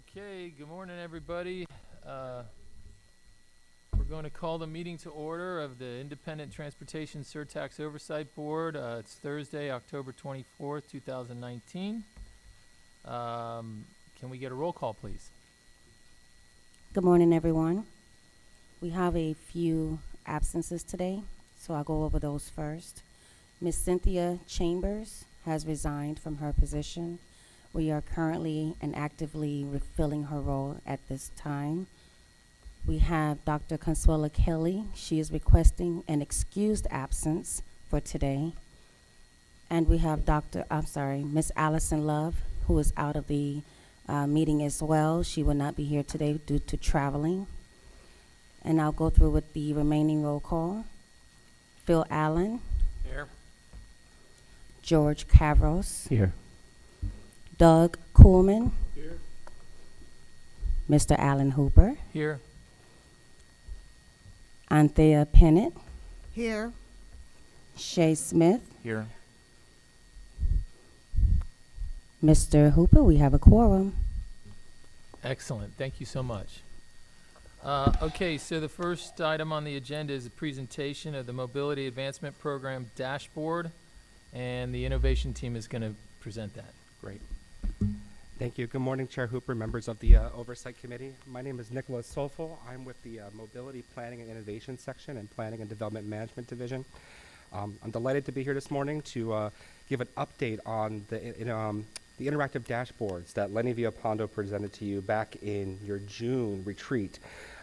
Okay, good morning, everybody. We're going to call the meeting to order of the Independent Transportation Surtax Oversight Board. It's Thursday, October 24th, 2019. Can we get a roll call, please? Good morning, everyone. We have a few absences today, so I'll go over those first. Ms. Cynthia Chambers has resigned from her position. We are currently and actively refilling her role at this time. We have Dr. Consuela Kelly. She is requesting an excused absence for today. And we have Miss Allison Love, who is out of the meeting as well. She will not be here today due to traveling. And I'll go through with the remaining roll call. Phil Allen. Here. George Cavros. Here. Doug Kuhlman. Here. Mr. Alan Hooper. Here. Anthea Pennant. Here. Shay Smith. Here. Mr. Hooper, we have a quorum. Excellent. Thank you so much. Okay, so the first item on the agenda is a presentation of the Mobility Advancement Program dashboard, and the innovation team is going to present that. Great. Thank you. Good morning, Chair Hooper, members of the Oversight Committee. My name is Nicholas Solful. I'm with the Mobility Planning and Innovation Section and Planning and Development Management Division. I'm delighted to be here this morning to give an update on the interactive dashboards that Lenny Villalpando presented to you back in your June retreat,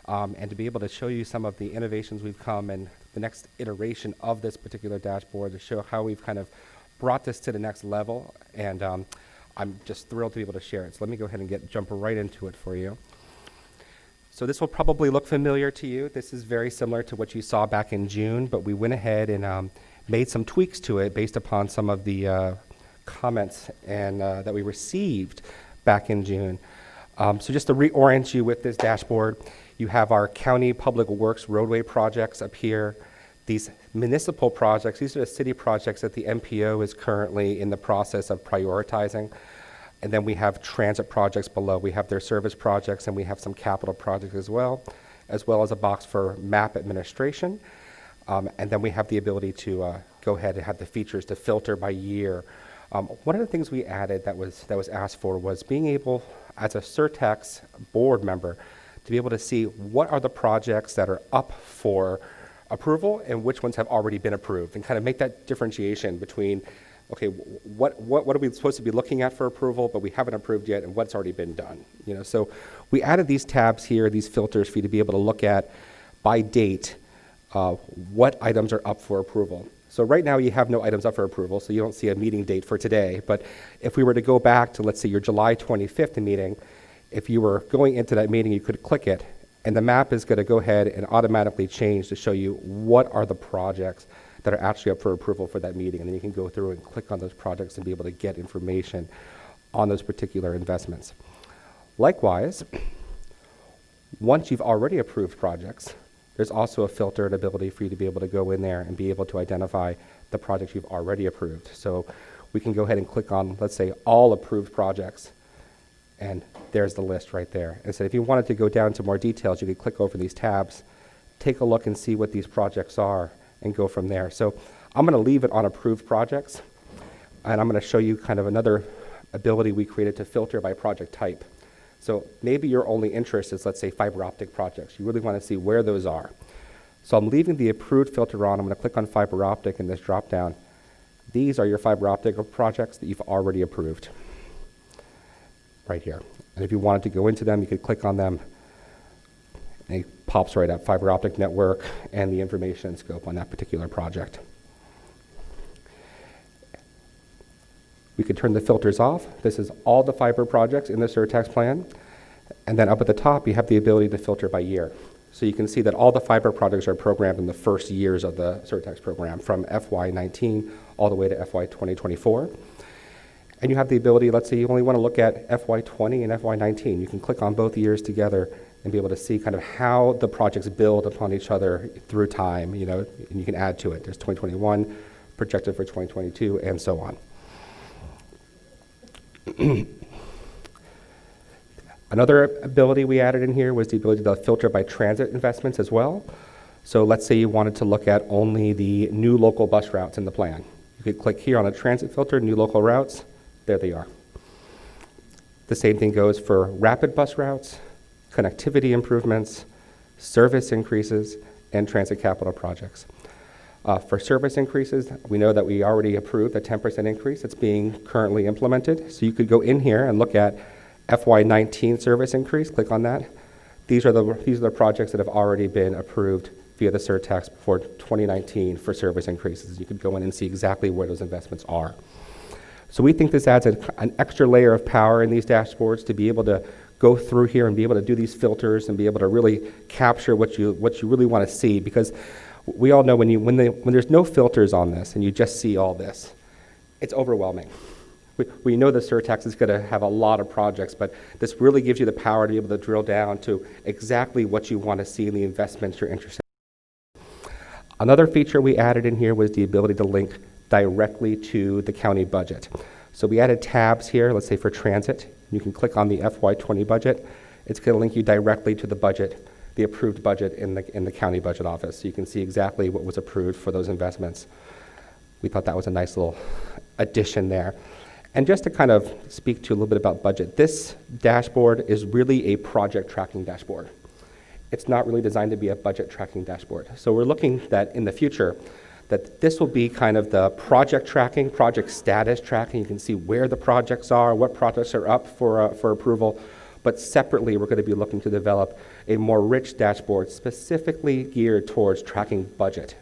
and to be able to show you some of the innovations we've come and the next iteration of this particular dashboard to show how we've kind of brought this to the next level, and I'm just thrilled to be able to share it. So let me go ahead and jump right into it for you. So this will probably look familiar to you. This is very similar to what you saw back in June, but we went ahead and made some tweaks to it based upon some of the comments and that we received back in June. So just to reorient you with this dashboard, you have our county public works roadway projects up here. These municipal projects, these are the city projects that the MPO is currently in the process of prioritizing. And then we have transit projects below. We have their service projects, and we have some capital projects as well as a box for map administration. And then we have the ability to go ahead and have the features to filter by year. One of the things we added that was asked for was being able, as a Surtax board member, to be able to see what are the projects that are up for approval and which ones have already been approved, and kind of make that differentiation between, okay, what are we supposed to be looking at for approval, but we haven't approved yet, and what's already been done. So we added these tabs here, these filters, for you to be able to look at by date what items are up for approval. So right now you have no items up for approval, so you don't see a meeting date for today. But if we were to go back to, let's say, your July 25th meeting, if you were going into that meeting, you could click it, and the map is going to go ahead and automatically change to show you what are the projects that are actually up for approval for that meeting. And then you can go through and click on those projects and be able to get information on those particular investments. Likewise, once you've already approved projects, there's also a filtered ability for you to be able to go in there and be able to identify the projects you've already approved. So we can go ahead and click on, let's say, all approved projects, and there's the list right there. And so if you wanted to go down to more details, you could click over these tabs, take a look and see what these projects are, and go from there. So I'm going to leave it on approved projects, and I'm going to show you kind of another ability we created to filter by project type. So maybe your only interest is, let's say, fiber optic projects. You really want to see where those are. So I'm leaving the approved filter on. I'm going to click on fiber optic in this drop down. These are your fiber optic projects that you've already approved right here. And if you wanted to go into them, you could click on them, and it pops right up, fiber optic network and the information and scope on that particular project. We could turn the filters off. This is all the fiber projects in the Surtax plan. And then up at the top, you have the ability to filter by year. So you can see that all the fiber projects are programmed in the first years of the Surtax program, from FY19 all the way to FY 2024. And you have the ability, let's say you only want to look at FY20 and FY19. You can click on both years together and be able to see kind of how the projects build upon each other through time, and you can add to it. There's 2021 projected for 2022, and so on. Another ability we added in here was the ability to filter by transit investments as well. So let's say you wanted to look at only the new local bus routes in the plan. You could click here on a transit filter, new local routes, there they are. The same thing goes for rapid bus routes, connectivity improvements, service increases, and transit capital projects. For service increases, we know that we already approved a 10% increase that's being currently implemented. So you could go in here and look at FY19 service increase, click on that. These are the projects that have already been approved via the surtax for 2019 for service increases. You could go in and see exactly where those investments are. So we think this adds an extra layer of power in these dashboards to be able to go through here and be able to do these filters and be able to really capture what you really want to see, because we all know when there's no filters on this and you just see all this, it's overwhelming. We know the surtax is going to have a lot of projects, but this really gives you the power to be able to drill down to exactly what you want to see in the investments you're interested in. Another feature we added in here was the ability to link directly to the county budget. So we added tabs here, let's say for transit. You can click on the FY20 budget. It's going to link you directly to the budget, the approved budget in the county budget office. So you can see exactly what was approved for those investments. We thought that was a nice little addition there. And just to kind of speak to a little bit about budget, this dashboard is really a project tracking dashboard. It's not really designed to be a budget tracking dashboard. So we're looking that in the future, that this will be kind of the project tracking, project status tracking. You can see where the projects are, what projects are up for approval. But separately, we're going to be looking to develop a more rich dashboard specifically geared towards tracking budget.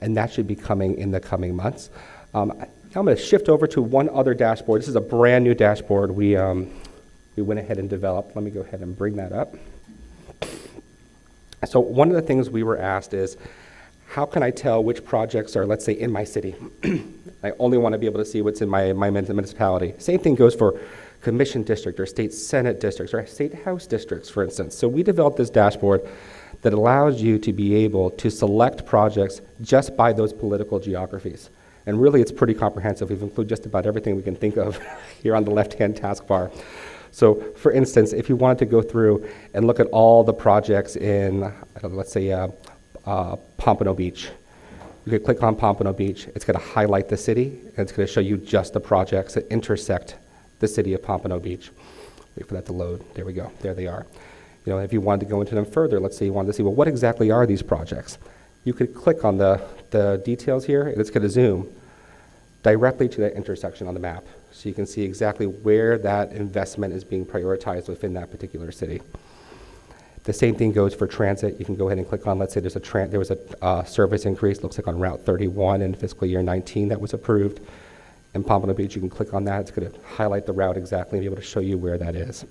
And that should be coming in the coming months. I'm going to shift over to one other dashboard. This is a brand new dashboard we went ahead and developed. Let me go ahead and bring that up. So one of the things we were asked is, how can I tell which projects are, let's say, in my city? I only want to be able to see what's in my municipality. Same thing goes for commission district or state senate districts or state house districts, for instance. So we developed this dashboard that allows you to be able to select projects just by those political geographies. And really, it's pretty comprehensive. We've included just about everything we can think of here on the left-hand taskbar. So, for instance, if you wanted to go through and look at all the projects in, let's say, Pompano Beach, you could click on Pompano Beach. It's going to highlight the city, and it's going to show you just the projects that intersect the city of Pompano Beach. Wait for that to load. There we go. There they are. You know, if you wanted to go into them further, let's say you wanted to see, well, what exactly are these projects? You could click on the details here, and it's going to zoom directly to that intersection on the map. So you can see exactly where that investment is being prioritized within that particular city. The same thing goes for transit. You can go ahead and click on, let's say there was a service increase, looks like on Route 31 in fiscal year 19 that was approved. In Pompano Beach, you can click on that. It's going to highlight the route exactly and be able to show you where that is.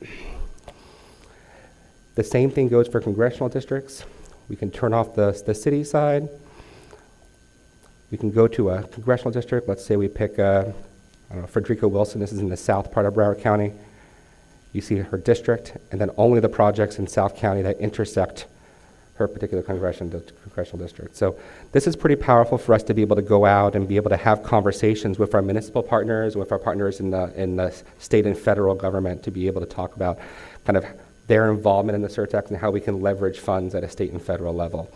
The same thing goes for congressional districts. We can turn off the city side. We can go to a congressional district. Let's say we pick, Frederica Wilson. This is in the south part of Broward County. You see her district, and then only the projects in South County that intersect her particular congressional district. So this is pretty powerful for us to be able to go out and be able to have conversations with our municipal partners, with our partners in the state and federal government, to be able to talk about kind of their involvement in the surtax and how we can leverage funds at a state and federal level.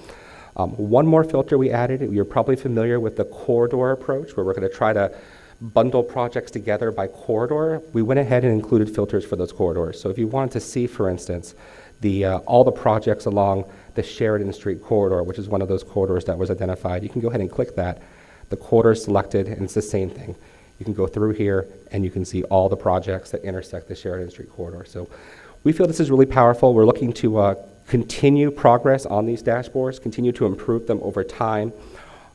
One more filter we added, you're probably familiar with the corridor approach, where we're going to try to bundle projects together by corridor. We went ahead and included filters for those corridors. So if you wanted to see, for instance, all the projects along the Sheridan Street corridor, which is one of those corridors that was identified, you can go ahead and click that. The corridor is selected, and it's the same thing. You can go through here, and you can see all the projects that intersect the Sheridan Street corridor. So we feel this is really powerful. We're looking to continue progress on these dashboards, continue to improve them over time.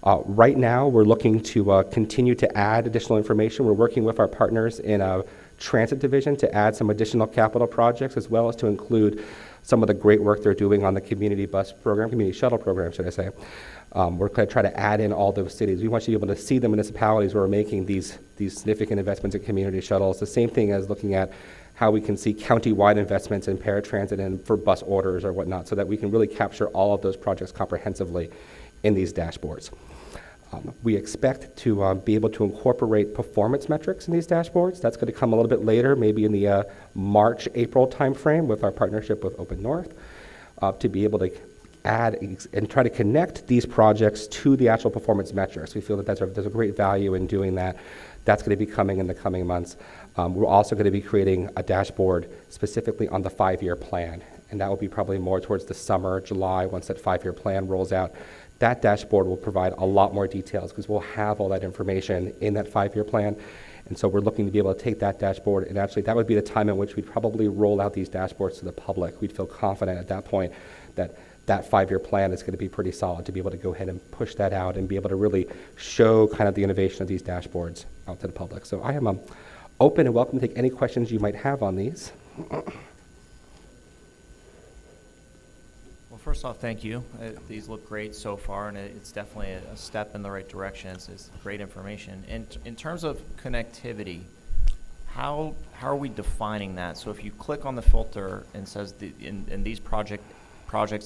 Right now, we're looking to continue to add additional information. We're working with our partners in a transit division to add some additional capital projects, as well as to include some of the great work they're doing on the community shuttle program, should I say. We're going to try to add in all those cities. We want you to be able to see the municipalities where we're making these significant investments in community shuttles. The same thing as looking at how we can see county-wide investments in paratransit and for bus orders or whatnot, so that we can really capture all of those projects comprehensively in these dashboards. We expect to be able to incorporate performance metrics in these dashboards. That's going to come a little bit later, maybe in the March, April timeframe with our partnership with Open North, to be able to add and try to connect these projects to the actual performance metrics. We feel that there's a great value in doing that. That's going to be coming in the coming months. We're also going to be creating a dashboard specifically on the 5-year plan, and that will be probably more towards the summer, July, once that 5-year plan rolls out. That dashboard will provide a lot more details because we'll have all that information in that 5-year plan. And so we're looking to be able to take that dashboard, and actually that would be the time in which we'd probably roll out these dashboards to the public. We'd feel confident at that point that that 5-year plan is going to be pretty solid to be able to go ahead and push that out and be able to really show kind of the innovation of these dashboards out to the public. So I am open and welcome to take any questions you might have on these. Well, first off, thank you. These look great so far, and it's definitely a step in the right direction. It's great information. And in terms of connectivity, how are we defining that? So if you click on the filter and says in these projects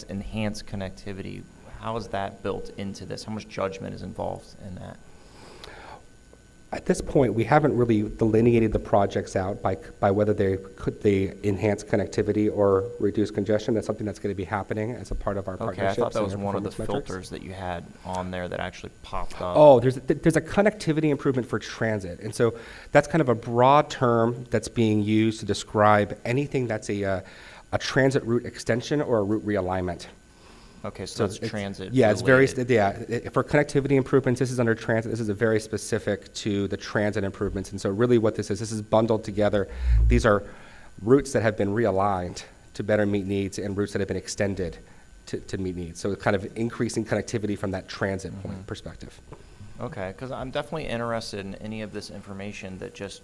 enhance connectivity, how is that built into this? How much judgment is involved in that? At this point, we haven't really delineated the projects out by whether they enhance connectivity or reduce congestion. That's something that's going to be happening as a part of our Okay, partnerships. I thought that was and one of the performance metrics. filters that you had on there that actually popped up. Oh, there's a connectivity improvement for transit. And so that's kind of a broad term that's being used to describe anything that's a transit route extension or a route realignment. Okay, so it's transit. Yeah, it's very, related. for connectivity improvements, this is under transit. This is a very specific to the transit improvements. And so really what this is bundled together. These are routes that have been realigned to better meet needs and routes that have been extended to meet needs. So kind of increasing connectivity from that transit point perspective. Okay, because I'm definitely interested in any of this information that just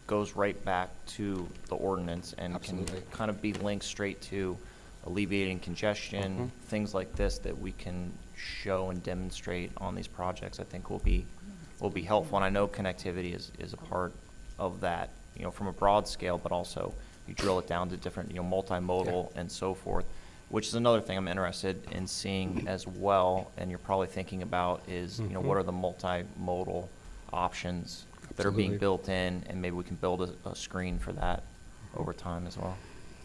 goes right back to the ordinance and Absolutely. can kind of be linked straight to alleviating congestion, things like this that we can show and demonstrate on these projects, I think will be helpful. And I know connectivity is a part of that, from a broad scale, but also you drill it down to different, multimodal and so forth, which is another thing I'm interested in seeing as well. And you're probably thinking about is, what are the multimodal options that are being Absolutely. built in, and maybe we can build a screen for that over time as well.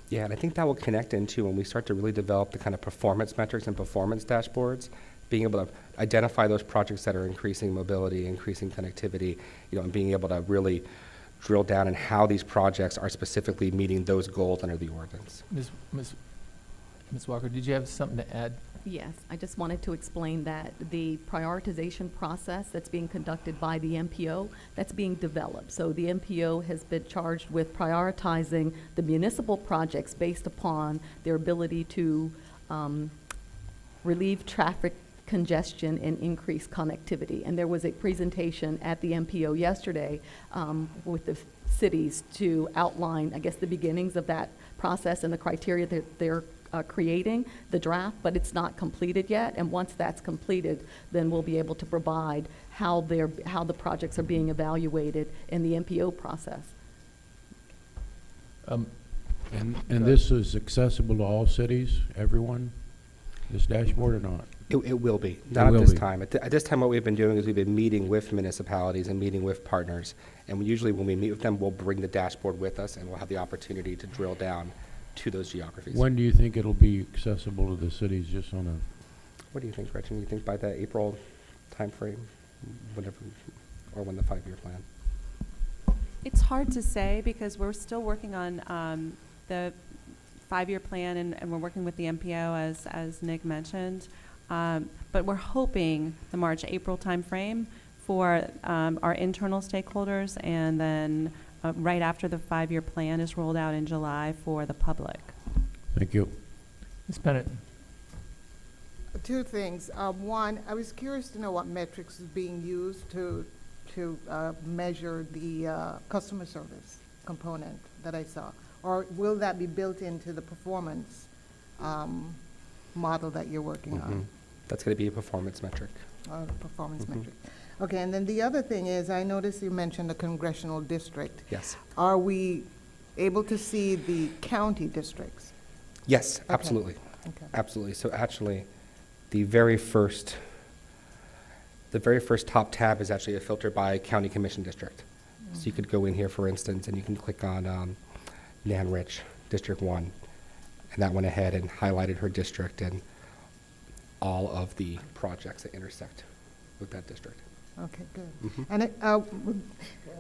Yeah, and I think that will connect into when we start to really develop the kind of performance metrics and performance dashboards, being able to identify those projects that are increasing mobility, increasing connectivity, and being able to really drill down in how these projects are specifically meeting those goals under the ordinance. Ms. Walker, did you have something to add? Yes, I just wanted to explain that the prioritization process that's being conducted by the MPO, that's being developed. So the MPO has been charged with prioritizing the municipal projects based upon their ability to relieve traffic congestion and increase connectivity. And there was a presentation at the MPO yesterday with the cities to outline, I guess, the beginnings of that process and the criteria that they're creating the draft, but it's not completed yet. And once that's completed, then we'll be able to provide how the projects are being evaluated in the MPO process. And this is accessible to all cities, everyone, this dashboard or not? It will be, not at will this be. time. At this time, what we've been doing is we've been meeting with municipalities and meeting with partners. And usually when we meet with them, we'll bring the dashboard with us and we'll have the opportunity to drill down to those geographies. When do you think it'll be accessible to the cities, just on a? What do you think, Gretchen? You think by the April timeframe, whenever, or when the 5-year plan? It's hard to say because we're still working on the 5-year plan and we're working with the MPO as Nick mentioned. But we're hoping the March, April timeframe for our internal stakeholders, and then right after the 5-year plan is rolled out in July for the public. Thank you. Ms. Bennett? Two things. One, I was curious to know what metrics is being used to measure the customer service component that I saw, or will that be built into the performance model that you're working on? That's going to be a performance metric. Performance metric. Okay, and then the other thing is, I noticed you mentioned the congressional district. Yes. Are we able to see the county districts? Yes, absolutely. Okay. Absolutely. So actually, the very first The very first top tab is actually a filter by county commission district. So you could go in here, for instance, and you can click on Nan Rich, District 1. And that went ahead and highlighted her district and all of the projects that intersect with that district. Okay, good. And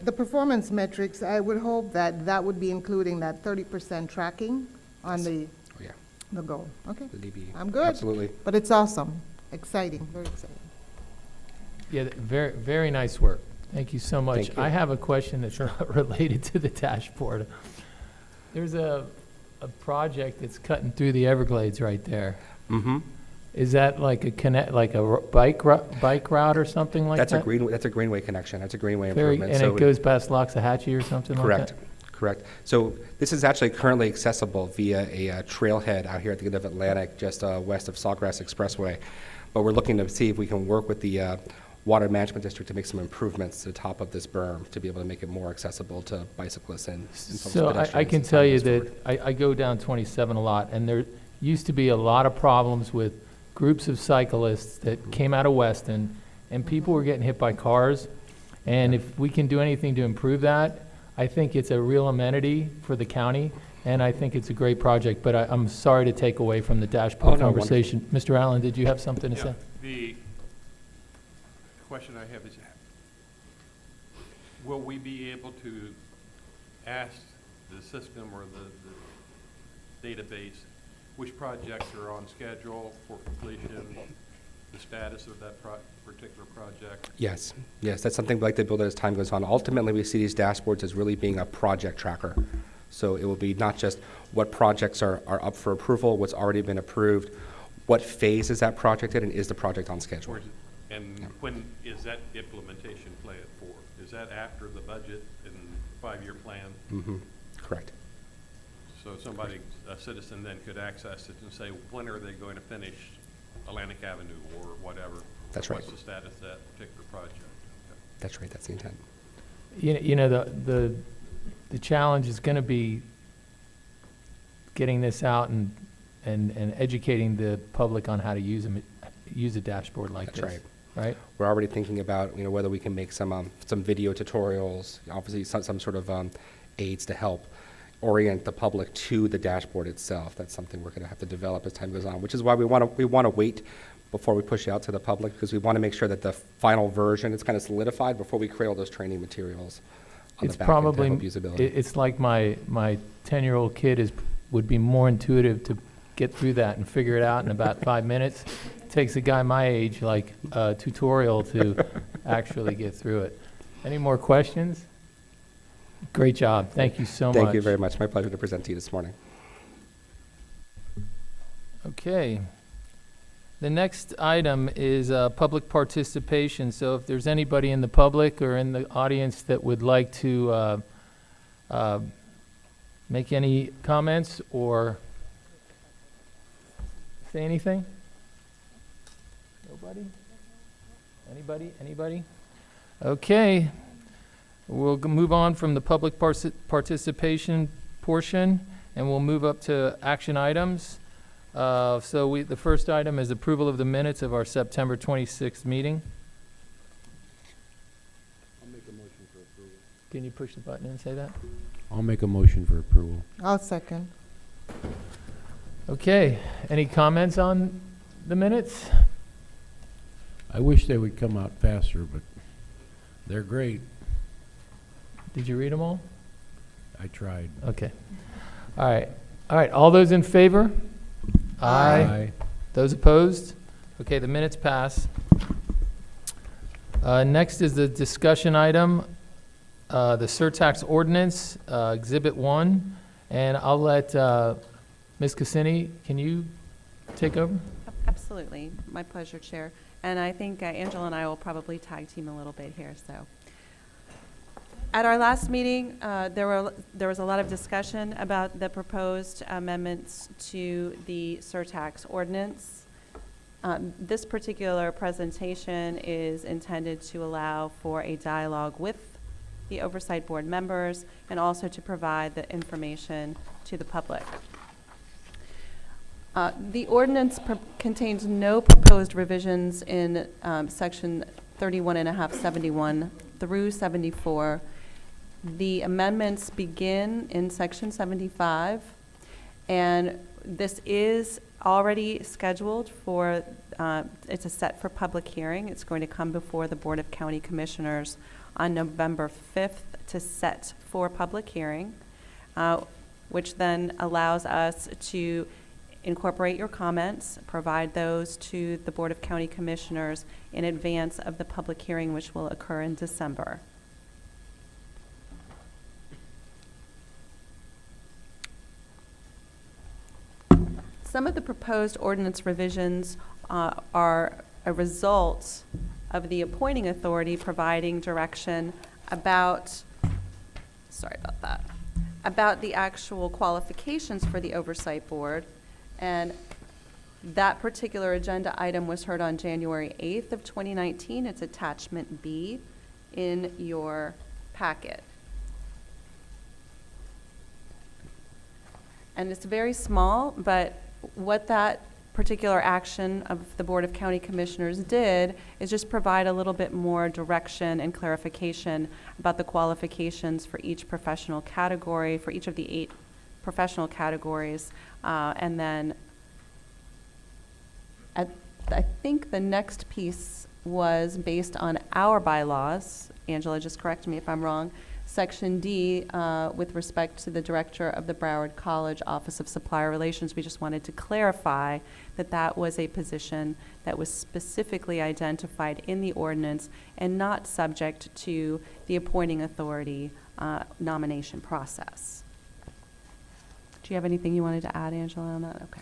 the performance metrics, I would hope that that would be including that 30% tracking on the Oh, yeah. the goal. Okay, The DB. I'm good. Absolutely. But it's awesome, exciting, very exciting. Yeah, very, very nice work. Thank you so much. Thank you. I have a question that's not related to the dashboard. There's a project that's cutting through the Everglades right there. Mm-hmm. Is that like a bike route or something like that? That's a greenway connection. That's a greenway Very, improvement. and it goes past Loxahatchee or something like Correct, that? correct. So this is actually currently accessible via a trailhead out here at the end of Atlantic, just west of Sawgrass Expressway. But we're looking to see if we can work with the Water Management District to make some improvements to the top of this berm to be able to make it more accessible to bicyclists and So I can tell you that I go down 27 a lot, and there used to be a lot of problems with groups of cyclists that came out of Weston, and people were getting hit by cars. And if we can do anything to improve that, I think it's a real amenity for the county, and I think it's a great project. But I'm sorry to take away from the dashboard conversation. Mr. Allen, did you have something to say? The question I have is, will we be able to ask the system or the database which projects are on schedule for completion, the status of that particular project? Yes, yes, that's something we'd like to build as time goes on. Ultimately, we see these dashboards as really being a project tracker. So it will be not just what projects are up for approval, what's already been approved, what phase is that project in, and is the project on schedule? And when is that implementation planned for? Is that after the budget and 5-year plan? Mm-hmm. Correct. So somebody, a citizen then could access it and say, when are they going to finish Atlantic Avenue or whatever? That's right. What's the status of that particular project? Okay. That's right, that's the intent. You know, the challenge is going to be getting this out and educating the public on how to use a dashboard like That's this. right. Right? We're already thinking about, whether we can make some video tutorials, obviously some sort of aids to help orient the public to the dashboard itself. That's something we're going to have to develop as time goes on, which is why we want to wait before we push it out to the public, because we want to make sure that the final version is kind of solidified before we create all those training materials on It's the back end to probably, help usability. it's like my 10-year-old kid would be more intuitive to get through that and figure it out in about 5 minutes. It takes a guy my age like a tutorial to actually get through it. Any more questions? Great job. Thank you so much. Thank you very much. My pleasure to present to you this morning. Okay. The next item is public participation. So if there's anybody in the public or in the audience that would like to make any comments or say anything? Nobody? Anybody? Okay. We'll move on from the public participation portion, and we'll move up to action items. The first item is approval of the minutes of our September 26th meeting. I'll make a motion for approval. Can you push the button and say that? I'll make a motion for approval. I'll second. Okay. Any comments on the minutes? I wish they would come out faster, but they're great. Did you read them all? I tried. Okay. All right. All those in favor? Aye. Those opposed? Okay, the minutes pass. Next is the discussion item, the Surtax Ordinance, Exhibit 1. And I'll let Ms. Cassini, can you take over? Absolutely. My pleasure, Chair. And I think Angela and I will probably tag team a little bit here, so. At our last meeting, there was a lot of discussion about the proposed amendments to the Surtax Ordinance. This particular presentation is intended to allow for a dialogue with the Oversight Board members and also to provide the information to the public. The ordinance contains no proposed revisions in Section 31.571 through 74. The amendments begin in section 75, and this is already scheduled for, it's a set for public hearing. It's going to come before the Board of County Commissioners on November 5th to set for public hearing, which then allows us to incorporate your comments, provide those to the Board of County Commissioners in advance of the public hearing, which will occur in December. Some of the proposed ordinance revisions are a result of the appointing authority providing direction about, about the actual qualifications for the Oversight Board. And that particular agenda item was heard on January 8th of 2019. It's attachment B in your packet. And it's very small, but what that particular action of the Board of County Commissioners did is just provide a little bit more direction and clarification about the qualifications for each professional category, for each of the 8 professional categories. And then I think the next piece was based on our bylaws. Angela, just correct me if I'm wrong. Section D, with respect to the director of the Broward College Office of Supplier Relations, we just wanted to clarify that that was a position that was specifically identified in the ordinance and not subject to the appointing authority nomination process. Do you have anything you wanted to add, Angela, on that? Okay.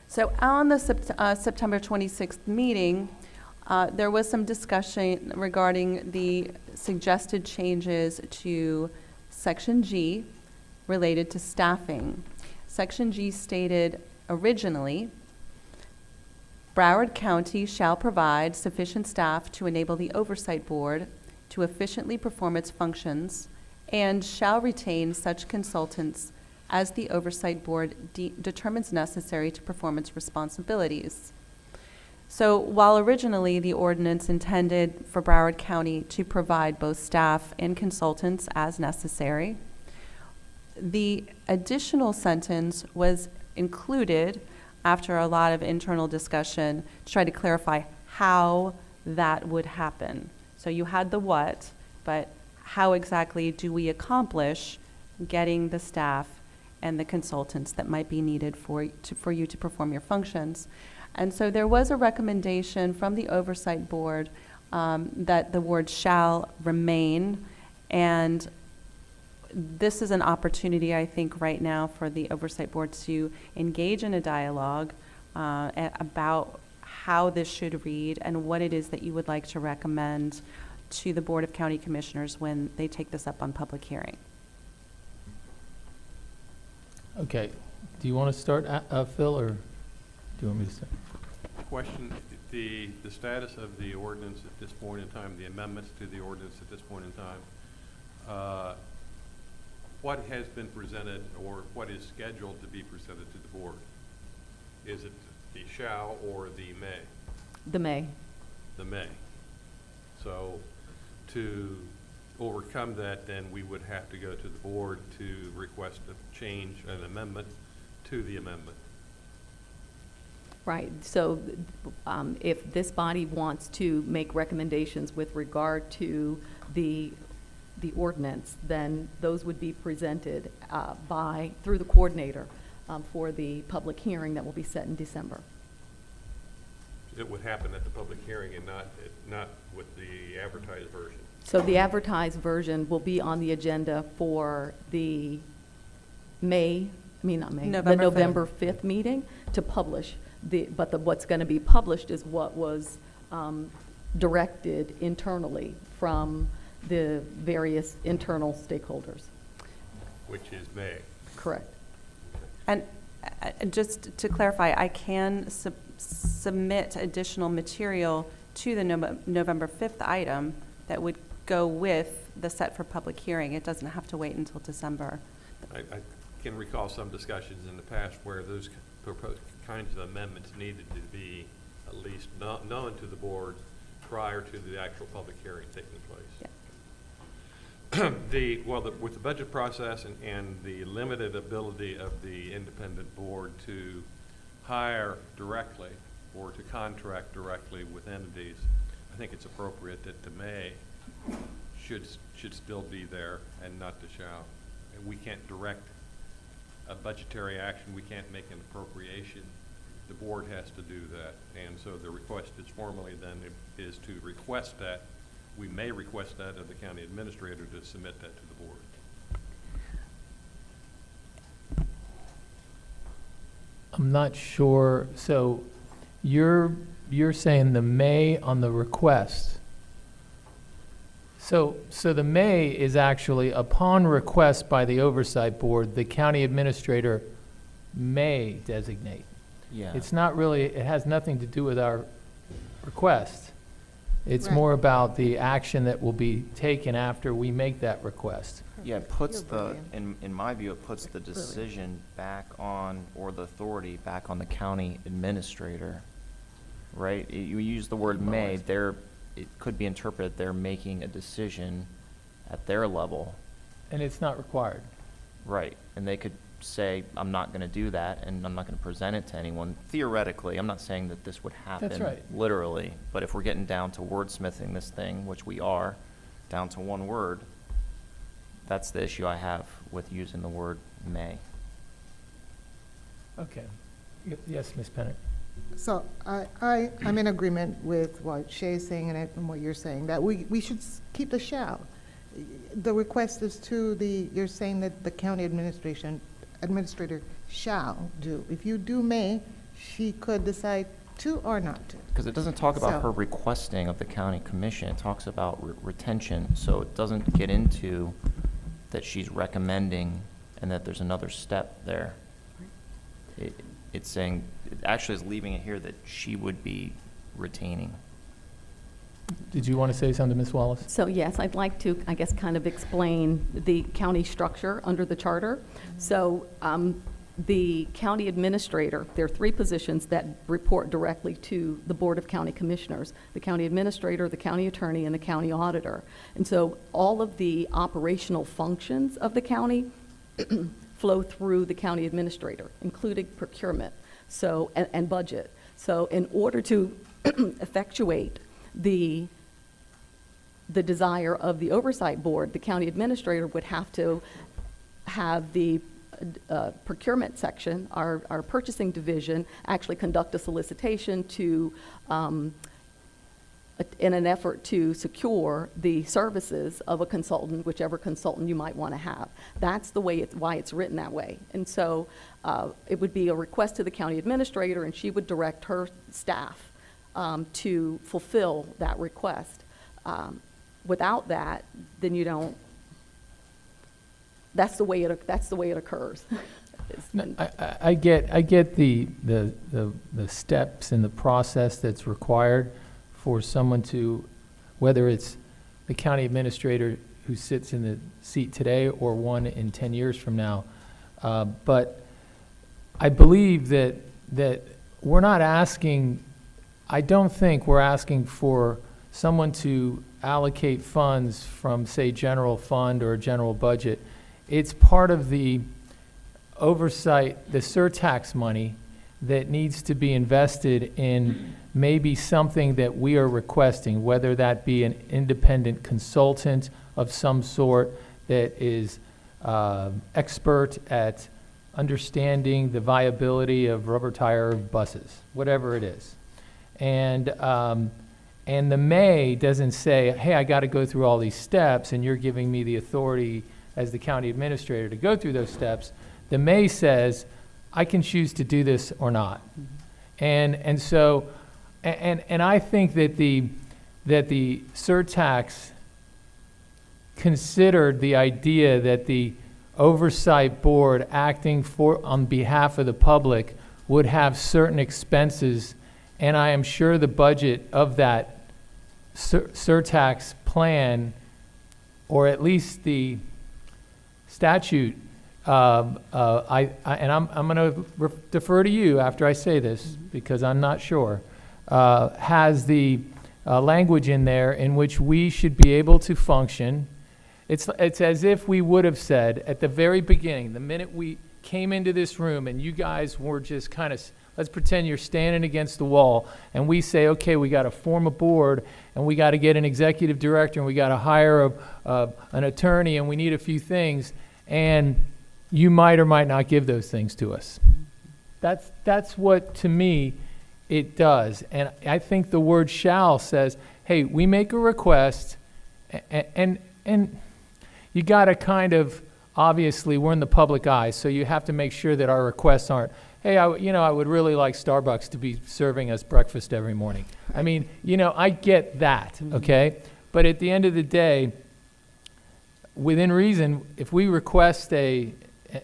So on the September 26th meeting, there was some discussion regarding the suggested changes to Section G related to staffing. Section G stated originally, Broward County shall provide sufficient staff to enable the Oversight Board to efficiently perform its functions and shall retain such consultants as the Oversight Board determines necessary to perform its responsibilities. So while originally the ordinance intended for Broward County to provide both staff and consultants as necessary, the additional sentence was included after a lot of internal discussion to try to clarify how that would happen. So you had the what, but how exactly do we accomplish getting the staff and the consultants that might be needed for you to perform your functions? And so there was a recommendation from the Oversight Board that the word shall remain, and this is an opportunity, I think, right now for the Oversight Board to engage in a dialogue about how this should read and what it is that you would like to recommend to the Board of County Commissioners when they take this up on public hearing. Okay. Do you want to start, Phil, or do you want me to start? Question, the status of the ordinance at this point in time, the amendments to the ordinance at this point in time, what has been presented or what is scheduled to be presented to the board? Is it the shall or the may? The may. The may. So to overcome that, then we would have to go to the board to request a change, an amendment to the amendment. Right. So if this body wants to make recommendations with regard to the ordinance, then those would be presented through the coordinator for the public hearing that will be set in December. It would happen at the public hearing and not with the advertised version. So the advertised version will be on the agenda for the November 5th meeting to publish. What's going to be published is what was directed internally from the various internal stakeholders. Which is May. Correct. And just to clarify, I can submit additional material to the November 5th item that would go with the set for public hearing. It doesn't have to wait until December. I can recall some discussions in the past where those proposed kinds of amendments needed to be at least known to the board prior to the actual public hearing taking place. With the budget process and the limited ability of the independent board to hire directly or to contract directly with entities, I think it's appropriate that the may should still be there and not the shall. And we can't direct a budgetary action. We can't make an appropriation. The board has to do that. And so the request is formally then is to request that. We may request that of the county administrator to submit that to the board. I'm not sure, so you're saying the may on the request. So the may is actually upon request by the Oversight Board, the county administrator may designate. Yeah. It's not really, it has nothing to do with our request. It's Right. more about the action that will be taken after we make that request. Yeah, it puts You're the, brilliant. in my view, it puts the decision back on, or the authority back on the county administrator, right? You use the word may, it could be interpreted they're making a decision at their level, And it's not required. right? And they could say, I'm not gonna do that, and I'm not gonna present it to anyone. Theoretically, I'm not saying that this would happen. right. Literally, but if we're getting down to wordsmithing this thing, which we are, down to one word, that's the issue I have with using the word may. Okay. Yes, Ms. Penick. So I'm in agreement with what Shay's saying and what you're saying, that we should keep the shall. The request is to you're saying that the county administrator shall do. If you do may, she could decide to or not to. Because it doesn't talk about So- her requesting of the county commission, it talks about retention, so it doesn't get into that she's recommending and that there's another step there. It's saying, it actually is leaving it here that she would be retaining. Did you want to say something, Ms. Wallace? So yes, I'd like to, I guess, kind of explain the county structure under the charter. So the county administrator, there are 3 positions that report directly to the Board of County Commissioners: the county administrator, the county attorney, and the county auditor. And so all of the operational functions of the county flow through the county administrator, including procurement, so, and budget. So in order to effectuate the desire of the Oversight Board, the county administrator would have to have the procurement section, our purchasing division, actually conduct a solicitation to, in an effort to secure the services of a consultant, whichever consultant you might want to have. That's the way why it's written that way. And so it would be a request to the county administrator, and she would direct her staff to fulfill that request. Without that, then you don't. That's the way it occurs. No, I get the steps and the process that's required for someone to, whether it's the county administrator who sits in the seat today or one in 10 years from now. But I believe that we're not asking, I don't think we're asking for someone to allocate funds from, say, general fund or general budget. It's part of the oversight, the surtax money that needs to be invested in maybe something that we are requesting, whether that be an independent consultant of some sort that is expert at understanding the viability of rubber tire buses, whatever it is. And the may doesn't say, hey, I got to go through all these steps and you're giving me the authority as the county administrator to go through those steps. The may says, I can choose to do this or not. And so I think that the surtax considered the idea that the Oversight Board acting on behalf of the public would have certain expenses, and I am sure the budget of that surtax plan, or at least the statute, and I'm going to defer to you after I say this because I'm not sure. has the language in there in which we should be able to function. It's as if we would have said at the very beginning, the minute we came into this room and you guys were just kind of, let's pretend you're standing against the wall, and we say, okay, we got to form a board, and we got to get an executive director, and we got to hire an attorney, and we need a few things, and you might or might not give those things to us. That's what, to me, it does. And I think the word shall says, hey, we make a request, and you got to kind of, obviously, we're in the public eye, so you have to make sure that our requests aren't, hey, I would really like Starbucks to be serving us breakfast every morning. I mean, I get that, okay? But at the end of the day, within reason, if we request and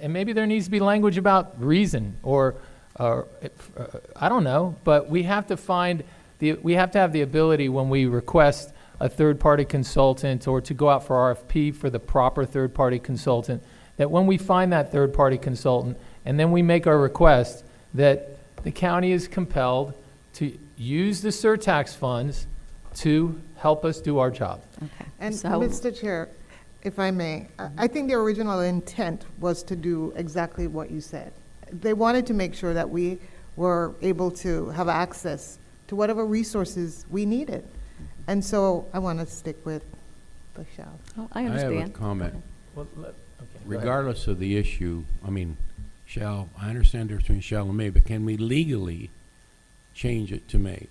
maybe there needs to be language about reason, or I don't know, but we have to have the ability when we request a third-party consultant or to go out for RFP for the proper third-party consultant, that when we find that third-party consultant and then we make our request, that the county is compelled to use the surtax funds to help us do our job. Okay. And So- Mr. Chair, if I may, I think the original intent was to do exactly what you said. They wanted to make sure that we were able to have access to whatever resources we needed. And so I want to stick with the shall. Oh, I I understand. have a comment. Well, okay, go ahead. Regardless of the issue, I mean, I understand the difference between shall and may, but can we legally change it to may?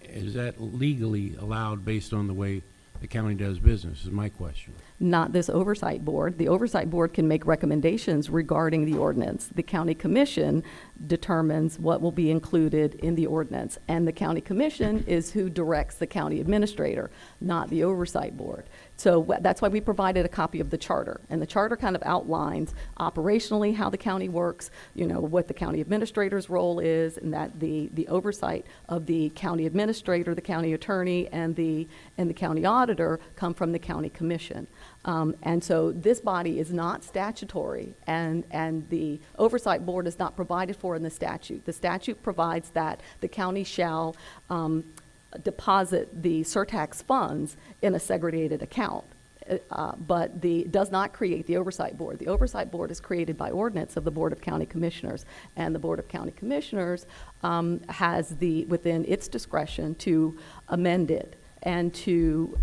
Is that legally allowed based on the way the county does business, is my question. Not this oversight board. The oversight board can make recommendations regarding the ordinance. The county commission determines what will be included in the ordinance. And the county commission is who directs the county administrator, not the oversight board. So that's why we provided a copy of the charter. And the charter kind of outlines operationally how the county works, what the county administrator's role is, and that the oversight of the county administrator, the county attorney, and the county auditor come from the county commission. And so this body is not statutory, and the oversight board is not provided for in the statute. The statute provides that the county shall deposit the surtax funds in a segregated account, but does not create the oversight board. The oversight board is created by ordinance of the Board of County Commissioners, and the Board of County Commissioners has within its discretion to amend it and to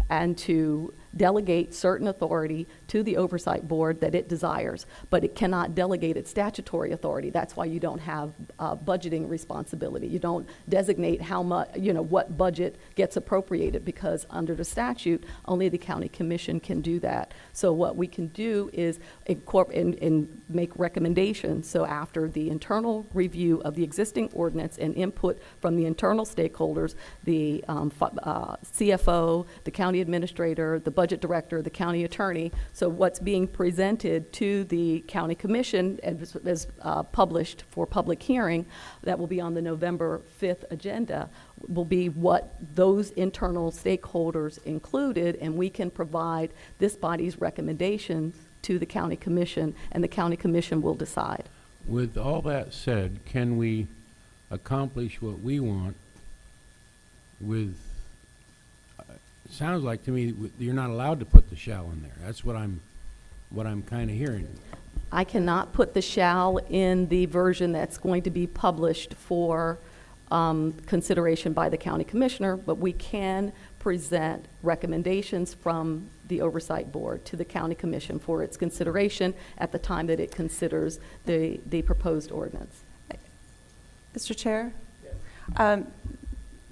delegate certain authority to the oversight board that it desires, but it cannot delegate its statutory authority. That's why you don't have budgeting responsibility. You don't designate how much, what budget gets appropriated, because under the statute, only the county commission can do that. So what we can do is make recommendations. So after the internal review of the existing ordinance and input from the internal stakeholders, the CFO, the county administrator, the budget director, the county attorney. So what's being presented to the county commission as published for public hearing, that will be on the November 5th agenda, will be what those internal stakeholders included, and we can provide this body's recommendations to the county commission, and the county commission will decide. With all that said, can we accomplish what we want with, it sounds like to me you're not allowed to put the shall in there. That's what I'm kind of hearing. I cannot put the shall in the version that's going to be published for consideration by the county commissioner, but we can present recommendations from the oversight board to the county commission for its consideration at the time that it considers the proposed ordinance. Mr. Chair?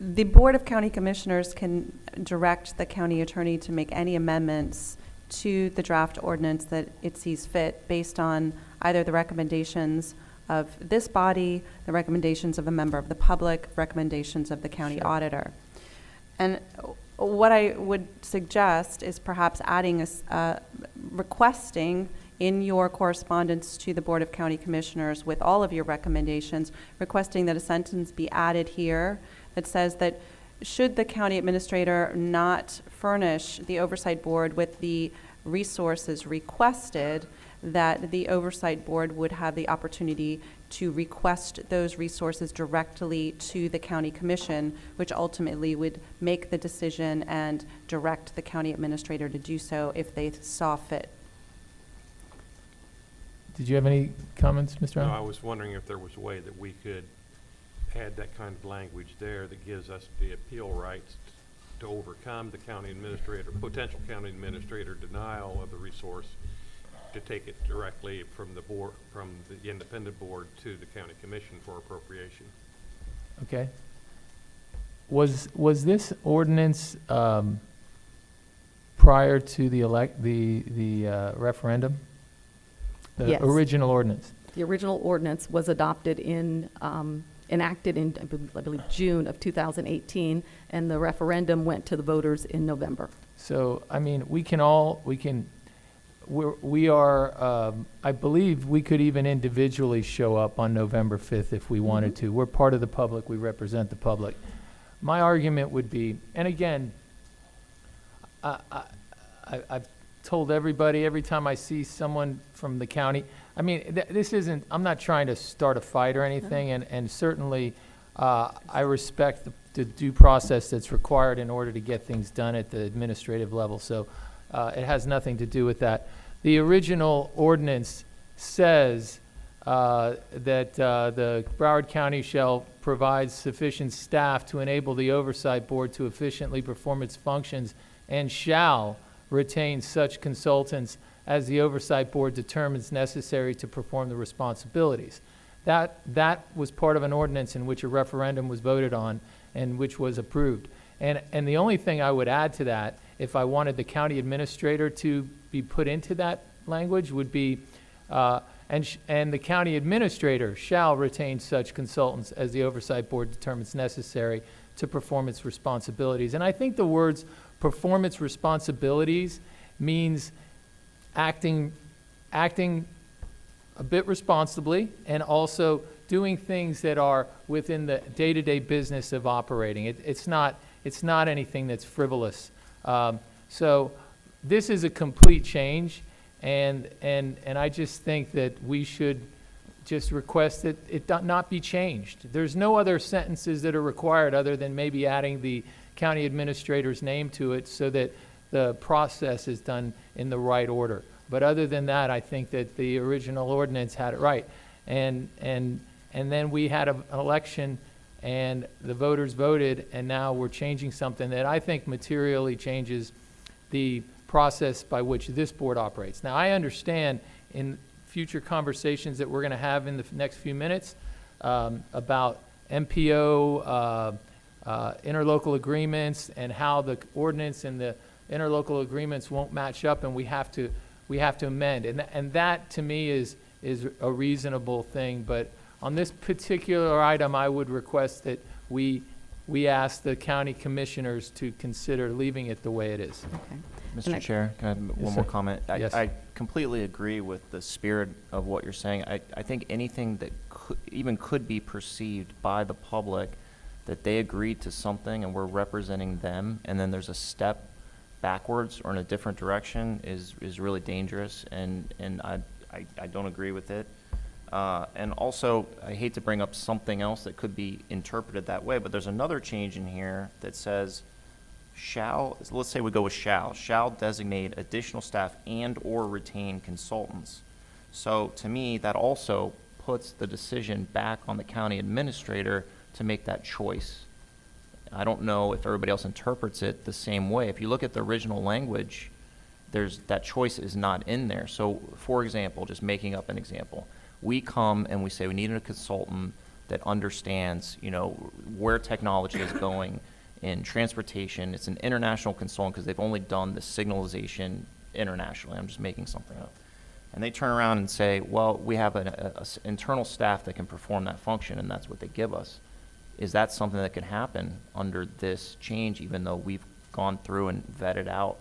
The Board of County Commissioners can direct the county attorney to make any amendments to the draft ordinance that it sees fit based on either the recommendations of this body, the recommendations of a member of the public, recommendations of the county auditor. And what I would suggest is perhaps adding requesting in your correspondence to the Board of County Commissioners with all of your recommendations, requesting that a sentence be added here that says that should the county administrator not furnish the oversight board with the resources requested, that the Oversight Board would have the opportunity to request those resources directly to the County Commission, which ultimately would make the decision and direct the county administrator to do so if they saw fit. Did you have any comments, Mr. No, Allen? I was wondering if there was a way that we could add that kind of language there that gives us the appeal rights to overcome the county administrator, potential county administrator denial of the resource, to take it directly from the board, from the independent board to the county commission for appropriation. Okay. Was this ordinance prior to the referendum? The Yes. original ordinance? The original ordinance was adopted enacted in, I believe, June of 2018, and the referendum went to the voters in November. So, I mean, I believe we could even individually show up on November 5th if we wanted to. We're part of the public, we represent the public. My argument would be, and again, I've told everybody every time I see someone from the county, I mean, this isn't, I'm not trying to start a fight or anything, and certainly I respect the due process that's required in order to get things done at the administrative level. So it has nothing to do with that. The original ordinance says that the Broward County shall provide sufficient staff to enable the Oversight Board to efficiently perform its functions and shall retain such consultants as the Oversight Board determines necessary to perform the responsibilities. That was part of an ordinance in which a referendum was voted on and which was approved. And the only thing I would add to that, if I wanted the county administrator to be put into that language, would be, and the county administrator shall retain such consultants as the Oversight Board determines necessary to perform its responsibilities. And I think the words perform its responsibilities means acting a bit responsibly and also doing things that are within the day-to-day business of operating. It's not anything that's frivolous. So this is a complete change, and I just think that we should just request that it not be changed. There's no other sentences that are required other than maybe adding the county administrator's name to it so that the process is done in the right order. But other than that, I think that the original ordinance had it right. And then we had an election and the voters voted, and now we're changing something that I think materially changes the process by which this board operates. Now, I understand in future conversations that we're going to have in the next few minutes about MPO, interlocal agreements, and how the ordinance and the interlocal agreements won't match up, and we have to amend. And that, to me, is a reasonable thing. But on this particular item, I would request that we ask the county commissioners to consider leaving it the way it is. Okay. Mr. Chair, can I have one more comment? Yes. I completely agree with the spirit of what you're saying. I think anything that could be perceived by the public that they agreed to something and we're representing them, and then there's a step backwards or in a different direction is really dangerous, and I don't agree with it. And also, I hate to bring up something else that could be interpreted that way, but there's another change in here that says shall, let's say we go with shall designate additional staff and or retain consultants. So to me, that also puts the decision back on the county administrator to make that choice. I don't know if everybody else interprets it the same way. If you look at the original language, that choice is not in there. So, for example, just making up an example, we come and we say we need a consultant that understands, where technology is going in transportation. It's an international consultant because they've only done the signalization internationally. I'm just making something up. And they turn around and say, well, we have an internal staff that can perform that function, and that's what they give us. Is that something that can happen under this change, even though we've gone through and vetted out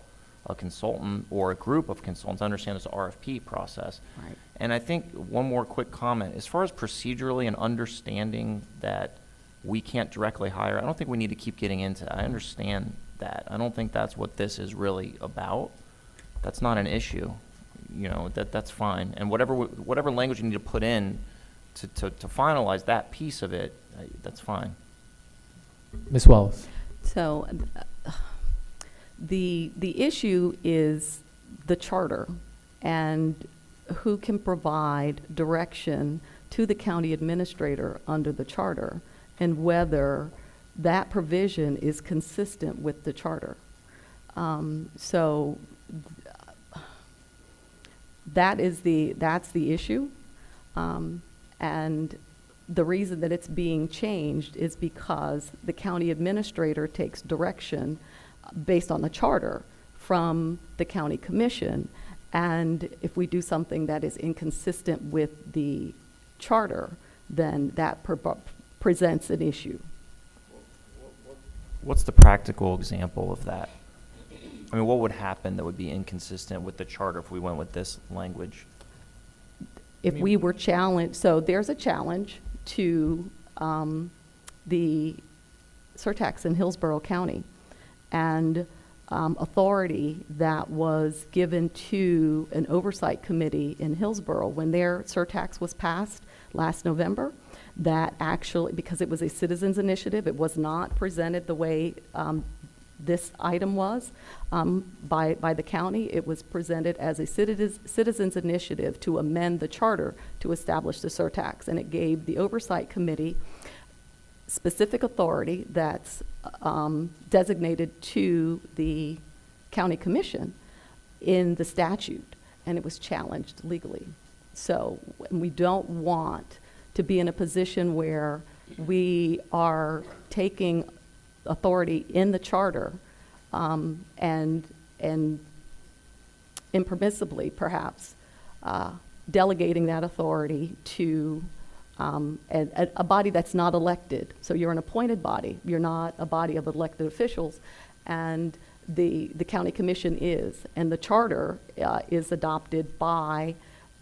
a consultant or a group of consultants? I understand this RFP process. Right. And I think one more quick comment. As far as procedurally and understanding that we can't directly hire, I don't think we need to keep getting into that. I understand that. I don't think that's what this is really about. That's not an issue. you know, that's fine. And whatever language you need to put in to finalize that piece of it, that's fine. Ms. Wallace. So the issue is the charter and who can provide direction to the county administrator under the charter and whether that provision is consistent with the charter. So that's the issue. And the reason that it's being changed is because the county administrator takes direction based on the charter from the county commission. And if we do something that is inconsistent with the charter, then that presents an issue. What's the practical example of that? I mean, what would happen that would be inconsistent with the charter if we went with this language? If we were challenged, so there's a challenge to the Surtax in Hillsborough County, and authority that was given to an oversight committee in Hillsborough when their Surtax was passed last November, that actually, because it was a citizens initiative, it was not presented the way this item was by the county. It was presented as a citizens initiative to amend the charter to establish the surtax, and it gave the oversight committee specific authority that's designated to the county commission in the statute, and it was challenged legally. So we don't want to be in a position where we are taking authority in the charter and impermissibly perhaps delegating that authority to a body that's not elected. So you're an appointed body, you're not a body of elected officials, and the county commission is, and the charter is adopted by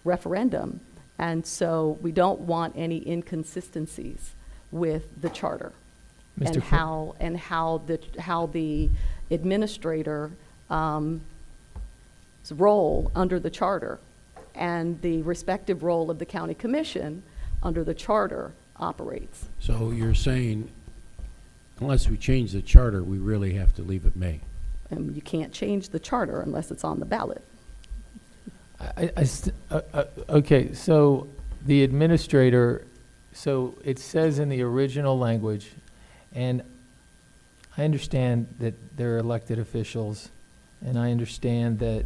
referendum, and so we don't want any inconsistencies with the charter. Mr. And how the administrator role under the charter and the respective role of the county commission under the charter operates. So you're saying, unless we change the charter, we really have to leave it May? And you can't change the charter unless it's on the ballot. Okay, so the administrator, so it says in the original language, and I understand that they're elected officials, and I understand that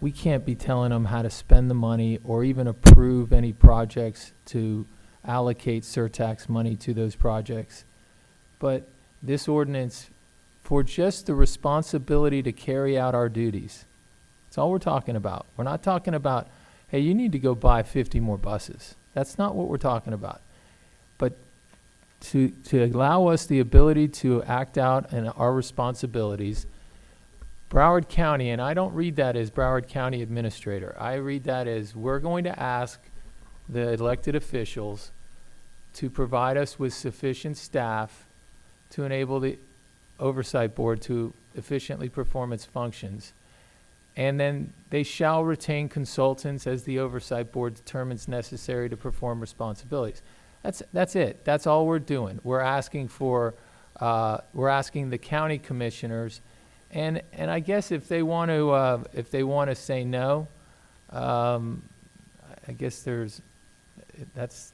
we can't be telling them how to spend the money or even approve any projects to allocate surtax money to those projects. But this ordinance, for just the responsibility to carry out our duties, that's all we're talking about. We're not talking about, hey, you need to go buy 50 more buses. That's not what we're talking about. But to allow us the ability to act out in our responsibilities, Broward County, and I don't read that as Broward County Administrator. I read that as we're going to ask the elected officials to provide us with sufficient staff to enable the Oversight Board to efficiently perform its functions. And then they shall retain consultants as the Oversight Board determines necessary to perform responsibilities. That's it. That's all we're doing. We're asking the county commissioners, and I guess if they want to say no, I guess that's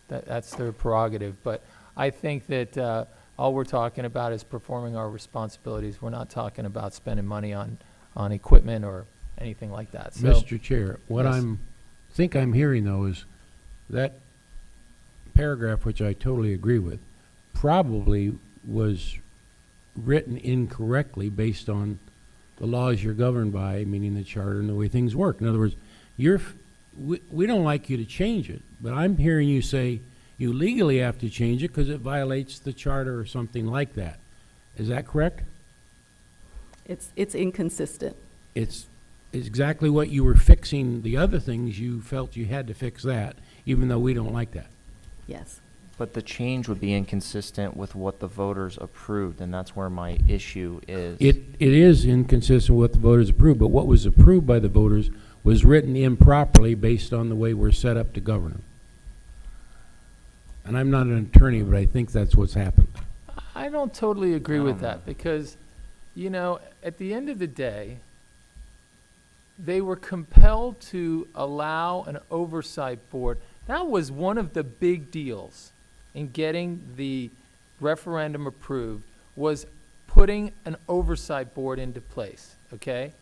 their prerogative. But I think that all we're talking about is performing our responsibilities. We're not talking about spending money on equipment or anything like that. So, Mr. Chair, what yes. think I'm hearing though is that paragraph, which I totally agree with, probably was written incorrectly based on the laws you're governed by, meaning the charter and the way things work. In other words, we don't like you to change it, but I'm hearing you say you legally have to change it because it violates the charter or something like that. Is that correct? It's inconsistent. It's exactly what you were fixing. The other things you felt you had to fix that, even though we don't like that. Yes. But the change would be inconsistent with what the voters approved, and that's where my issue is. It is inconsistent with what the voters approved, but what was approved by the voters was written improperly based on the way we're set up to govern them. And I'm not an attorney, but I think that's what's happened. I don't totally agree I with don't know. that because, you know, at the end of the day, they were compelled to allow an oversight board. That was one of the big deals in getting the referendum approved, was putting an oversight board into place, okay?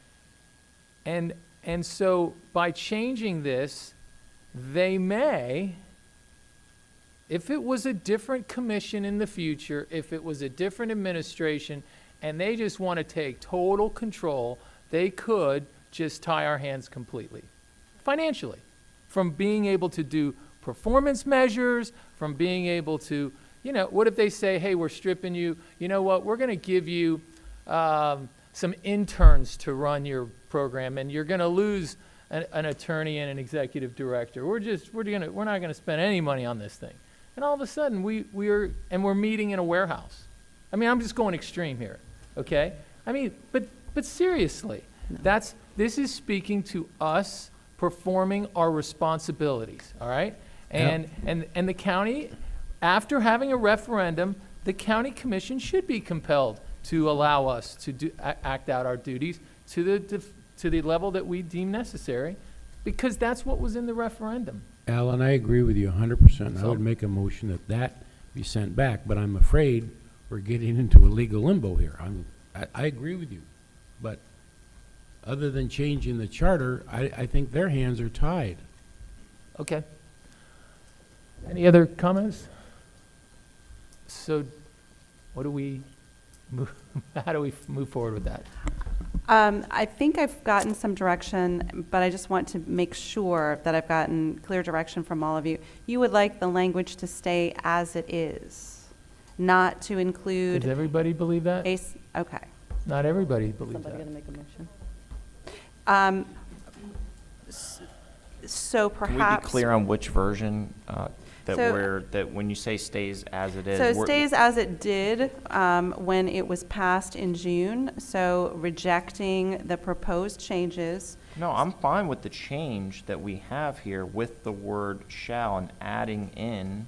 And so by changing this, they may, if it was a different commission in the future, if it was a different administration, and they just want to take total control, they could just tie our hands completely, financially, from being able to do performance measures, from being able to, you know, what if they say, hey, we're stripping you, you know what, we're going to give you some interns to run your program, and you're going to lose an attorney and an executive director. We're not going to spend any money on this thing. And all of a sudden, we're meeting in a warehouse. I mean, I'm just going extreme here, okay? I mean, but seriously, this is speaking to us performing our responsibilities, all right? And the county, after having a referendum, the county commission should be compelled to allow us to act out our duties to the level that we deem necessary, because that's what was in the referendum. Alan, I agree with you 100%. I So- would make a motion that be sent back, but I'm afraid we're getting into a legal limbo here. I agree with you, but other than changing the charter, I think their hands are tied. Okay. Any other comments? So, how do we move forward with that? I think I've gotten some direction, but I just want to make sure that I've gotten clear direction from all of you. You would like the language to stay as it is, not to include Does everybody believe that? okay. Not everybody believes Somebody that. gonna make a motion? So Can we be perhaps. clear on which version So- that when you say stays as it is? So it we're- stays as it did when it was passed in June, so rejecting the proposed changes. No, I'm fine with the change that we have here with the word shall and adding in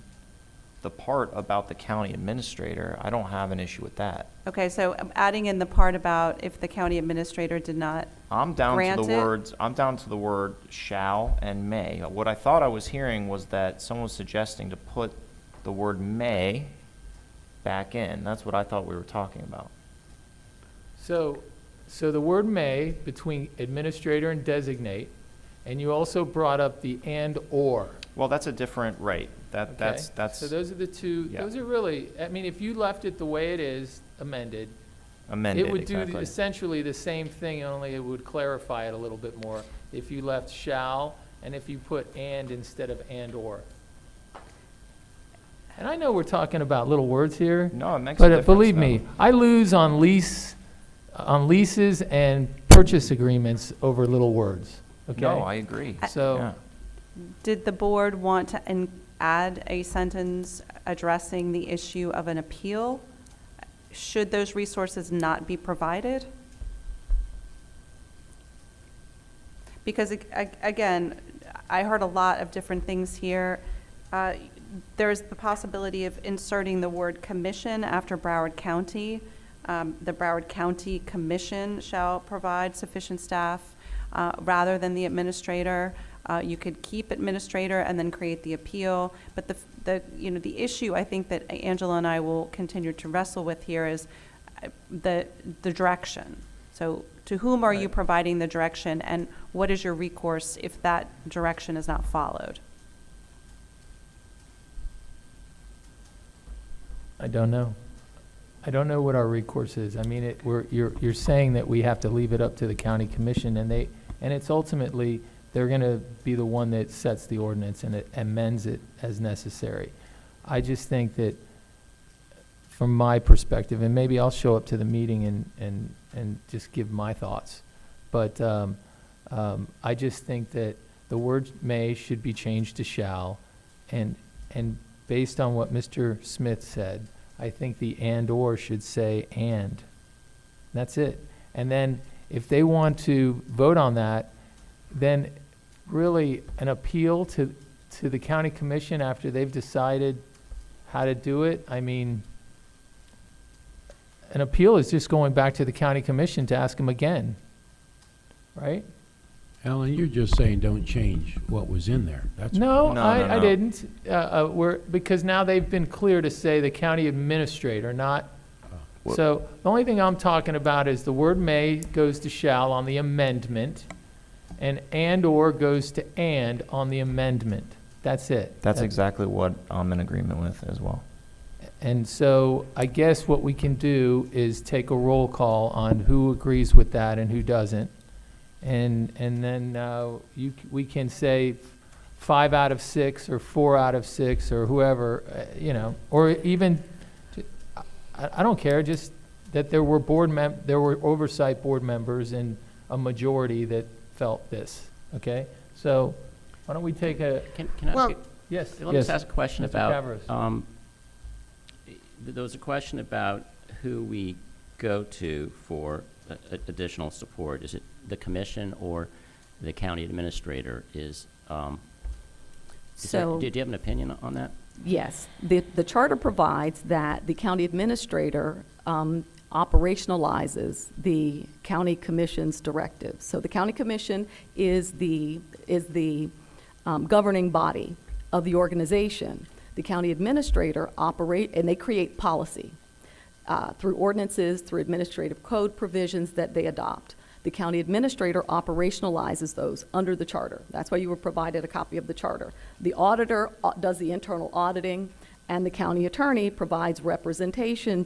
the part about the county administrator. I don't have an issue with that. Okay, so adding in the part about if the county administrator did not, I'm down to the Granted. I'm down to the word shall and may. What I thought I was hearing was that someone was suggesting to put the word may back in. That's what I thought we were talking about. So the word may, between administrator and designate, and you also brought up the and or. Well, that's a different, right, Okay? that's So those are the two, Yeah. those are really, I mean, if you left it the way it is, amended, amended, it would do exactly. essentially the same thing, only it would clarify it a little bit more if you left shall and if you put and instead of and or. And I know we're talking about little words here, No, it makes a but difference. believe though. me, I lose on leases and purchase agreements over little words, okay? No, I agree. So, Yeah. did the board want to add a sentence addressing the issue of an appeal? Should those resources not be provided? Because again, I heard a lot of different things here. There's the possibility of inserting the word commission after Broward County. The Broward County Commission shall provide sufficient staff rather than the administrator. You could keep administrator and then create the appeal. But the issue I think that Angela and I will continue to wrestle with here is the direction. So to whom are you Right. providing the direction, and what is your recourse if that direction is not followed? I don't know. I don't know what our recourse is. I mean, you're saying that we have to leave it up to the county commission, and it's ultimately, they're gonna be the one that sets the ordinance and it amends it as necessary. I just think that, from my perspective, and maybe I'll show up to the meeting and just give my thoughts, but I just think that the word may should be changed to shall, and based on what Mr. Smith said, I think the and or should say and. That's it. And then if they want to vote on that, then really an appeal to the county commission after they've decided how to do it, I mean, an appeal is just going back to the county commission to ask them again, right? Alan, you're just saying don't change what was in there. That's No, No, I no. didn't. Because now they've been clear to say the county administrator, not, Well- so the only thing I'm talking about is the word may goes to shall on the amendment, and/or goes to and on the amendment. That's it. That's exactly what I'm in agreement with as well. And so I guess what we can do is take a roll call on who agrees with that and who doesn't. And then we can say 5 out of 6 or 4 out of 6 or whoever, or even, I don't care, just that there were there were oversight board members and a majority that felt this, okay? So why don't we take a, Can I Well, ask, yes, let me yes. just ask a question Mr. about, Cavras. there was a question about who we go to for additional support. Is it the commission or the county administrator? So- do you have an opinion on that? Yes, the charter provides that the county administrator operationalizes the county commission's directives. So the county commission is the governing body of the organization. The county administrator and they create policy through ordinances, through administrative code provisions that they adopt. The county administrator operationalizes those under the charter. That's why you were provided a copy of the charter. The auditor does the internal auditing, and the county attorney provides representation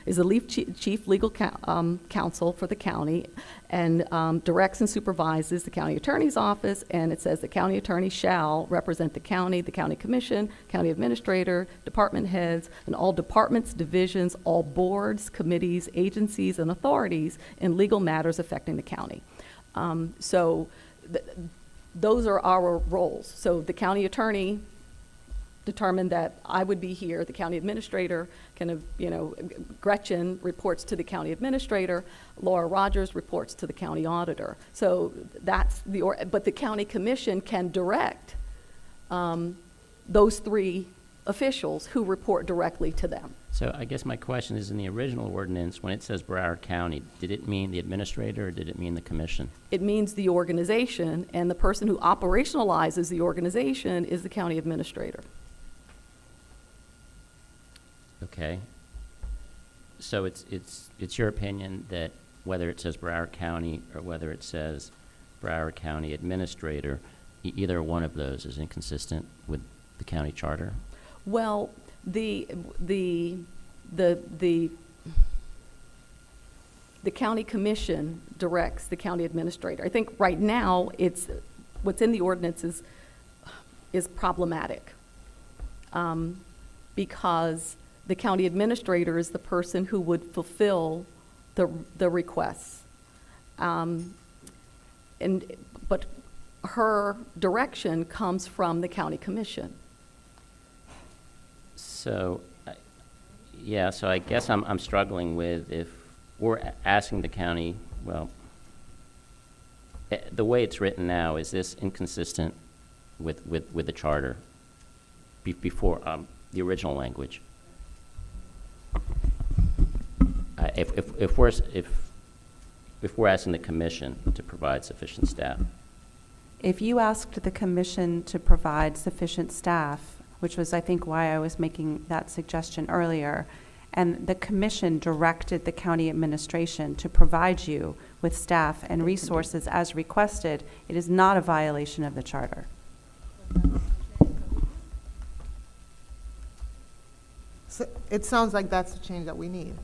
is the chief legal counsel for the county, and directs and supervises the county attorney's office, and it says the county attorney shall represent the county commission, county administrator, department heads, and all departments, divisions, all boards, committees, agencies, and authorities in legal matters affecting the county. Those are our roles. So the county attorney determined that I would be here. The county administrator Gretchen reports to the county administrator. Laura Rogers reports to the county auditor. So that's but the county commission can direct those 3 officials who report directly to them. So I guess my question is, in the original ordinance, when it says Broward County, did it mean the administrator or did it mean the commission? It means the organization, and the person who operationalizes the organization is the county administrator. Okay. So it's your opinion that whether it says Broward County or whether it says Broward County Administrator, either one of those is inconsistent with the county charter? Well, the county commission directs the county administrator. I think right now what's in the ordinance is problematic because the county administrator is the person who would fulfill the requests. But her direction comes from the county commission. So, so I guess I'm struggling with if we're asking the county, the way it's written now, is this inconsistent with the charter before the original language? If we're asking the commission to provide sufficient staff. If you asked the commission to provide sufficient staff, which was, I think, why I was making that suggestion earlier, and the commission directed the county administration to provide you with staff and resources as requested, it is not a violation of the charter. So it sounds like that's the change that we need,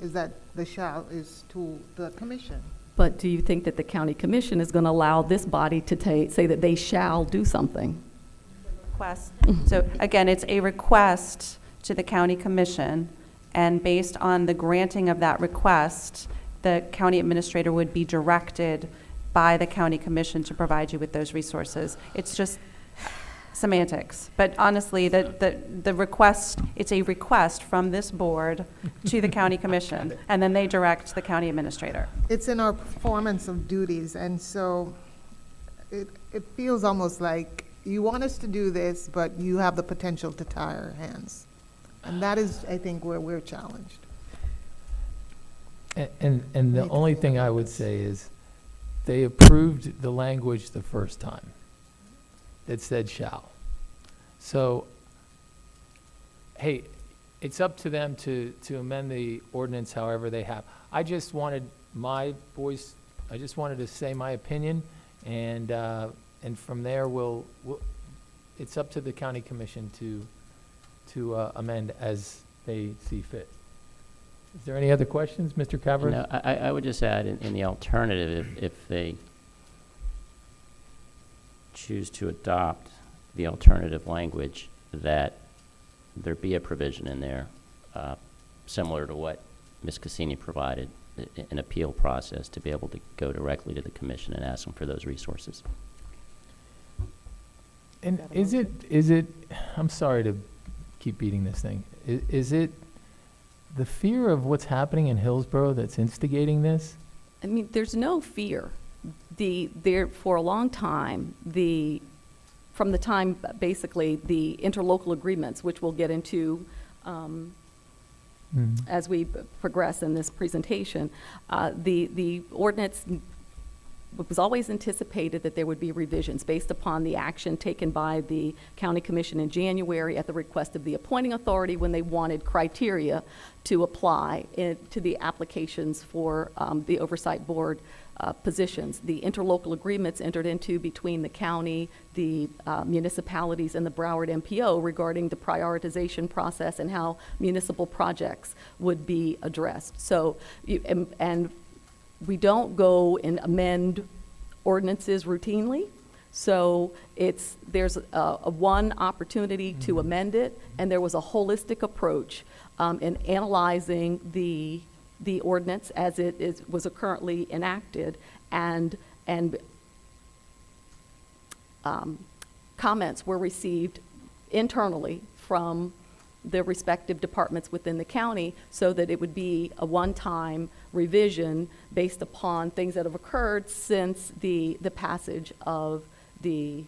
is that the shall is to the commission. But do you think that the county commission is going to allow this body to say that they shall do something? Request. So again, it's a request to the county commission, and based on the granting of that request, the county administrator would be directed by the county commission to provide you with those resources. It's just semantics, but honestly, the request, it's a request from this board to the county commission, and then they direct the county administrator. It's in our performance of duties, and so it feels almost like you want us to do this, but you have the potential to tie our hands. And that is, I think, where we're challenged. And the Make only it thing I feel would this. say is, they approved the language the first time that said shall. So, hey, it's up to them to amend the ordinance however they have. I just wanted my voice, I just wanted to say my opinion, and from there, it's up to the county commission to amend as they see fit. Is there any other questions, Mr. Cavers? No, I would just add in the alternative, if they choose to adopt the alternative language, that there be a provision in there similar to what Ms. Cassini provided, an appeal process to be able to go directly to the commission and ask them for those resources. And is it, I'm sorry to keep beating this thing, is it the fear of what's happening in Hillsborough that's instigating this? I mean, there's no fear. For a long time, from the time, basically, the interlocal agreements, which we'll get into as we progress in this presentation, the ordinance was always anticipated that there would be revisions based upon the action taken by the county commission in January at the request of the appointing authority when they wanted criteria to apply to the applications for the oversight board positions. The interlocal agreements entered into between the county, the municipalities, and the Broward MPO regarding the prioritization process and how municipal projects would be addressed. So, and we don't go and amend ordinances routinely. So there's a one opportunity to amend it, and there was a holistic approach in analyzing the ordinance as it was currently enacted, and comments were received internally from the respective departments within the county, so that it would be a one-time revision based upon things that have occurred since the passage of the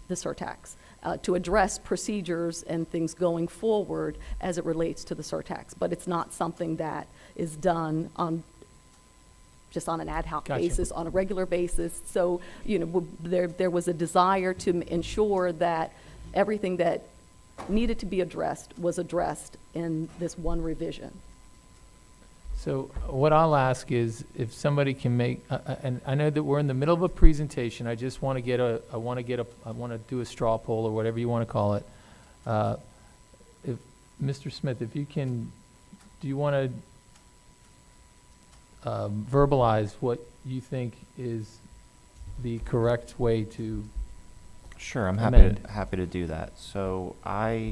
surtax, to address procedures and things going forward as it relates to the surtax. But it's not something that is done just on an ad hoc Gotcha. basis, on a regular basis. So, there was a desire to ensure that everything that needed to be addressed was addressed in this one revision. So what I'll ask is if somebody can make, and I know that we're in the middle of a presentation. I just want to I want to do a straw poll or whatever you want to call it. If Mr. Smith, if you can, do you want to verbalize what you think is the correct way to? Sure, I'm amend? happy to do that. So to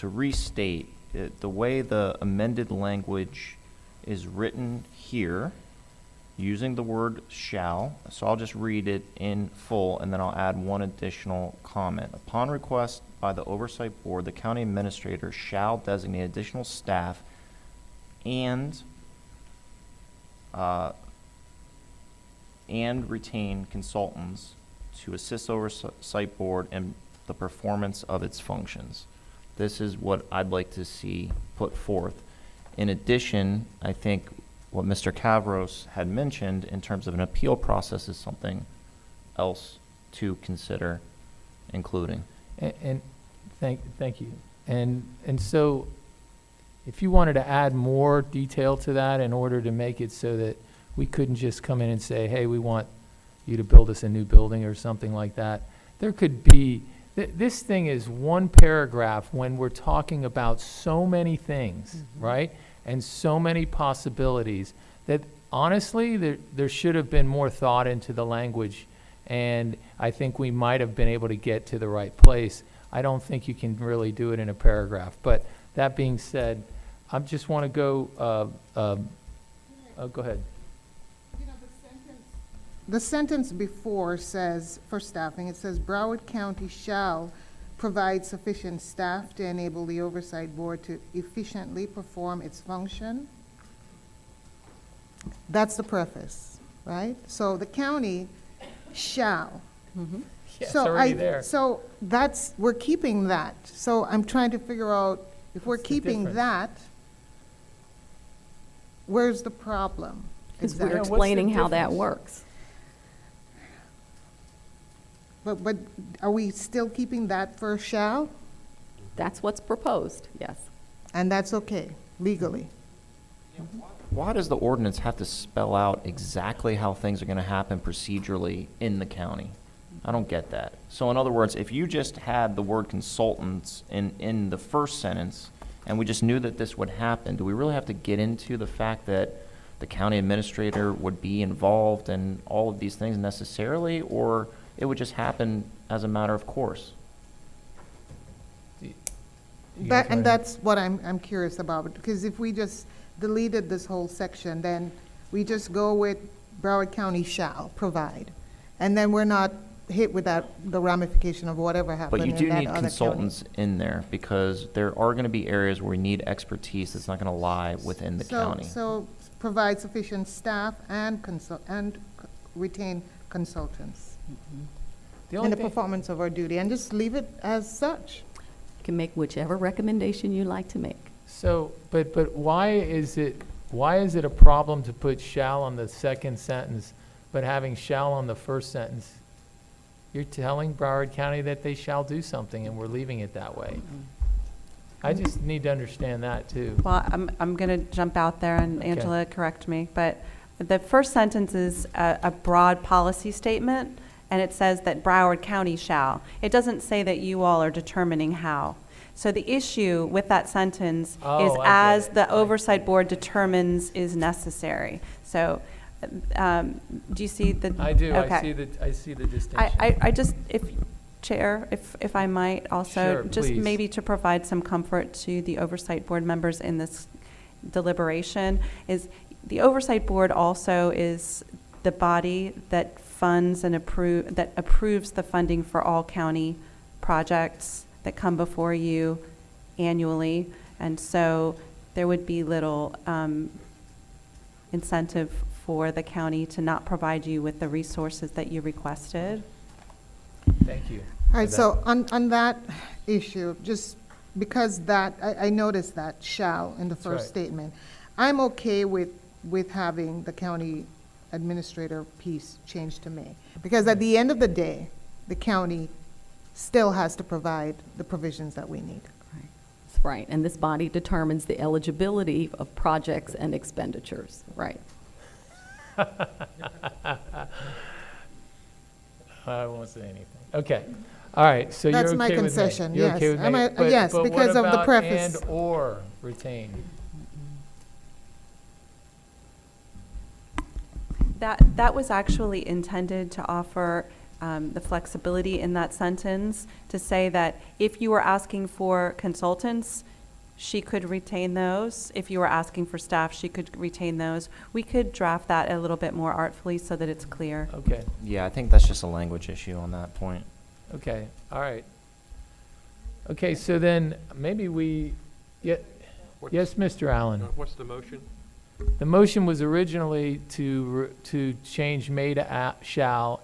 restate it, the way the amended language is written here, using the word shall. So I'll just read it in full, and then I'll add one additional comment. Upon request by the Oversight Board, the county administrator shall designate additional staff and retain consultants to assist Oversight Board in the performance of its functions. This is what I'd like to see put forth. In addition, I think what Mr. Cavros had mentioned in terms of an appeal process is something else to consider including. And thank you. And so if you wanted to add more detail to that in order to make it so that we couldn't just come in and say, hey, we want you to build us a new building or something like that, there could be, this thing is one paragraph when we're talking about so many things, right? And so many possibilities that honestly, there should have been more thought into the language, and I think we might have been able to get to the right place. I don't think you can really do it in a paragraph. But that being said, I just want to go, go ahead. The sentence before says, for staffing, it says Broward County shall provide sufficient staff to enable the Oversight Board to efficiently perform its function. That's the preface, right? So the county shall. Mhm. Yeah, it's So already there. So we're keeping that. So I'm trying to figure out, if we're What's the keeping difference? that, where's the problem? Because Exactly. we're Yeah, what's the explaining how that difference? works. But are we still keeping that for shall? That's what's proposed, yes. And that's okay, legally? Why does the ordinance have to spell out exactly how things are going to happen procedurally in the county? I don't get that. So in other words, if you just had the word consultants in the first sentence, and we just knew that this would happen, do we really have to get into the fact that the county administrator would be involved in all of these things necessarily, or it would just happen as a matter of course? You guys And wanna- that's what I'm curious about, because if we just deleted this whole section, then we just go with Broward County shall provide. And then we're not hit with the ramification of whatever happened But you in do that need other county. consultants in there, because there are going to be areas where we need expertise that's not going to lie within the county. So provide sufficient staff and retain consultants The in only the thing, performance of our duty, and just leave it as such. You can make whichever recommendation you like to make. so, but why is it a problem to put shall on the second sentence, but having shall on the first sentence? You're telling Broward County that they shall do something, and we're leaving it that way. I just need to understand that, too. Well, I'm going to jump out there, and Okay. Angela, correct me, but the first sentence is a broad policy statement, and it says that Broward County shall. It doesn't say that you all are determining how. So the issue with that sentence is Oh, I get as it. the Oversight Board determines is necessary. So, do you see the? I do, Okay. I see the distinction. I just, Chair, if I might also, Sure, just please. maybe to provide some comfort to the Oversight Board members in this deliberation, is the Oversight Board also is the body that funds and approves the funding for all county projects that come before you annually. And so there would be little incentive for the county to not provide you with the resources that you requested. Thank you. All right, for so on that issue, just because I noticed that shall in the That's first right. statement, I'm okay with having the county administrator piece changed to may. Because at the end of the day, the county still has to provide the provisions that we need. That's right, and this body determines the eligibility of projects and expenditures, right? I won't say anything. Okay. All right, so you're That's okay my with May. concession, You're yes. okay with Am May. I- But- yes, but what because of the about preface. and/or retain? That was actually intended to offer the flexibility in that sentence to say that if you were asking for consultants, she could retain those. If you were asking for staff, she could retain those. We could draft that a little bit more artfully so that it's clear. Okay, Yeah, I think that's just a language issue on that point. okay, all right. Okay, so then maybe yes, Mr. Allen. What's the motion? The motion was originally to change may to shall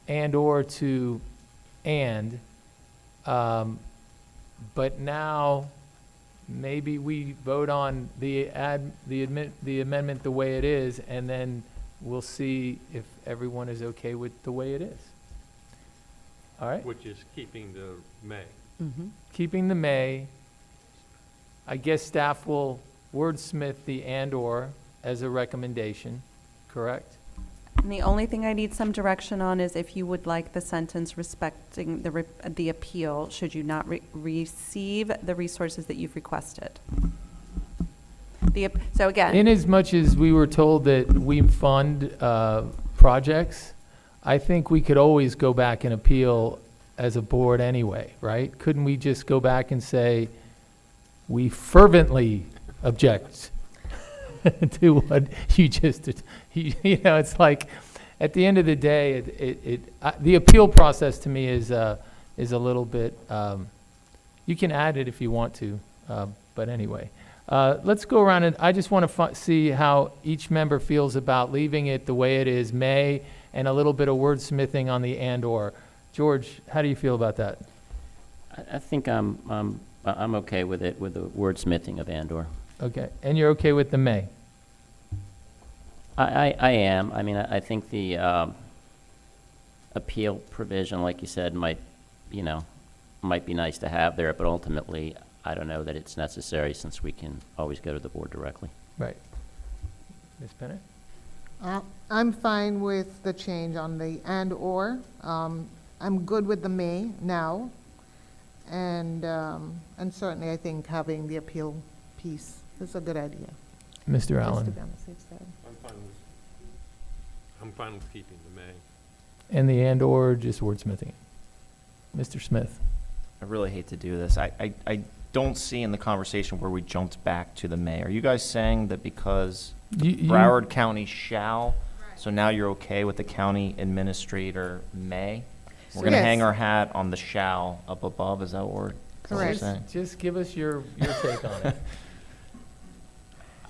and/or to and. But now, maybe we vote on the amendment the way it is, and then we'll see if everyone is okay with the way it is. All right? Which is keeping the may. Mm-hmm. Keeping the may. I guess staff will wordsmith the and/or as a recommendation, correct? And the only thing I need some direction on is if you would like the sentence respecting the appeal, should you not receive the resources that you've requested. So again. Inasmuch as we were told that we fund projects, I think we could always go back and appeal as a board anyway, right? Couldn't we just go back and say, we fervently object to what you just did? You know, it's like, at the end of the day, the appeal process to me is a little bit, you can add it if you want to, but anyway. Let's go around and I just want to see how each member feels about leaving it the way it is, may, and a little bit of wordsmithing on the and/or. George, how do you feel about that? I think I'm okay with it, with the wordsmithing of and/or. Okay, and you're okay with the may? I am. I mean, I think the appeal provision, like you said, might be nice to have there, but ultimately, I don't know that it's necessary since we can always go to the board directly. Right. Ms. Bennett? I'm fine with the change on the and/or. I'm good with the may now. And certainly I think having the appeal piece is a good idea. Mr. Just to Allen? be on the safe side. I'm fine with keeping the may. And the and/or, just wordsmithing? Mr. Smith? I really hate to do this. I don't see in the conversation where we jumped back to the may. Are you guys saying that because Broward County shall, so now you're okay with the county administrator may? We're going to hang our hat on the shall up above, is that what we're Correct. saying? Just give us your take on it.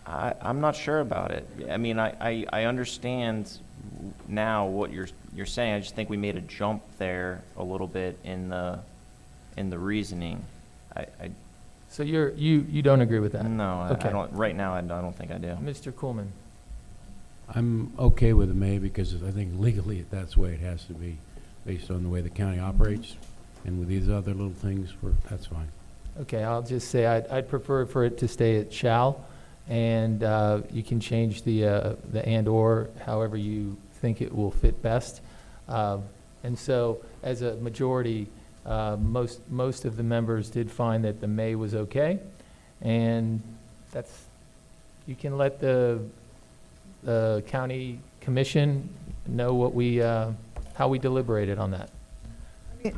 I'm not sure about it. I mean, I understand now what you're saying. I just think we made a jump there a little bit in the reasoning. So you don't agree with that? No, Okay. I don't. Right now, I don't think I do. Mr. Coolman? I'm okay with the may because I think legally that's the way it has to be, based on the way the county operates. And with these other little things, that's fine. Okay, I'll just say I'd prefer for it to stay at shall, and you can change the and/or however you think it will fit best. And so, as a majority, most of the members did find that the may was okay, and you can let the county commission know what how we deliberated on that.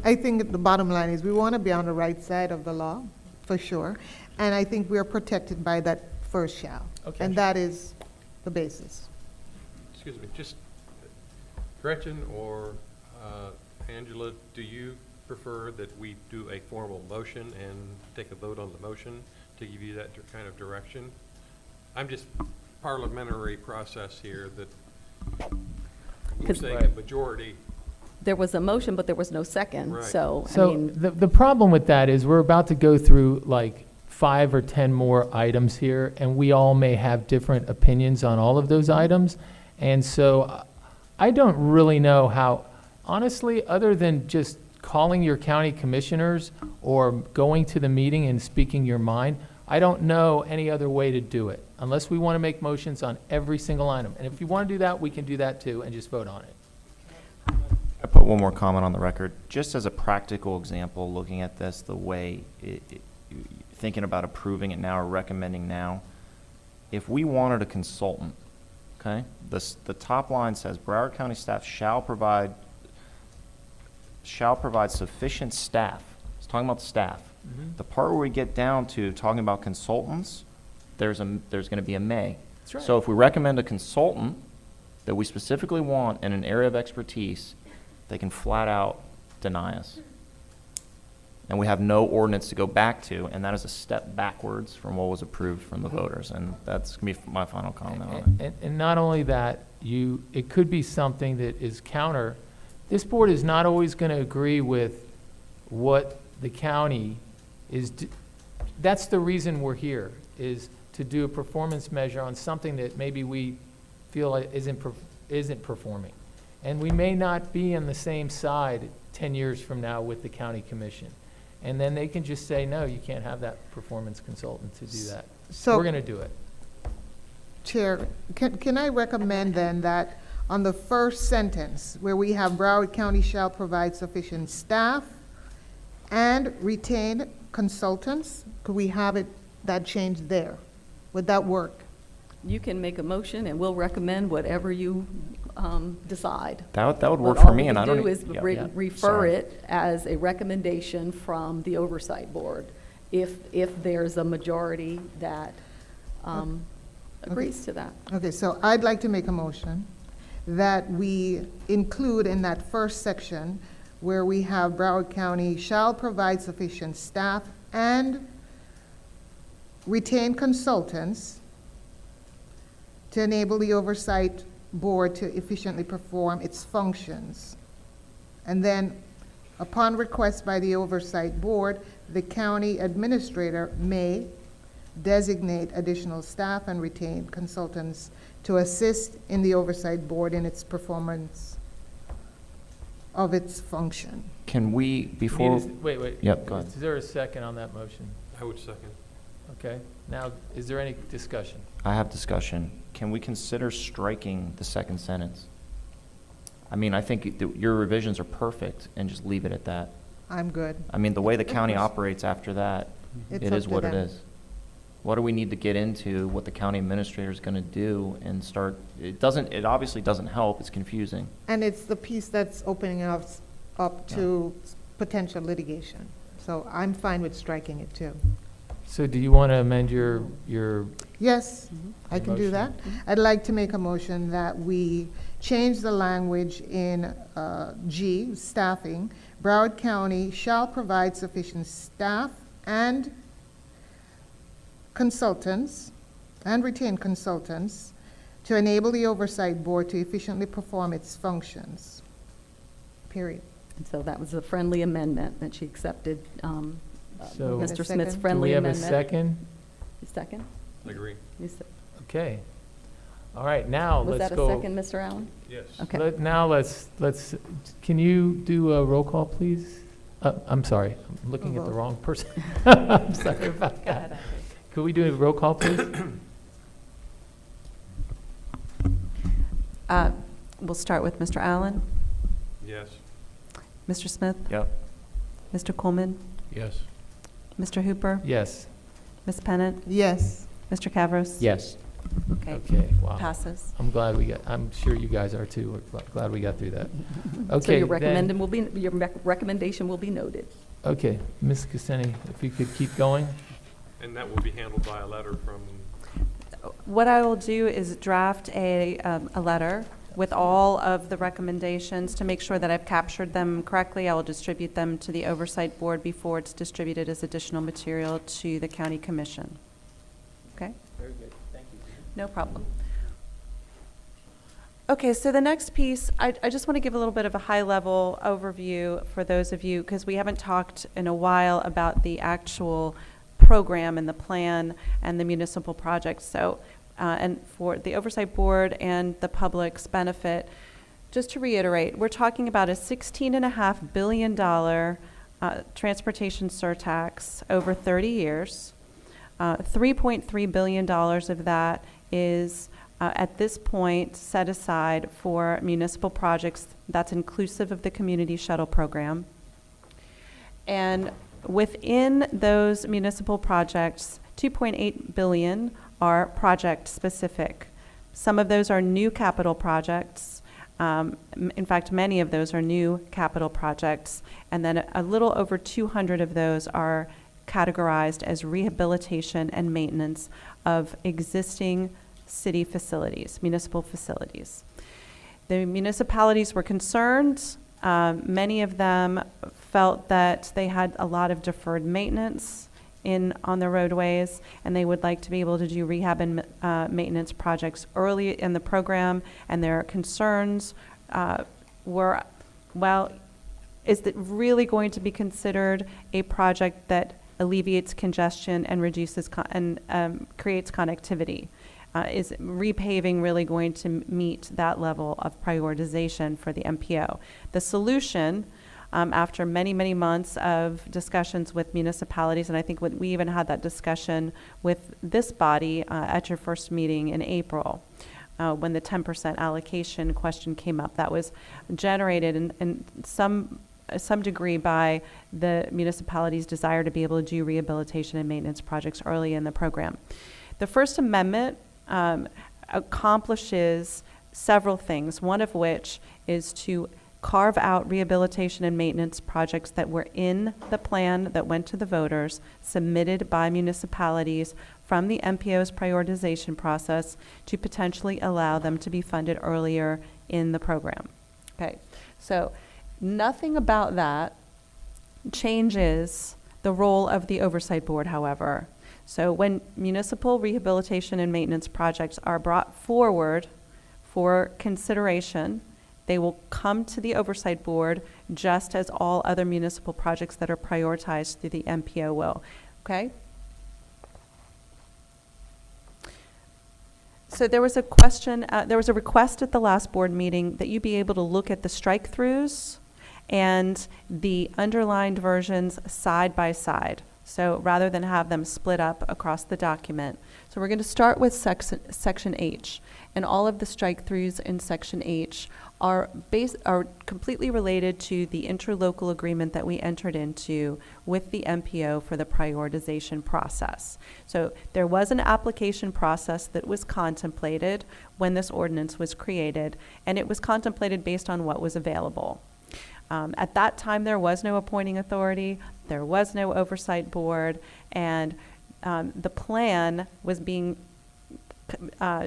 I think the bottom line is we want to be on the right side of the law, for sure. And I think we're protected by that first shall. Okay. And that is the basis. Excuse me, just Gretchen or Angela, do you prefer that we do a formal motion and take a vote on the motion to give you that kind of direction? I'm just parliamentary process here that we're saying a majority. There was a motion, but there was no second, Right. so, I So mean, the problem with that is we're about to go through like 5 or 10 more items here, and we all may have different opinions on all of those items. And so I don't really know how, honestly, other than just calling your county commissioners or going to the meeting and speaking your mind, I don't know any other way to do it, unless we want to make motions on every single item. And if you want to do that, we can do that too and just vote on it. I put one more comment on the record, just as a practical example, looking at this, the way thinking about approving it now or recommending now. If we wanted a consultant, okay, the top line says Broward County staff shall provide sufficient staff. It's talking about staff. The part where we get down to talking about consultants, there's going to be a may. That's right. So if we recommend a consultant that we specifically want in an area of expertise, they can flat out deny us. And we have no ordinance to go back to, and that is a step backwards from what was approved from the voters. And that's going to be my final comment on it. And not only that, it could be something that is counter. This board is not always going to agree with what the county is. That's the reason we're here, is to do a performance measure on something that maybe we feel isn't performing. And we may not be on the same side 10 years from now with the county commission. And then they can just say, no, you can't have that performance consultant to do that. So, We're going to do it. Chair, can I recommend then that on the first sentence, where we have Broward County shall provide sufficient staff and retain consultants, could we have that change there? Would that work? you can make a motion and we'll recommend whatever you decide. That would work But for me, and I don't. All we do is yeah, refer sorry. it as a recommendation from the Oversight Board, if there's a majority that agrees to that. Okay, so I'd like to make a motion that we include in that first section where we have Broward County shall provide sufficient staff and retain consultants to enable the oversight Board to efficiently perform its functions. And then, upon request by the Oversight Board, the county administrator may designate additional staff and retain consultants to assist in the Oversight Board in its performance of its function. Can we, before, Wait. Yep, go ahead. Is there a second on that motion? I would second. Okay. Now, is there any discussion? I have discussion. Can we consider striking the second sentence? I mean, I think your revisions are perfect, and just leave it at that. I'm good. I mean, the way the county operates after that, It's it up is to what it them. is. What do we need to get into, what the county administrator is gonna do, and start, it obviously doesn't help, it's confusing. And it's the piece that's opening us up to potential litigation. So I'm fine with striking it too. So do you want to amend your, Yes, I can do that. Motion. I'd like to make a motion that we change the language in G, staffing. Broward County shall provide sufficient staff and consultants, and retain consultants, to enable the Oversight Board to efficiently perform its functions. Period. And so that was a friendly amendment that she accepted, So- Mr. Second. Smith's do we friendly have a amendment. second? You second? Agree. You se- Okay. All right, now Was let's that a go. second, Mr. Allen? Yes. Okay. Now let's, can you do a roll call, please? I'm sorry, I'm looking at the wrong person. I'm sorry about that. Could we do a roll call, please? We'll start with Mr. Allen, Yes. Mr. Smith, Yep. Mr. Coleman, Yes. Mr. Hooper, Yes. Ms. Pennant, Yes. Mr. Cavros. Yes. Okay, Okay, wow. passes. I'm sure you guys are too. We're glad we got through that. So Okay, your then, recommendation will be noted. okay, Ms. Cassini, if you could keep going. And that will be handled by a letter from, What I will do is draft a letter with all of the recommendations to make sure that I've captured them correctly. I will distribute them to the Oversight Board before it's distributed as additional material to the County Commission. Okay? Very good, thank you. No problem. Okay, so the next piece, I just want to give a little bit of a high-level overview for those of you, because we haven't talked in a while about the actual program and the plan and the municipal projects. So, and for the Oversight Board and the public's benefit, just to reiterate, we're talking about a $16.5 billion transportation surtax over 30 years. $3.3 billion of that is at this point set aside for municipal projects. That's inclusive of the community shuttle program. And within those municipal projects, 2.8 billion are project specific. Some of those are new capital projects. In fact, many of those are new capital projects. And then a little over 200 of those are categorized as rehabilitation and maintenance of existing city facilities, municipal facilities. The municipalities were concerned. Many of them felt that they had a lot of deferred maintenance on the roadways, and they would like to be able to do rehab and maintenance projects early in the program. And their concerns were, well, is it really going to be considered a project that alleviates congestion and reduces creates connectivity? Is repaving really going to meet that level of prioritization for the MPO? The solution, after many, many months of discussions with municipalities, and I think we even had that discussion with this body at your first meeting in April, when the 10% allocation question came up. That was generated in some degree by the municipality's desire to be able to do rehabilitation and maintenance projects early in the program. The First Amendment accomplishes several things, one of which is to carve out rehabilitation and maintenance projects that were in the plan that went to the voters, submitted by municipalities from the MPO's prioritization process, to potentially allow them to be funded earlier in the program. Okay, so nothing about that changes the role of the Oversight Board, however. So when municipal rehabilitation and maintenance projects are brought forward for consideration. They will come to the Oversight Board just as all other municipal projects that are prioritized through the MPO will, okay? So there was a question, there was a request at the last board meeting that you be able to look at the strike-throughs and the underlined versions side by side. So rather than have them split up across the document. So we're going to start with section H. And all of the strike-throughs in section H are completely related to the interlocal agreement that we entered into with the MPO for the prioritization process. So there was an application process that was contemplated when this ordinance was created, and it was contemplated based on what was available. At that time, there was no appointing authority, there was no oversight board, and the plan was being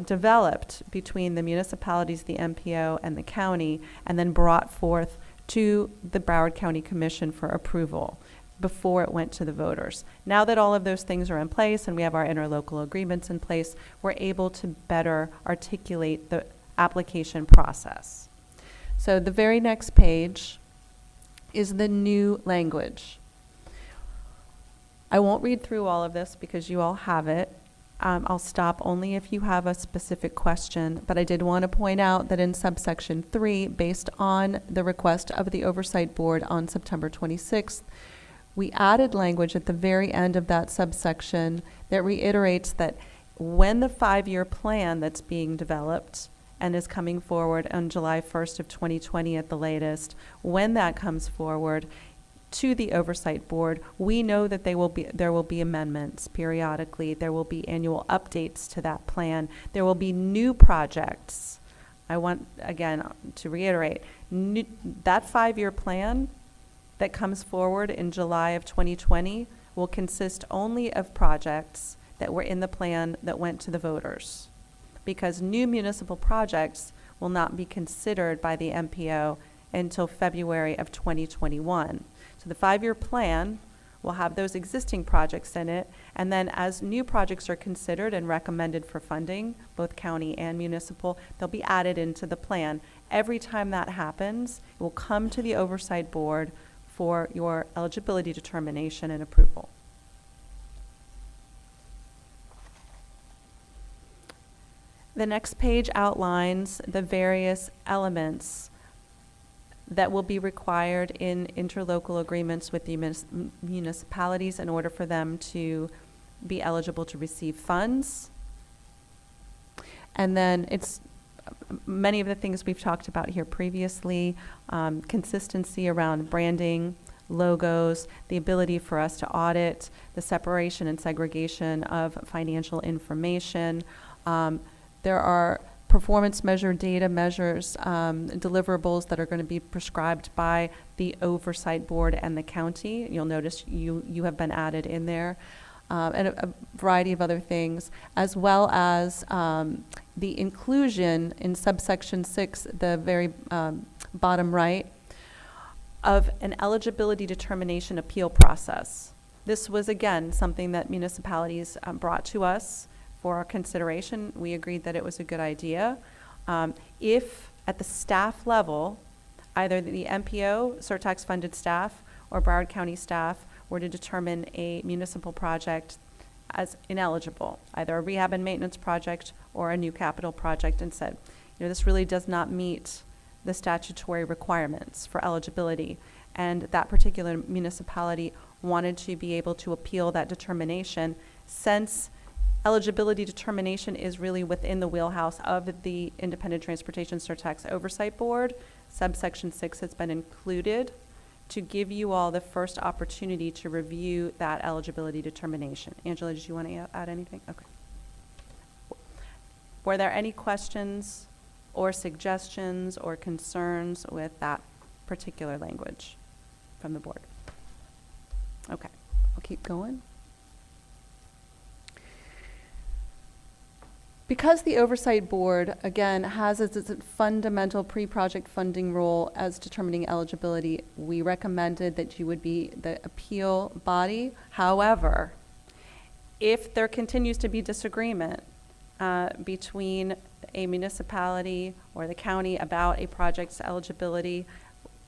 developed between the municipalities, the MPO, and the county, and then brought forth to the Broward County Commission for approval before it went to the voters. Now that all of those things are in place and we have our interlocal agreements in place, we're able to better articulate the application process. So the very next page is the new language. I won't read through all of this because you all have it. I'll stop only if you have a specific question, but I did want to point out that in subsection 3, based on the request of the Oversight Board on September 26th, we added language at the very end of that subsection that reiterates that when the 5-year plan that's being developed and is coming forward on July 1st of 2020 at the latest, when that comes forward to the Oversight Board, we know that there will be amendments periodically. There will be annual updates to that plan. There will be new projects. I want, again, to reiterate, that 5-year plan that comes forward in July of 2020 will consist only of projects that were in the plan that went to the voters, because new municipal projects will not be considered by the MPO until February of 2021. So the 5-year plan will have those existing projects in it, and then as new projects are considered and recommended for funding, both county and municipal, they'll be added into the plan. Every time that happens, it will come to the Oversight Board for your eligibility determination and approval. The next page outlines the various elements that will be required in interlocal agreements with the municipalities in order for them to be eligible to receive funds. And then it's many of the things we've talked about here previously, consistency around branding, logos, the ability for us to audit, the separation and segregation of financial information. There are performance measure data measures, deliverables that are going to be prescribed by the Oversight Board and the county. You'll notice you have been added in there, and a variety of other things, as well as the inclusion in subsection 6, the very bottom right, of an eligibility determination appeal process. This was, again, something that municipalities brought to us for our consideration. We agreed that it was a good idea. If at the staff level, either the MPO, Surtax funded staff, or Broward County staff were to determine a municipal project as ineligible, either a rehab and maintenance project or a new capital project, and said, this really does not meet the statutory requirements for eligibility, and that particular municipality wanted to be able to appeal that determination, since eligibility determination is really within the wheelhouse of the Independent Transportation Surtax Oversight Board. Subsection 6 has been included to give you all the first opportunity to review that eligibility determination. Angela, did you want to add anything? Okay. Were there any questions or suggestions or concerns with that particular language from the board? Okay, I'll keep going. Because the Oversight Board, again, has its fundamental pre-project funding role as determining eligibility, we recommended that you would be the appeal body. However, if there continues to be disagreement between a municipality or the county about a project's eligibility,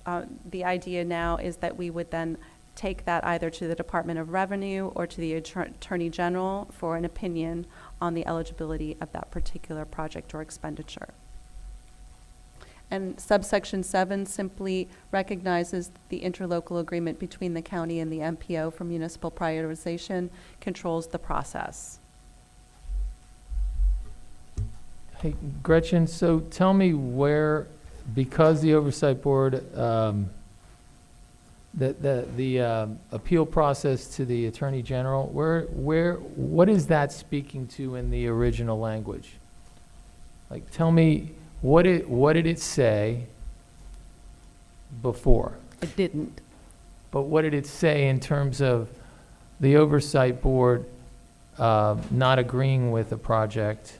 the idea now is that we would then take that either to the Department of Revenue or to the Attorney General for an opinion on the eligibility of that particular project or expenditure. And subsection 7 simply recognizes the interlocal agreement between the county and the MPO for municipal prioritization controls the process. Hey, Gretchen, so tell me where, because the Oversight Board, the appeal process to the Attorney General, what is that speaking to in the original language? Like, tell me, what did it say before? It didn't. But what did it say in terms of the Oversight Board not agreeing with a project?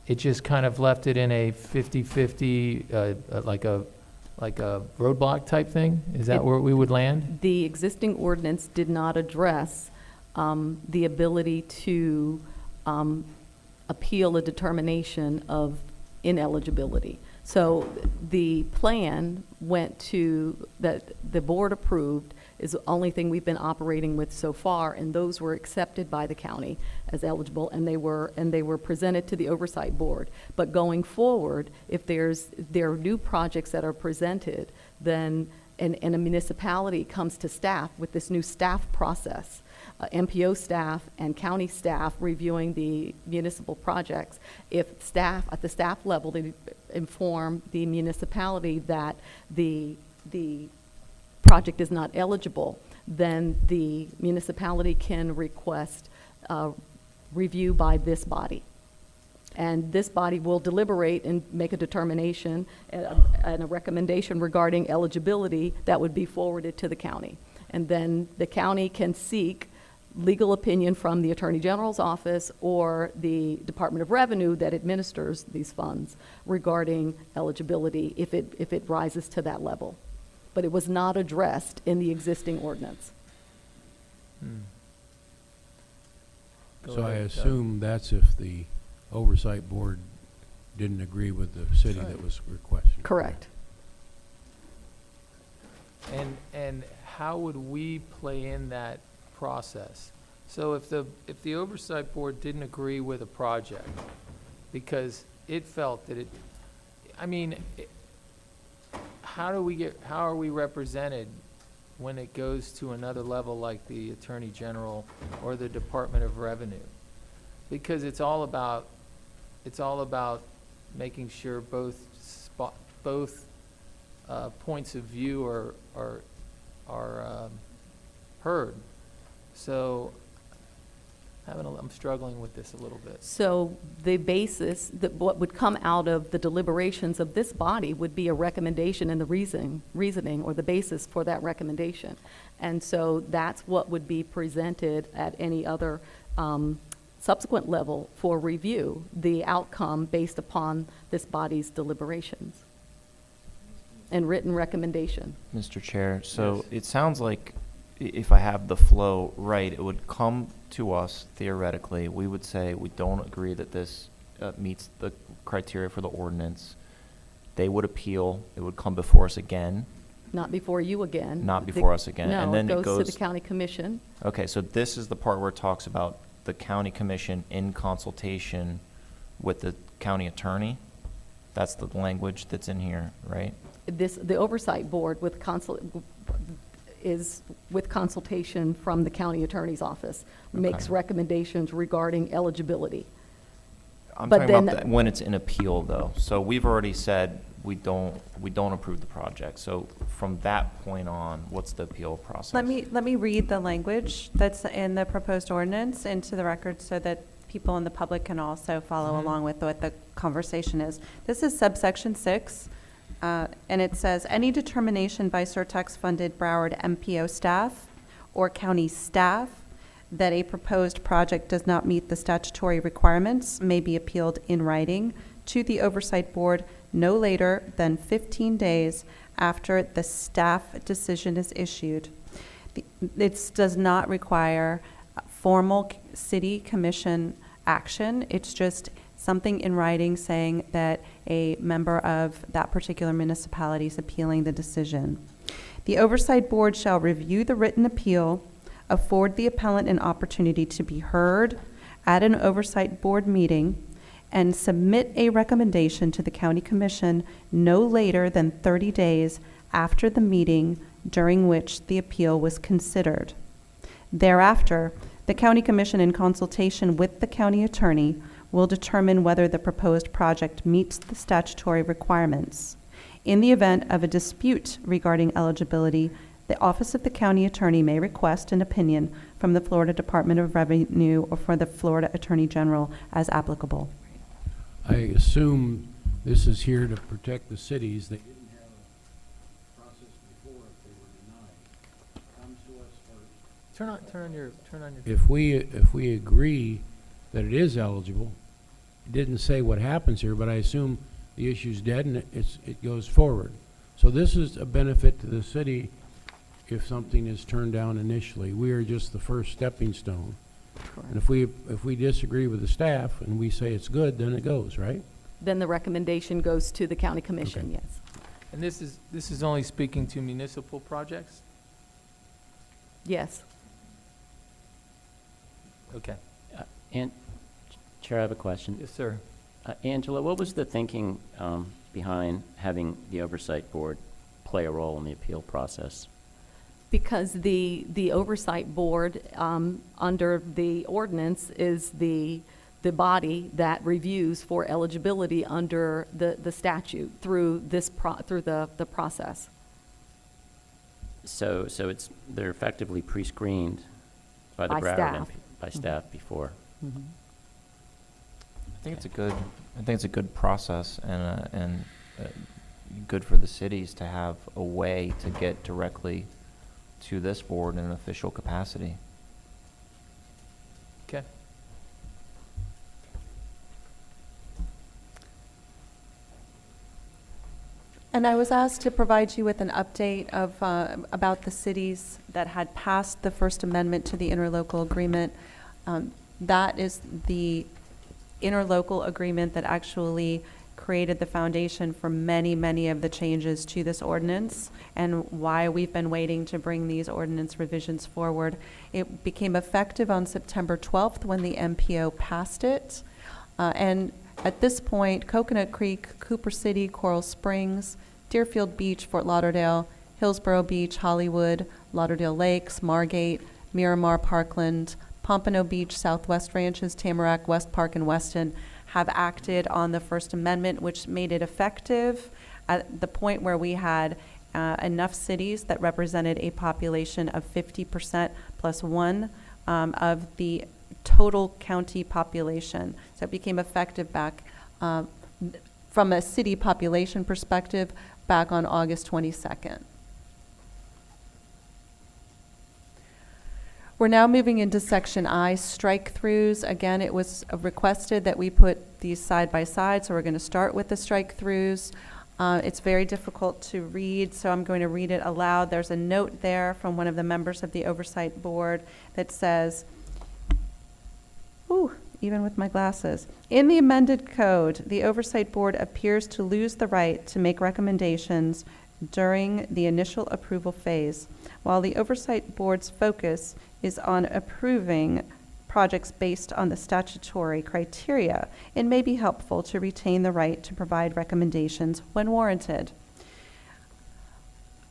It just kind of left it in a 50-50, like a roadblock type thing? Is that where we would land? The existing ordinance did not address the ability to appeal a determination of ineligibility. So the plan went to, that the board approved, is the only thing we've been operating with so far, and those were accepted by the county as eligible, and they were presented to the Oversight Board. But going forward, if there are new projects that are presented, then and a municipality comes to staff with this new staff process, MPO staff and county staff reviewing the municipal projects, if staff at the staff level they inform the municipality that the project is not eligible, then the municipality can request review by this body. And this body will deliberate and make a determination and a recommendation regarding eligibility that would be forwarded to the county. And then the county can seek legal opinion from the Attorney General's office or the Department of Revenue that administers these funds regarding eligibility if it rises to that level. But it was not addressed in the existing ordinance. So I assume that's if the Oversight Board didn't agree with the city that was requesting. Correct. And how would we play in that process? So if the Oversight Board didn't agree with a project because it felt that how are we represented when it goes to another level like the Attorney General or the Department of Revenue? Because it's all about making sure both points of view are heard. So I'm struggling with this a little bit. So the basis, what would come out of the deliberations of this body would be a recommendation and the reasoning or the basis for that recommendation. And so that's what would be presented at any other subsequent level for review, the outcome based upon this body's deliberations and written recommendation. Mr. Chair, so Yes. it sounds like if I have the flow right, it would come to us theoretically. We would say we don't agree that this meets the criteria for the ordinance. They would appeal. It would come before us again. Not before you again. Not before us again. No, And then it it goes goes to the county commission. Okay, so this is the part where it talks about the county commission in consultation with the county attorney. That's the language that's in here, right? The Oversight Board is with consultation from the county attorney's office, makes recommendations regarding eligibility. I'm But talking about then- that when it's in appeal, though. So we've already said we don't approve the project. So from that point on, what's the appeal process? Let me read the language that's in the proposed ordinance into the record so that people in the public can also follow along with what the conversation is. This is subsection 6, and it says, any determination by Surtax-funded Broward MPO staff or county staff that a proposed project does not meet the statutory requirements may be appealed in writing to the Oversight Board no later than 15 days after the staff decision is issued. It does not require formal city commission action. It's just something in writing saying that a member of that particular municipality is appealing the decision. The Oversight Board shall review the written appeal, afford the appellant an opportunity to be heard at an Oversight Board meeting, and submit a recommendation to the County Commission no later than 30 days after the meeting during which the appeal was considered. Thereafter, the County Commission, in consultation with the county attorney, will determine whether the proposed project meets the statutory requirements. In the event of a dispute regarding eligibility, the Office of the County Attorney may request an opinion from the Florida Department of Revenue or for the Florida Attorney General as applicable. I assume this is here to protect the cities. They didn't have a process before if they were denied. Comes to us first. Turn on your. If we agree that it is eligible, it didn't say what happens here, but I assume the issue's dead and it goes forward. So this is a benefit to the city if something is turned down initially. We are just the first stepping stone. And if we disagree with the staff and we say it's good, then it goes, right? Then the recommendation goes to the county commission, Okay. yes. And this is only speaking to municipal projects? Yes. Okay. And, Chair, I have a question. Yes, sir. Angela, what was the thinking behind having the Oversight Board play a role in the appeal process? Because the Oversight Board, under the ordinance, is the body that reviews for eligibility under the statute through the process. So they're effectively pre-screened by the By Broward staff. by staff before. Mm-hmm. I think it's a good process and good for the cities to have a way to get directly to this board in an official capacity. Okay. And I was asked to provide you with an update of, about the cities that had passed the First Amendment to the interlocal agreement. That is the interlocal agreement that actually created the foundation for many, many of the changes to this ordinance and why we've been waiting to bring these ordinance revisions forward. It became effective on September 12th when the MPO passed it. And at this point, Coconut Creek, Cooper City, Coral Springs, Deerfield Beach, Fort Lauderdale, Hillsborough Beach, Hollywood, Lauderdale Lakes, Margate, Miramar, Parkland, Pompano Beach, Southwest Ranches, Tamarack, West Park, and Weston have acted on the First Amendment, which made it effective at the point where we had enough cities that represented a population of 50% plus one of the total county population. So it became effective back from a city population perspective back on August 22nd. We're now moving into Section I, strike-throughs. Again, it was requested that we put these side by side, so we're going to start with the strike-throughs. It's very difficult to read, so I'm going to read it aloud. There's a note there from one of the members of the Oversight Board that says, even with my glasses, in the amended code, the Oversight Board appears to lose the right to make recommendations during the initial approval phase. While the Oversight Board's focus is on approving projects based on the statutory criteria, it may be helpful to retain the right to provide recommendations when warranted.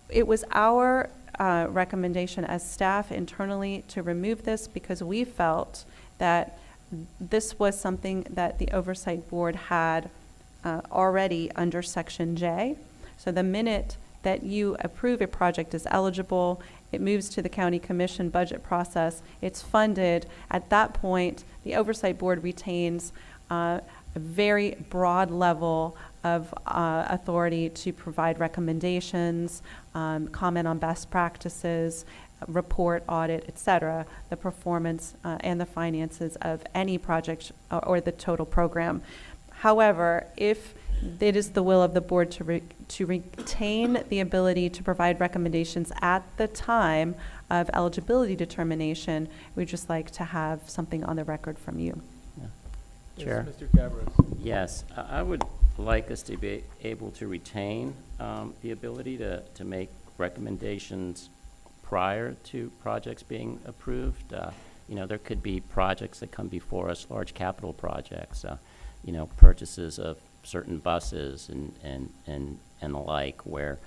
It was our recommendation as staff internally to remove this because we felt that this was something that the Oversight Board had already under Section J. So the minute that you approve a project as eligible, it moves to the County Commission budget process, it's funded. At that point, the Oversight Board retains a very broad level of authority to provide recommendations, comment on best practices, report, audit, et cetera, the performance and the finances of any project or the total program. However, if it is the will of the board to retain the ability to provide recommendations at the time of eligibility determination, we'd just like to have something on the record from you. Chair. Yes, Mr. Cabras. Yes, I would like us to be able to retain the ability to make recommendations prior to projects being approved. You know, there could be projects that come before us, large capital projects, you know, purchases of certain buses and the like, where,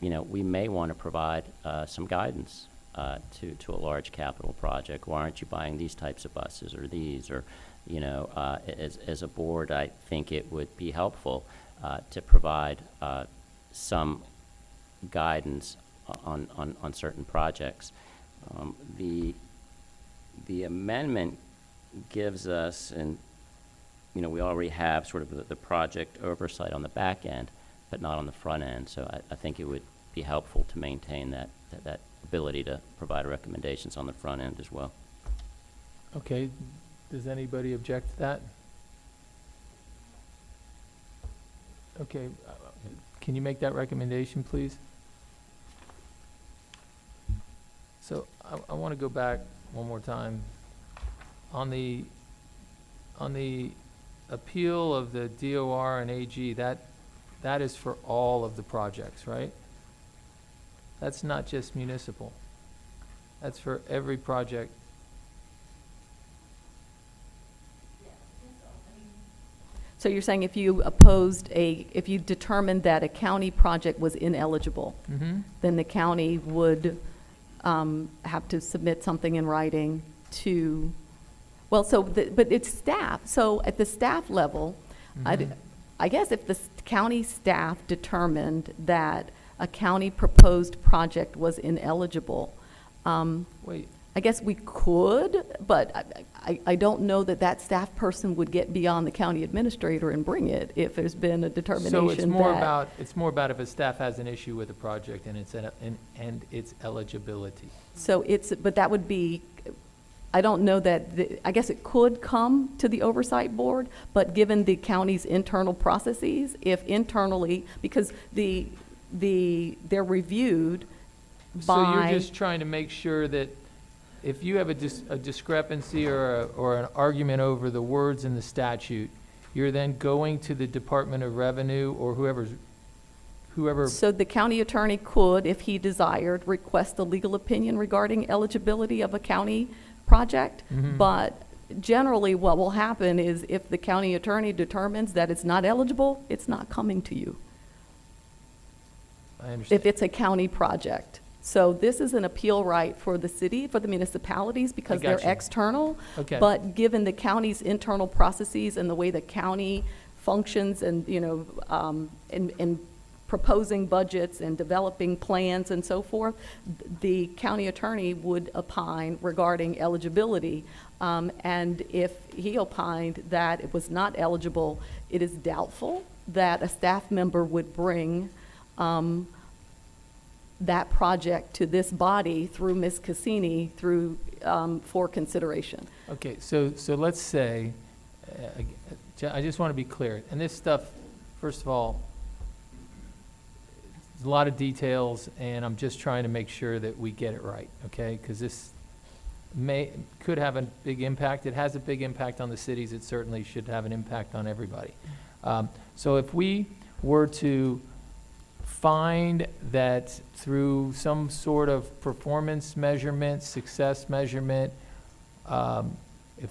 you know, we may want to provide some guidance to a large capital project. Why aren't you buying these types of buses or these? Or, you know, as a board, I think it would be helpful to provide some guidance on certain projects. The amendment gives us, and you know, we already have sort of the project oversight on the back end, but not on the front end. So I think it would be helpful to maintain that ability to provide recommendations on the front end as well. Okay, does anybody object to that? Okay, can you make that recommendation, please? So I want to go back one more time. On the appeal of the DOR and AG, that is for all of the projects, right? That's not just municipal. That's for every project. So you're saying if you determined that a county project was ineligible, then the county would have to submit something in writing to, well, but it's staff. So at the staff level, I guess if the county staff determined that a county proposed project was ineligible, Wait. I guess we could, but I don't know that staff person would get beyond the county administrator and bring it if there's been a determination So it's more that. it's more about if a staff has an issue with a project and its eligibility. So but that would be, I don't know that, I guess it could come to the Oversight Board, but given the county's internal processes, if internally, because they're reviewed by. So you're just trying to make sure that if you have a discrepancy or an argument over the words in the statute, you're then going to the Department of Revenue or whoever. So the county attorney could, if he desired, request a legal opinion regarding eligibility of a county project. But generally what will happen is if the county attorney determines that it's not eligible, it's not coming to you. I understand. If it's a county project. So this is an appeal right for the city, for the municipalities, because they're you. external. Okay. But given the county's internal processes and the way the county functions and, you know, in proposing budgets and developing plans and so forth, the county attorney would opine regarding eligibility. And if he opined that it was not eligible, it is doubtful that a staff member would bring that project to this body through Ms. Cassini for consideration. Okay, so let's say, I just want to be clear, and this stuff, first of all, there's a lot of details, and I'm just trying to make sure that we get it right, okay? Because this could have a big impact. It has a big impact on the cities. It certainly should have an impact on everybody. So if we were to find that through some sort of performance measurement, success measurement, if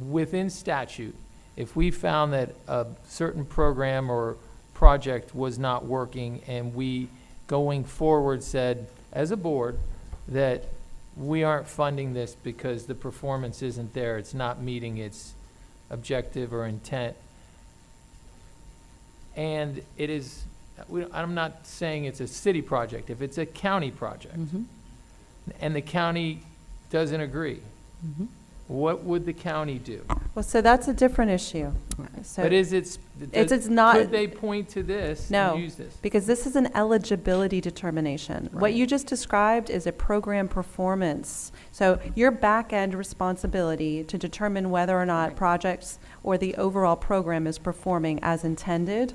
within statute, if we found that a certain program or project was not working and we going forward said as a board that we aren't funding this because the performance isn't there, it's not meeting its objective or intent, and it is, I'm not saying it's a city project, if it's a county project and the county doesn't agree, what would the county do? Well, so that's a different issue. So But is it's not. could they point to this and use this? Because this is an eligibility determination. What Right. you just described is a program performance. So your back-end responsibility to determine whether or not projects or the overall program is performing as intended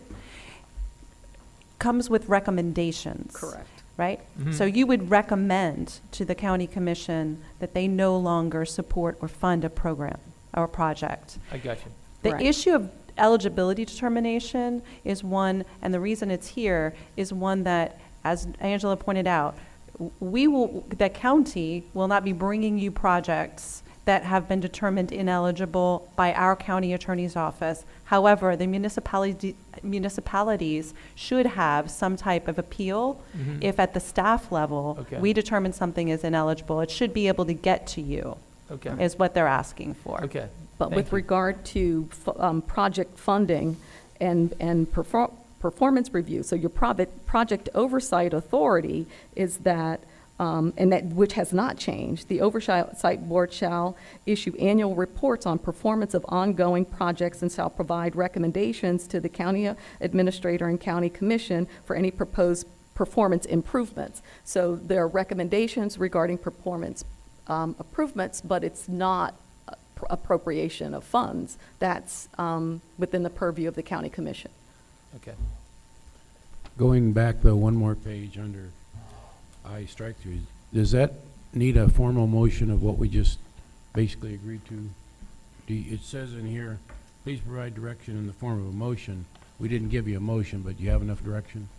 comes with recommendations. Correct. Right? So you would recommend to the county commission that they no longer support or fund a program or project. I got you. The Right. issue eligibility determination is one, and the reason it's here is one that, as Angela pointed out, the county will not be bringing you projects that have been determined ineligible by our county attorney's office. However, the municipalities should have some type of appeal. If at the staff level, Okay. we determine something is ineligible, it should be able to get to you, Okay, is what they're asking for. okay. But Thank with you. regard to project funding and performance review, so your project oversight authority is that, and that which has not changed, the Oversight Board shall issue annual reports on performance of ongoing projects and shall provide recommendations to the county administrator and county commission for any proposed performance improvements. So there are recommendations regarding performance improvements, but it's not appropriation of funds. That's within the purview of the county commission. Okay. Going back though, one more page under I strike through, does that need a formal motion of what we just basically agreed to? It says in here, please provide direction in the form of a motion. We didn't give you a motion, but do you have enough direction?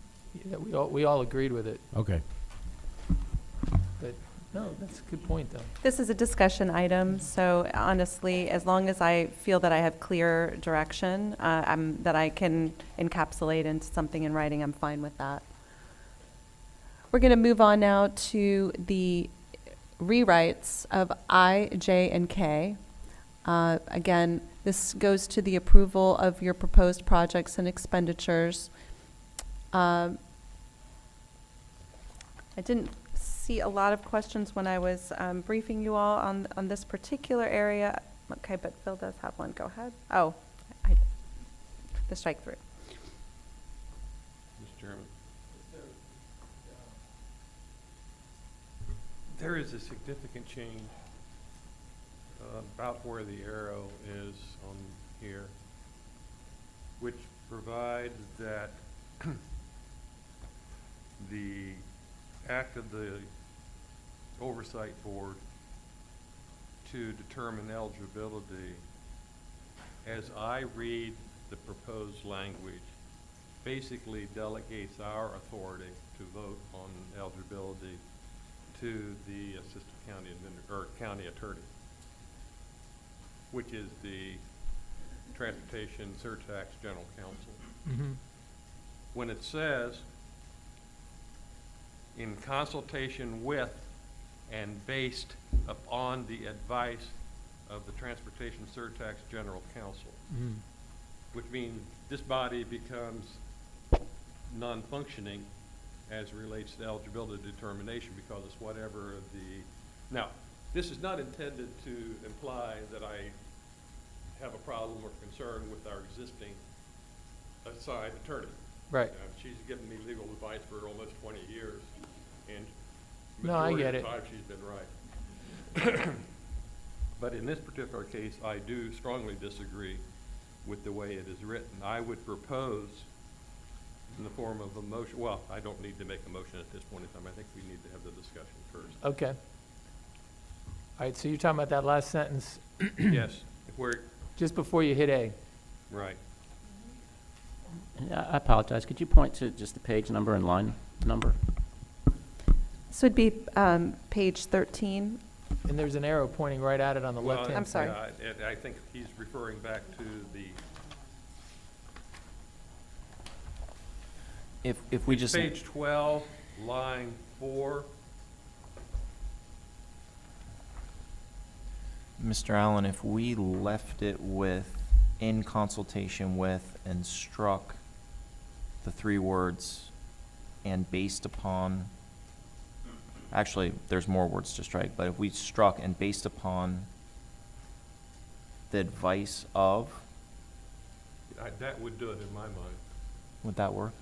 Yeah, we all agreed with it, Okay. but no, that's a good point, though. This is a discussion item, so honestly, as long as I feel that I have clear direction, that I can encapsulate into something in writing, I'm fine with that. We're going to move on now to the rewrites of I, J, and K. Again, this goes to the approval of your proposed projects and expenditures. I didn't see a lot of questions when I was briefing you all on this particular area. Okay, but Phil does have one. Go ahead. Oh, the strike through. Mr. Chairman. There is a significant change about where the arrow is on here, which provides that the act of the Oversight Board to determine eligibility, as I read the proposed language, basically delegates our authority to vote on eligibility to the assistant county attorney, which is the Transportation Surtax General Counsel. When it says, in consultation with and based upon the advice of the Transportation Surtax General Counsel, which means this body becomes non-functioning as relates to eligibility determination because it's whatever the, now, this is not intended to imply that I have a problem or concern with our existing assigned attorney. Right. She's given me legal advice for almost 20 years, and No, I majority get of it. the time she's been right. But in this particular case, I do strongly disagree with the way it is written. I would propose in the form of a motion, well, I don't need to make a motion at this point in time. I think we need to have the discussion first. Okay. All right, so you're talking about that last sentence Yes, where, just before you hit A. right. I apologize. Could you point to just the page number and line number? This would be page 13. And there's an arrow pointing right at it on the Well, left-hand I'm sorry. side. I think he's referring back to the, If we just, page 12, line 4. Mr. Allen, if we left it with, in consultation with, and struck the 3 words, and based upon, actually, there's more words to strike, but if we struck and based upon the advice of, That would do it in my mind. would that work?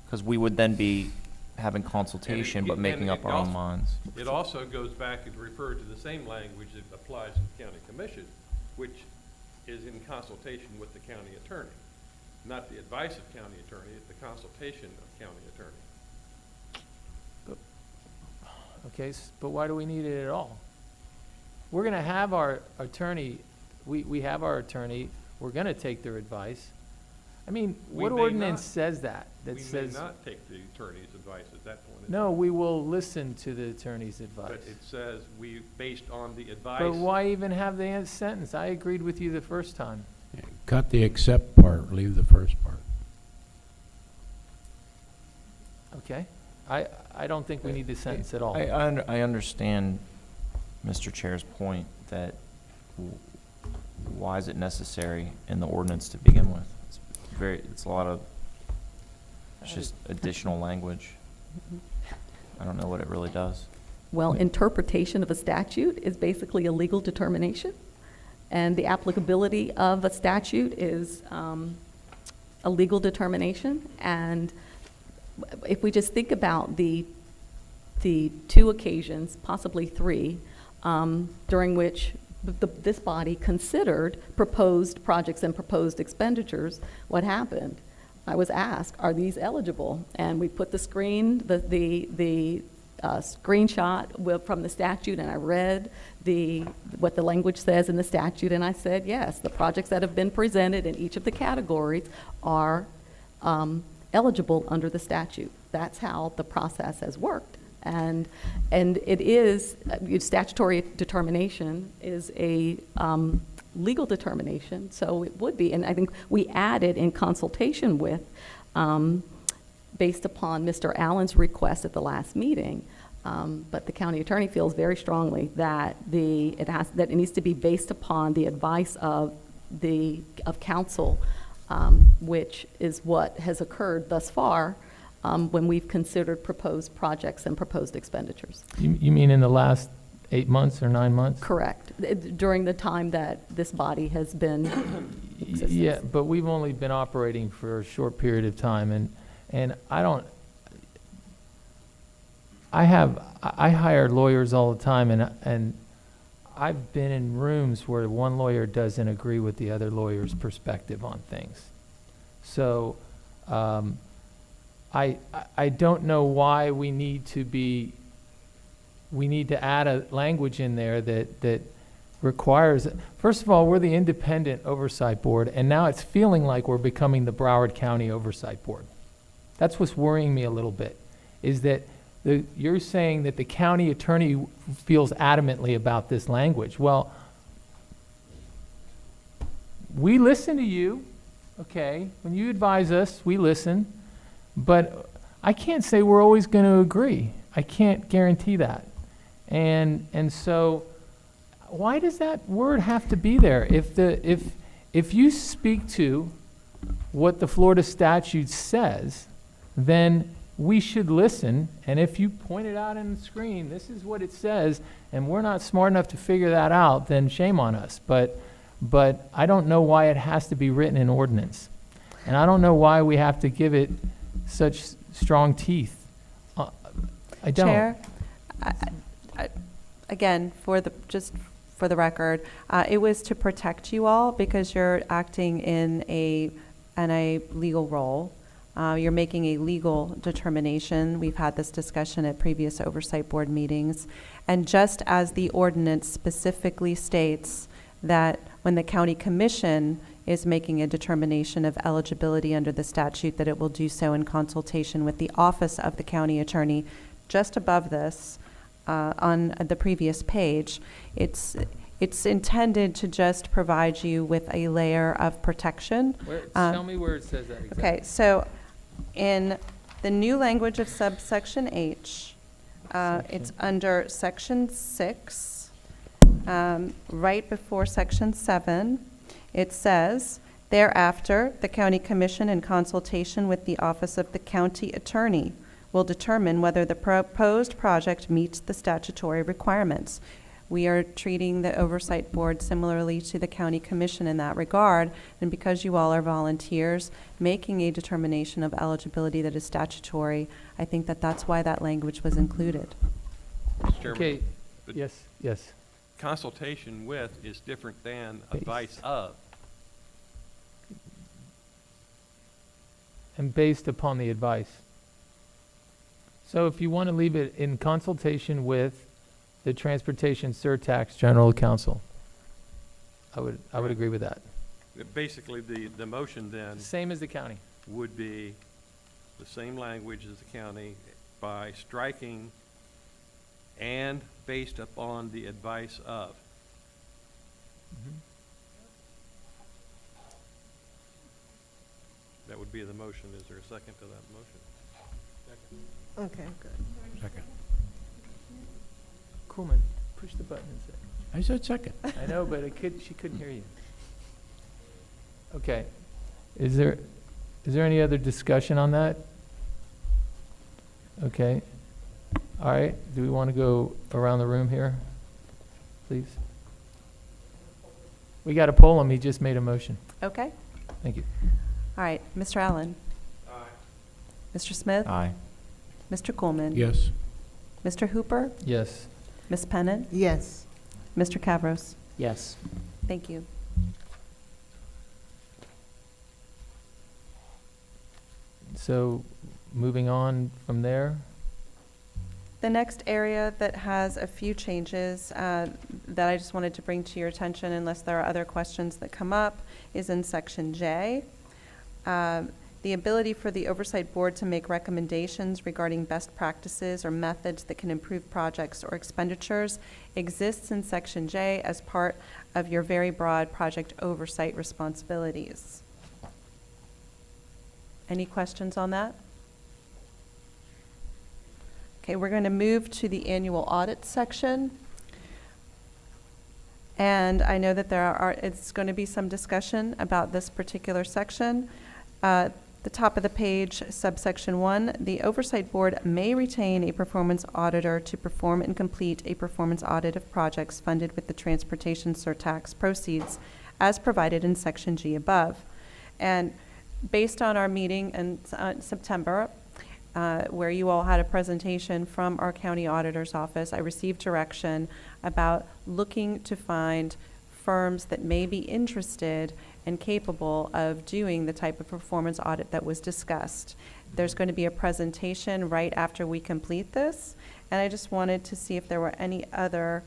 Because we would then be having consultation, but making up our own minds. It also goes back and refers to the same language that applies to the county commission, which is in consultation with the county attorney. Not the advice of county attorney, it's the consultation of county attorney. Okay, but why do we need it at all? We're going to have our attorney, we have our attorney, we're gonna take their advice. I mean, We what may ordinance not. says that? We That may says, not take the attorney's advice at that point. in no, time. we will listen to the attorney's advice. But it says we, based on the advice. But why even have the end sentence? I agreed with you the first time. Cut the except part, leave the first part. Okay? I don't think we need the sentence at all. I understand Mr. Chair's point that why is it necessary in the ordinance to begin with? It's a lot of, it's just additional language. I don't know what it really does. Well, interpretation of a statute is basically a legal determination, and the applicability of a statute is a legal determination. And if we just think about the two occasions, possibly three, during which this body considered proposed projects and proposed expenditures, what happened? I was asked, are these eligible? And we put the screenshot from the statute, and I read what the language says in the statute, and I said, yes, the projects that have been presented in each of the categories are eligible under the statute. That's how the process has worked. And it is, statutory determination is a legal determination, so it would be. And I think we added in consultation with, based upon Mr. Allen's request at the last meeting, but the county attorney feels very strongly that it needs to be based upon the advice of counsel, which is what has occurred thus far when we've considered proposed projects and proposed expenditures. You mean in the last 8 months or 9 months? Correct. During the time that this body has been in existence. Yeah, but we've only been operating for a short period of time, and I hire lawyers all the time, and I've been in rooms where one lawyer doesn't agree with the other lawyer's perspective on things. So I don't know why we need to add a language in there that requires, first of all, we're the independent oversight board, and now it's feeling like we're becoming the Broward County Oversight Board. That's what's worrying me a little bit, is that you're saying that the county attorney feels adamantly about this language. Well, we listen to you, okay? When you advise us, we listen, but I can't say we're always going to agree. I can't guarantee that. And so why does that word have to be there? If you speak to what the Florida statute says, then we should listen, and if you point it out on the screen, this is what it says, and we're not smart enough to figure that out, then shame on us. But I don't know why it has to be written in ordinance. And I don't know why we have to give it such strong teeth. I don't. Chair, again, for the record, it was to protect you all because you're acting in a legal role. You're making a legal determination. We've had this discussion at previous Oversight Board meetings. And just as the ordinance specifically states that when the county commission is making a determination of eligibility under the statute, that it will do so in consultation with the office of the county attorney, just above this, on the previous page, it's intended to just provide you with a layer of protection. Tell me where it says that exactly. Okay, so in the new language of subsection H, it's under section 6, right before section 7. It says, thereafter, the county commission in consultation with the office of the county attorney will determine whether the proposed project meets the statutory requirements. We are treating the Oversight Board similarly to the County Commission in that regard, and because you all are volunteers making a determination of eligibility that is statutory, I think that that's why that language was included. Mr. Chairman, Okay, but yes. consultation with is different than advice of. And based upon the advice. So if you want to leave it in consultation with the Transportation Surtax General Counsel, I would agree with that. Basically, the motion then Same as the county. would be the same language as the county by striking and based upon the advice of. That would be the motion. Is there a second to that motion? Okay, good. Second. Coolman, push the button and say. I said second. I know, but she couldn't hear you. Okay. Is there any other discussion on that? Okay. All right. Do we want to go around the room here, please? We got to poll him. He just made a motion. Okay. Thank you. All right. Mr. Allen? Aye. Mr. Smith? Aye. Mr. Coolman? Yes. Mr. Hooper? Yes. Ms. Pennant? Yes. Mr. Cavros? Yes. Thank you. So moving on from there. The next area that has a few changes that I just wanted to bring to your attention, unless there are other questions that come up, is in Section J. The ability for the Oversight Board to make recommendations regarding best practices or methods that can improve projects or expenditures exists in Section J as part of your very broad project oversight responsibilities. Any questions on that? Okay, we're going to move to the annual audit section. And I know that it's going to be some discussion about this particular section. The top of the page, subsection 1, the Oversight Board may retain a performance auditor to perform and complete a performance audit of projects funded with the transportation surtax proceeds as provided in Section G above. And based on our meeting in September, where you all had a presentation from our county auditor's office, I received direction about looking to find firms that may be interested and capable of doing the type of performance audit that was discussed. There's going to be a presentation right after we complete this, and I just wanted to see if there were any other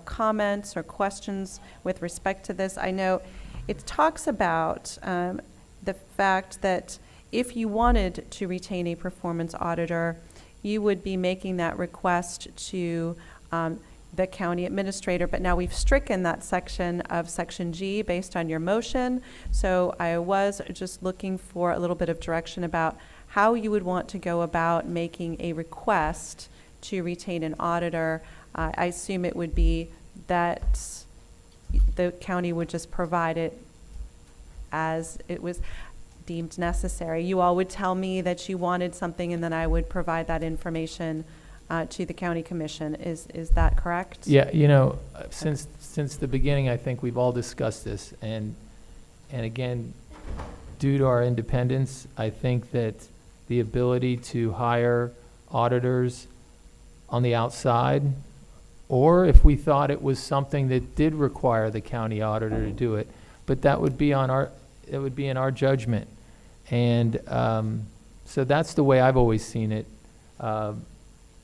comments or questions with respect to this. I know it talks about the fact that if you wanted to retain a performance auditor, you would be making that request to the county administrator, but now we've stricken that section of Section G based on your motion. So I was just looking for a little bit of direction about how you would want to go about making a request to retain an auditor. I assume it would be that the county would just provide it as it was deemed necessary. You all would tell me that you wanted something, and then I would provide that information to the county commission. Is that correct? Yeah, you know, since the beginning, I think we've all discussed this, and again, due to our independence, I think that the ability to hire auditors on the outside, or if we thought it was something that did require the county auditor to do it, but that would be it would be in our judgment, and so that's the way I've always seen it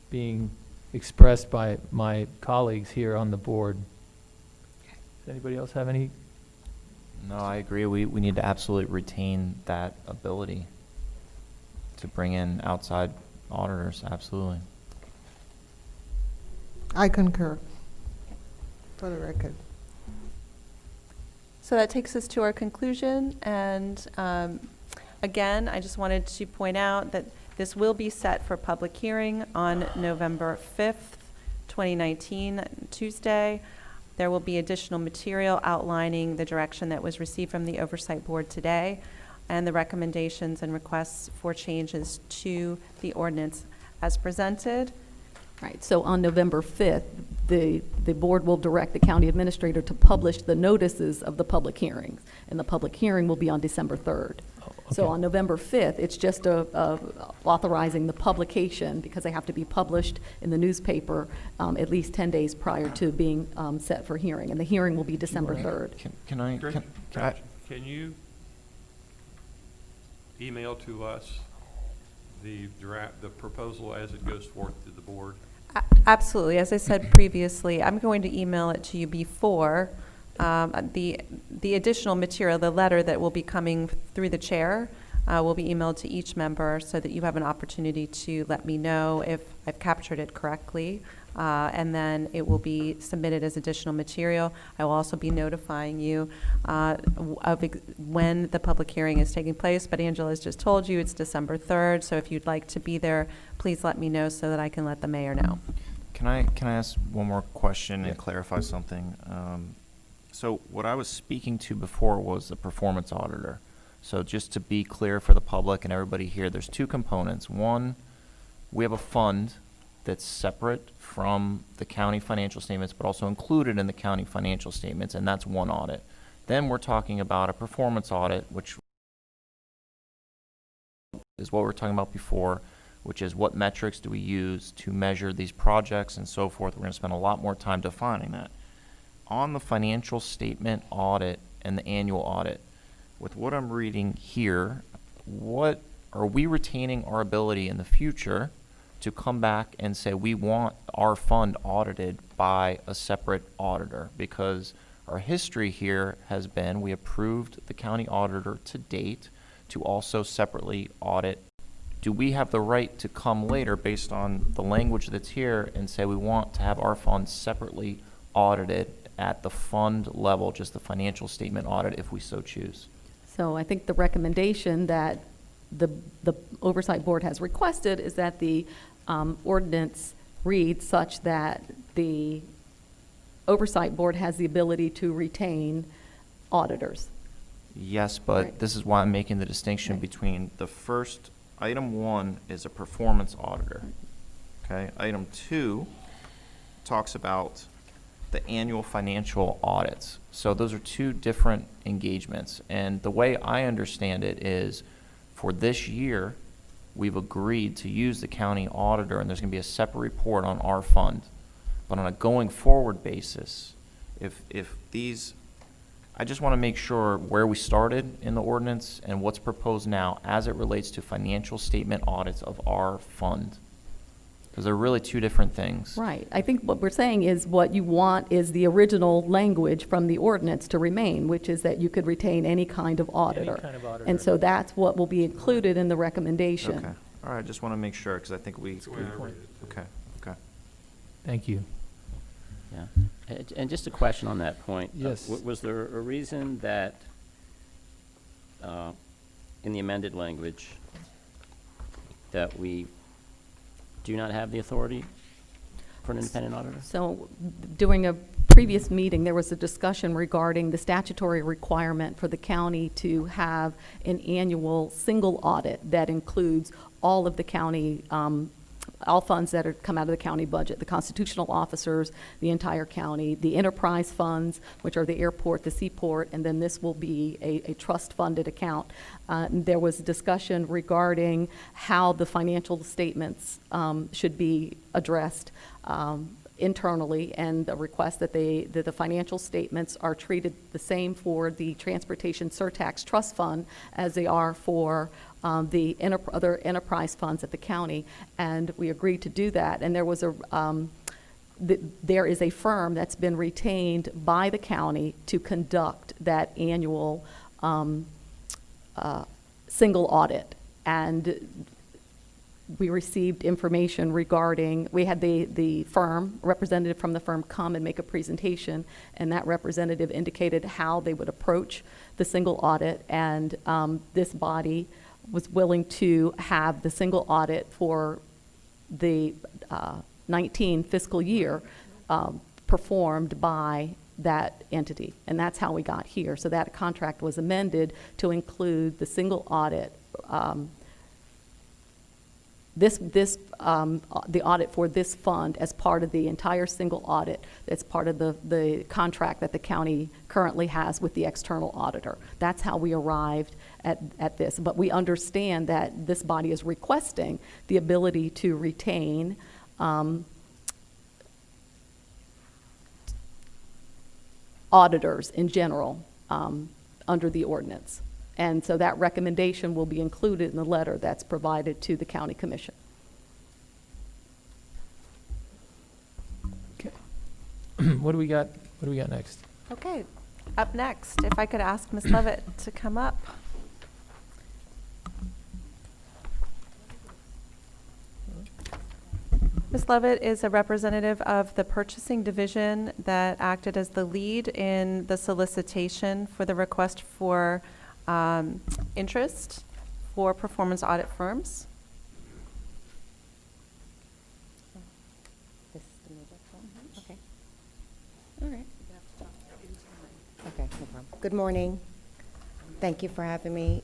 being expressed by my colleagues here on the board. Does anybody else have any? No, I agree. We need to absolutely retain that ability to bring in outside auditors, absolutely. I concur, for the record. So that takes us to our conclusion, and again, I just wanted to point out that this will be set for public hearing on November 5th, 2019, Tuesday. There will be additional material outlining the direction that was received from the Oversight Board today and the recommendations and requests for changes to the ordinance as presented. Right, so on November 5th, the board will direct the county administrator to publish the notices of the public hearings, and the public hearing will be on December 3rd. So Okay. on November 5th, it's just authorizing the publication, because they have to be published in the newspaper at least 10 days prior to being set for hearing, and the hearing will be December 3rd. Can you email to us the proposal as it goes forth to the board? Absolutely. As I said previously, I'm going to email it to you before The additional material, the letter that will be coming through the chair, will be emailed to each member so that you have an opportunity to let me know if I've captured it correctly. And then it will be submitted as additional material. I will also be notifying you when the public hearing is taking place, but Angela has just told you it's December 3rd, so if you'd like to be there, please let me know so that I can let the mayor know. Can I ask one more question and clarify something? So what I was speaking to before was the performance auditor. So just to be clear for the public and everybody here, there's two components. One, we have a fund that's separate from the county financial statements, but also included in the county financial statements, and that's one audit. Then we're talking about a performance audit, which is what we were talking about before, which is what metrics do we use to measure these projects and so forth. We're going to spend a lot more time defining that. On the financial statement audit and the annual audit, with what I'm reading here, what are we retaining our ability in the future to come back and say we want our fund audited by a separate auditor? Because our history here has been we approved the county auditor to date to also separately audit. Do we have the right to come later based on the language that's here and say we want to have our fund separately audited at the fund level, just the financial statement audit if we so choose? So I think the recommendation that the Oversight Board has requested is that the ordinance reads such that the Oversight Board has the ability to retain auditors. Yes, but Right. this is why I'm making the distinction Right. between the first, item 1 is a performance auditor. Okay, item 2 talks about the annual financial audits. So those are two different engagements. And the way I understand it is for this year, we've agreed to use the county auditor, and there's going to be a separate report on our fund. But on a going forward basis, if these, I just want to make sure where we started in the ordinance and what's proposed now as it relates to financial statement audits of our fund. Because they're really two different things. Right. I think what we're saying is what you want is the original language from the ordinance to remain, which is that you could retain any kind of auditor. Any kind of auditor. And so that's what will be included in the recommendation. Okay. All right, I just want to make sure because I think we. That's the way I read it, too. Okay. Thank you. Yeah. And just a question on that point. Yes. Was there a reason that in the amended language that we do not have the authority for an independent auditor? So during a previous meeting, there was a discussion regarding the statutory requirement for the county to have an annual single audit that includes all of the county, all funds that come out of the county budget, the constitutional officers, the entire county, the enterprise funds, which are the airport, the seaport, and then this will be a trust-funded account. There was discussion regarding how the financial statements should be addressed internally, and the request that the financial statements are treated the same for the Transportation Surtax Trust Fund as they are for the other enterprise funds at the county, and we agreed to do that. And there was there is a firm that's been retained by the county to conduct that annual single audit. And we received information regarding, we had the firm, representative from the firm come and make a presentation, and that representative indicated how they would approach the single audit, and this body was willing to have the single audit for the 19 fiscal year performed by that entity, and that's how we got here. So that contract was amended to include the single audit, the audit for this fund as part of the entire single audit that's part of the contract that the county currently has with the external auditor. That's how we arrived at this. But we understand that this body is requesting the ability to retain auditors in general under the ordinance. And so that recommendation will be included in the letter that's provided to the county commission. Okay. What do we got next? Okay. up next, if I could ask Ms. Levitt to come up. Ms. Levitt is a representative of the purchasing division that acted as the lead in the solicitation for the request for interest for performance audit firms. Okay. All right. Okay, no problem. Good morning. Thank you for having me.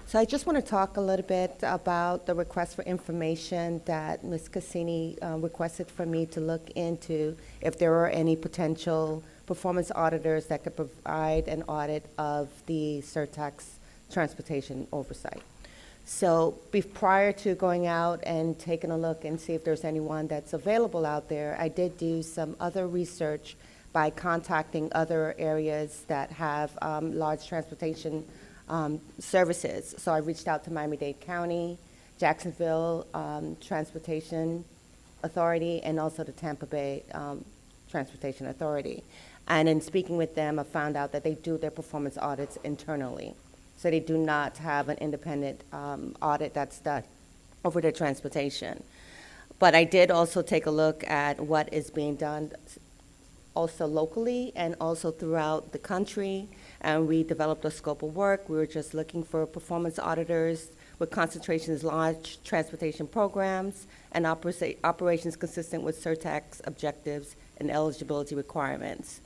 So I just want to talk a little bit about the request for information that Ms. Cassini requested for me to look into if there are any potential performance auditors that could provide an audit of the Surtax Transportation Oversight. So prior to going out and taking a look and see if there's anyone that's available out there, I did do some other research by contacting other areas that have large transportation services. So I reached out to Miami-Dade County, Jacksonville Transportation Authority, and also the Tampa Bay Transportation Authority. And in speaking with them, I found out that they do their performance audits internally. So they do not have an independent audit that's done over their transportation. But I did also take a look at what is being done also locally and also throughout the country. And we developed a scope of work. We were just looking for performance auditors with concentrations large transportation programs and operations consistent with Surtax objectives and eligibility requirements.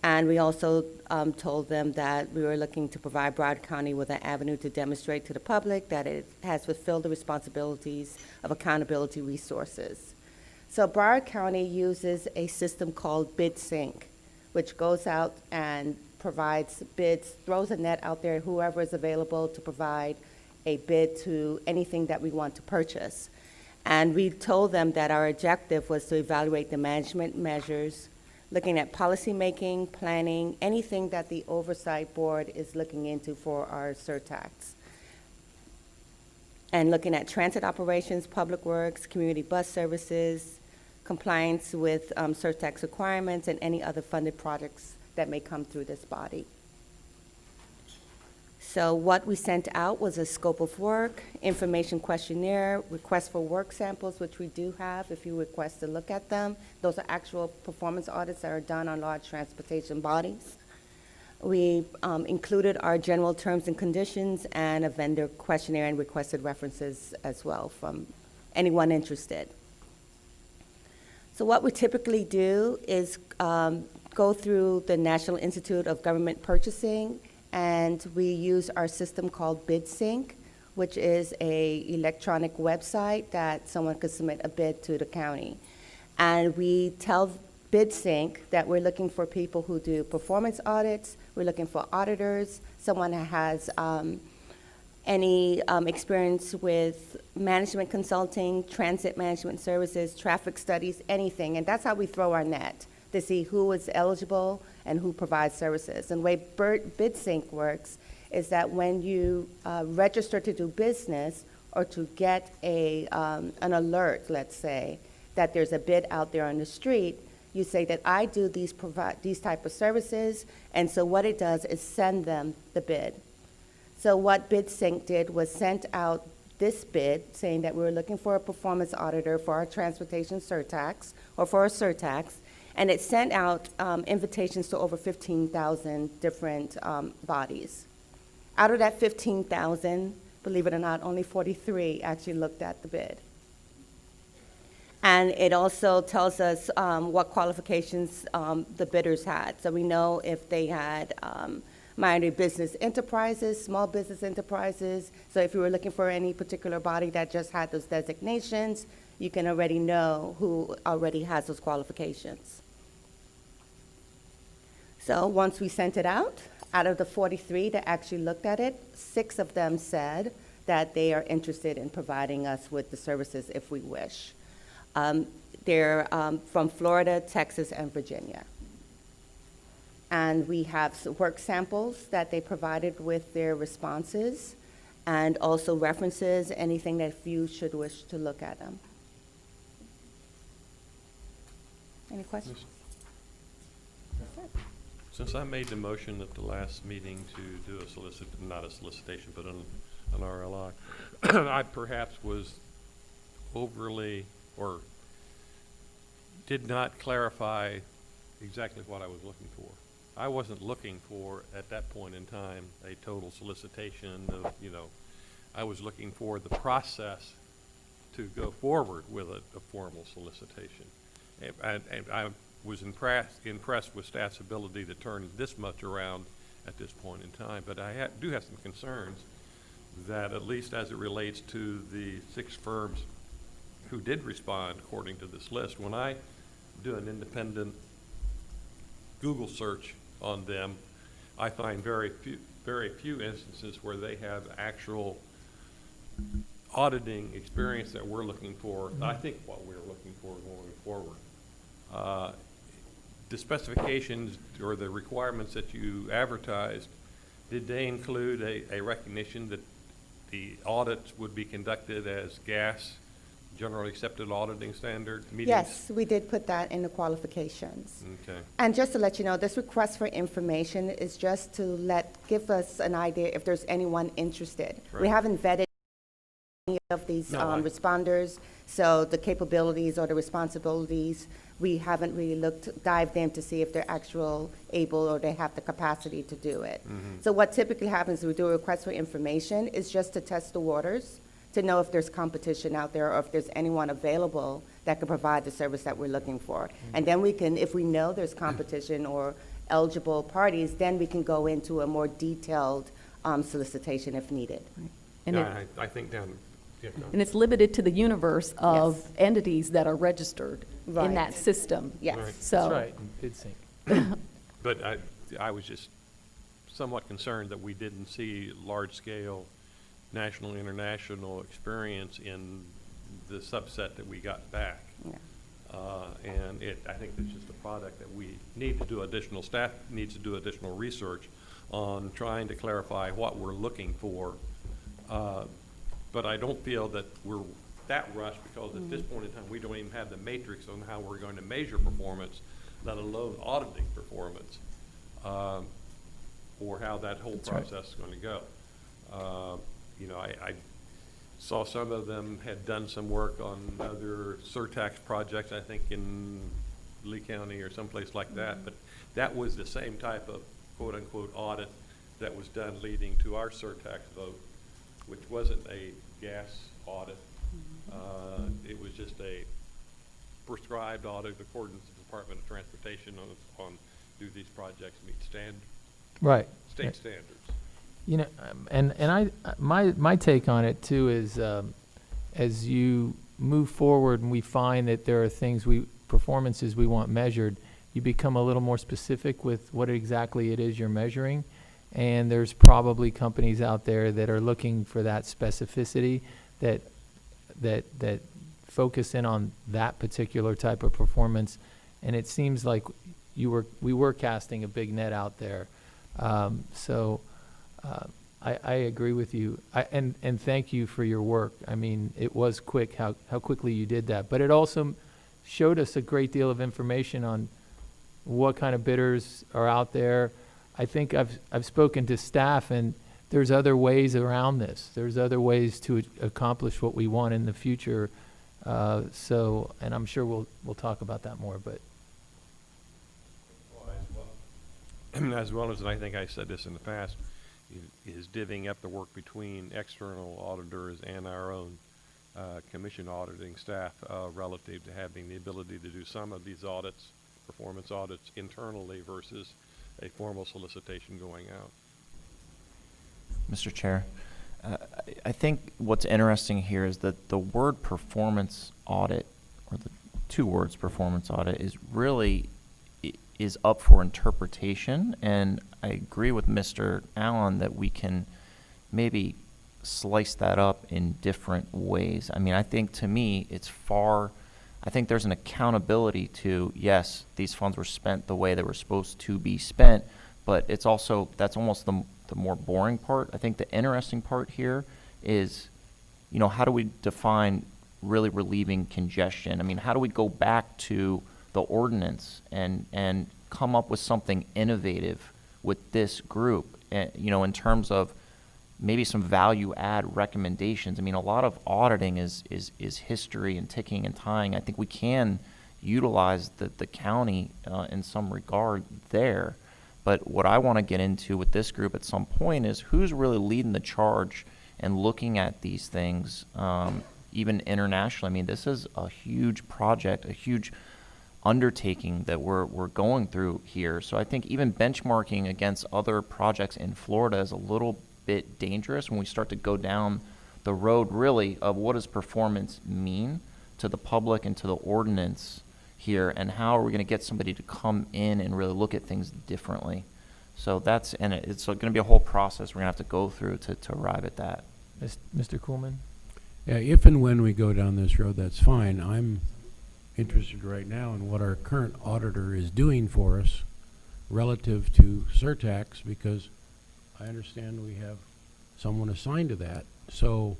And we also told them that we were looking to provide Broward County with an avenue to demonstrate to the public that it has fulfilled the responsibilities of accountability resources. So Broward County uses a system called BidSync, which goes out and provides bids, throws a net out there, whoever is available to provide a bid to anything that we want to purchase. And we told them that our objective was to evaluate the management measures, looking at policy making, planning, anything that the Oversight Board is looking into for our Surtax. And looking at transit operations, public works, community bus services, compliance with Surtax requirements, and any other funded projects that may come through this body. So what we sent out was a scope of work, information questionnaire, request for work samples, which we do have if you request to look at them. Those are actual performance audits that are done on large transportation bodies. We included our general terms and conditions and a vendor questionnaire and requested references as well from anyone interested. So what we typically do is go through the National Institute of Government Purchasing, and we use our system called BidSync, which is a electronic website that someone could submit a bid to the county. And we tell BidSync that we're looking for people who do performance audits, we're looking for auditors, someone that has any experience with management consulting, transit management services, traffic studies, anything. And that's how we throw our net to see who is eligible and who provides services. And the way BidSync works is that when you register to do business or to get an alert, let's say, that there's a bid out there on the street, you say that I do these type of services, and so what it does is send them the bid. So what BidSync did was sent out this bid saying that we were looking for a performance auditor for our transportation surtax or for our surtax, and it sent out invitations to over 15,000 different bodies. Out of that 15,000, believe it or not, only 43 actually looked at the bid. And it also tells us what qualifications the bidders had. So we know if they had minor business enterprises, small business enterprises. So if you were looking for any particular body that just had those designations, you can already know who already has those qualifications. So once we sent it out of the 43 that actually looked at it, 6 of them said that they are interested in providing us with the services if we wish. They're from Florida, Texas, and Virginia. And we have some work samples that they provided with their responses, and also references, anything that you should wish to look at them. Any questions? Since I made the motion at the last meeting to do a not a solicitation, but an RLI, I perhaps was overly or did not clarify exactly what I was looking for. I wasn't looking for, at that point in time, a total solicitation of, I was looking for the process to go forward with a formal solicitation. And I was impressed with staff's ability to turn this much around at this point in time, but I do have some concerns that, at least as it relates to the 6 firms who did respond according to this list, when I do an independent Google search on them, I find very few instances where they have actual auditing experience that we're looking for. I think what we're looking for going forward. The specifications or the requirements that you advertised, did they include a recognition that the audits would be conducted as GAS, generally accepted auditing standard meetings? Yes, we did put that in the qualifications. Okay. And just to let you know, this request for information is just to give us an idea if there's anyone interested. Right. We haven't vetted any of these responders, so the capabilities or the responsibilities, we haven't really dived in to see if they're able or they have the capacity to do it. Mm-hmm. So what typically happens when we do a request for information is just to test the waters, to know if there's competition out there or if there's anyone available that can provide the service that we're looking for. And then we can, if we know there's competition or eligible parties, then we can go into a more detailed solicitation if needed. And Yeah, I think down. Yeah, no. And it's limited to the universe of Yes. entities that are registered in Right. that system. Yes. Right. So. That's right, bid sync. But I was just somewhat concerned that we didn't see large-scale national, international experience in the subset that we got back. Yeah. And I think it's just a product that we need to do staff needs to do additional research on trying to clarify what we're looking for. But I don't feel that we're that rushed, because at this point in time, we don't even have the matrix on how we're going to measure performance, let alone auditing performance, or how that whole process is going to go. I saw some of them had done some work on other Surtax projects, I think in Lee County or someplace like that, but that was the same type of quote-unquote audit that was done leading to our Surtax vote, which wasn't a gas audit. It was just a prescribed audit according to the Department of Transportation on do these projects meet Right. state standards. My take on it too is, as you move forward and we find that there are performances we want measured, you become a little more specific with what exactly it is you're measuring. And there's probably companies out there that are looking for that specificity, that focus in on that particular type of performance. And it seems like we were casting a big net out there. I agree with you. And thank you for your work. I mean, it was quick how quickly you did that. But it also showed us a great deal of information on what kind of bidders are out there. I think I've spoken to staff, and there's other ways around this. There's other ways to accomplish what we want in the future. And I'm sure we'll talk about that more. But As well as, and I think I said this in the past, is divvying up the work between external auditors and our own commission auditing staff relative to having the ability to do some of these audits, performance audits internally versus a formal solicitation going out. Mr. Chair, I think what's interesting here is that the word performance audit, or the 2 words performance audit, is really is up for interpretation, and I agree with Mr. Allen that we can maybe slice that up in different ways. I mean, I think to me I think there's an accountability to, yes, these funds were spent the way they were supposed to be spent, but it's also, that's almost the more boring part. I think the interesting part here is, how do we define really relieving congestion? I mean, how do we go back to the ordinance and come up with something innovative with this group, you know, in terms of maybe some value add recommendations. I mean, a lot of auditing is history and ticking and tying. I think we can utilize the county in some regard there. But what I want to get into with this group at some point is who's really leading the charge and looking at these things, even internationally. I mean, this is a huge project, a huge undertaking that we're going through here. So I think even benchmarking against other projects in Florida is a little bit dangerous when we start to go down the road really of what does performance mean to the public and to the ordinance here, and how are we going to get somebody to come in and really look at things differently. So that's, and it's going to be a whole process we're going to have to go through to arrive at that. Mr. Kuhlman? Yeah, if and when we go down this road, that's fine. I'm interested right now in what our current auditor is doing for us relative to Surtax, because I understand we have someone assigned to that. So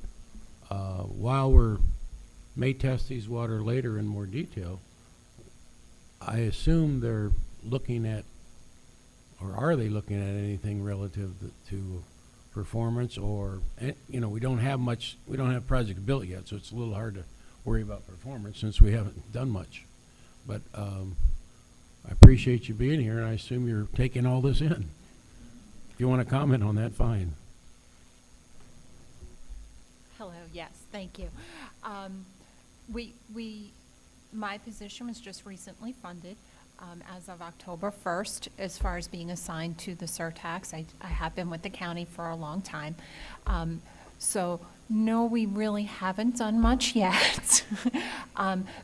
while we may test these water later in more detail, I assume they're looking at, or are they looking at anything relative to performance, or, you know, we don't have projects built yet, so it's a little hard to worry about performance since we haven't done much. But I appreciate you being here, and I assume you're taking all this in. If you want to comment on that, fine. Hello, yes, thank you. My position was just recently funded as of October 1st as far as being assigned to the Surtax. I have been with the county for a long time. So no, we really haven't done much yet.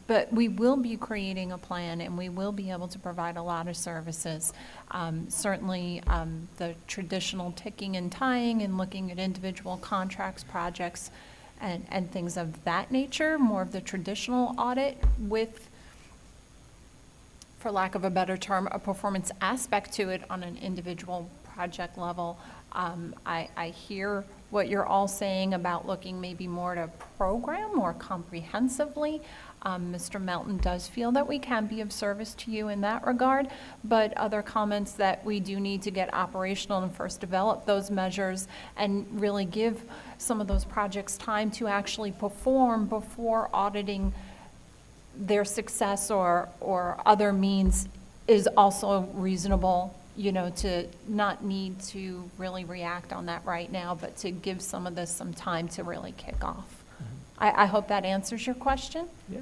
But we will be creating a plan, and we will be able to provide a lot of services. Certainly the traditional ticking and tying and looking at individual contracts, projects, and things of that nature, more of the traditional audit with, for lack of a better term, a performance aspect to it on an individual project level. I hear what you're all saying about looking maybe more to program more comprehensively. Mr. Melton does feel that we can be of service to you in that regard, but other comments that we do need to get operational and first develop those measures and really give some of those projects time to actually perform before auditing their success or other means is also reasonable, you know, to not need to really react on that right now, but to give some of this some time to really kick off. I hope that answers your question. Yeah.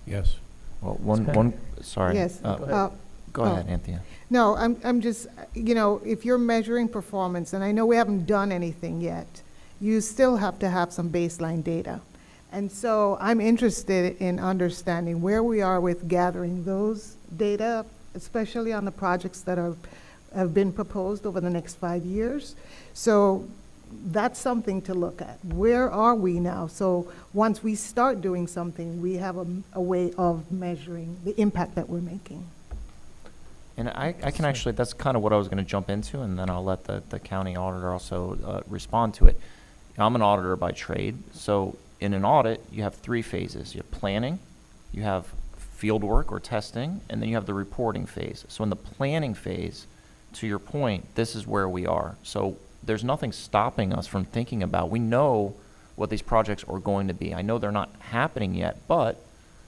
Yes. Well, sorry. Yes. Go ahead, Anthea. No, I'm just, you know, if you're measuring performance, and I know we haven't done anything yet, you still have to have some baseline data. And so I'm interested in understanding where we are with gathering those data, especially on the projects that have been proposed over the next 5 years. So that's something to look at. Where are we now? So once we start doing something, we have a way of measuring the impact that we're making. And I can actually, that's kind of what I was going to jump into, and then I'll let the county auditor also respond to it. I'm an auditor by trade, so in an audit, you have 3 phases. You have planning, you have field work or testing, and then you have the reporting phase. So in the planning phase, to your point, this is where we are. So there's nothing stopping us from thinking about, we know what these projects are going to be. I know they're not happening yet, but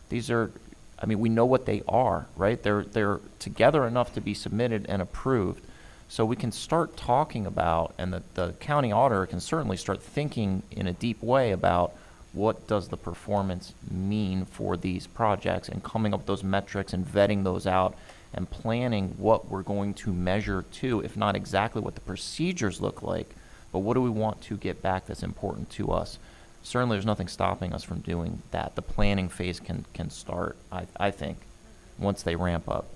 these are, I mean, we know what they are, right? They're together enough to be submitted and approved. So we can start talking about, and the county auditor can certainly start thinking in a deep way about what does the performance mean for these projects, and coming up with those metrics and vetting those out and planning what we're going to measure to, if not exactly what the procedures look like, but what do we want to get back that's important to us. Certainly there's nothing stopping us from doing that. The planning phase can start, I think, once they ramp up.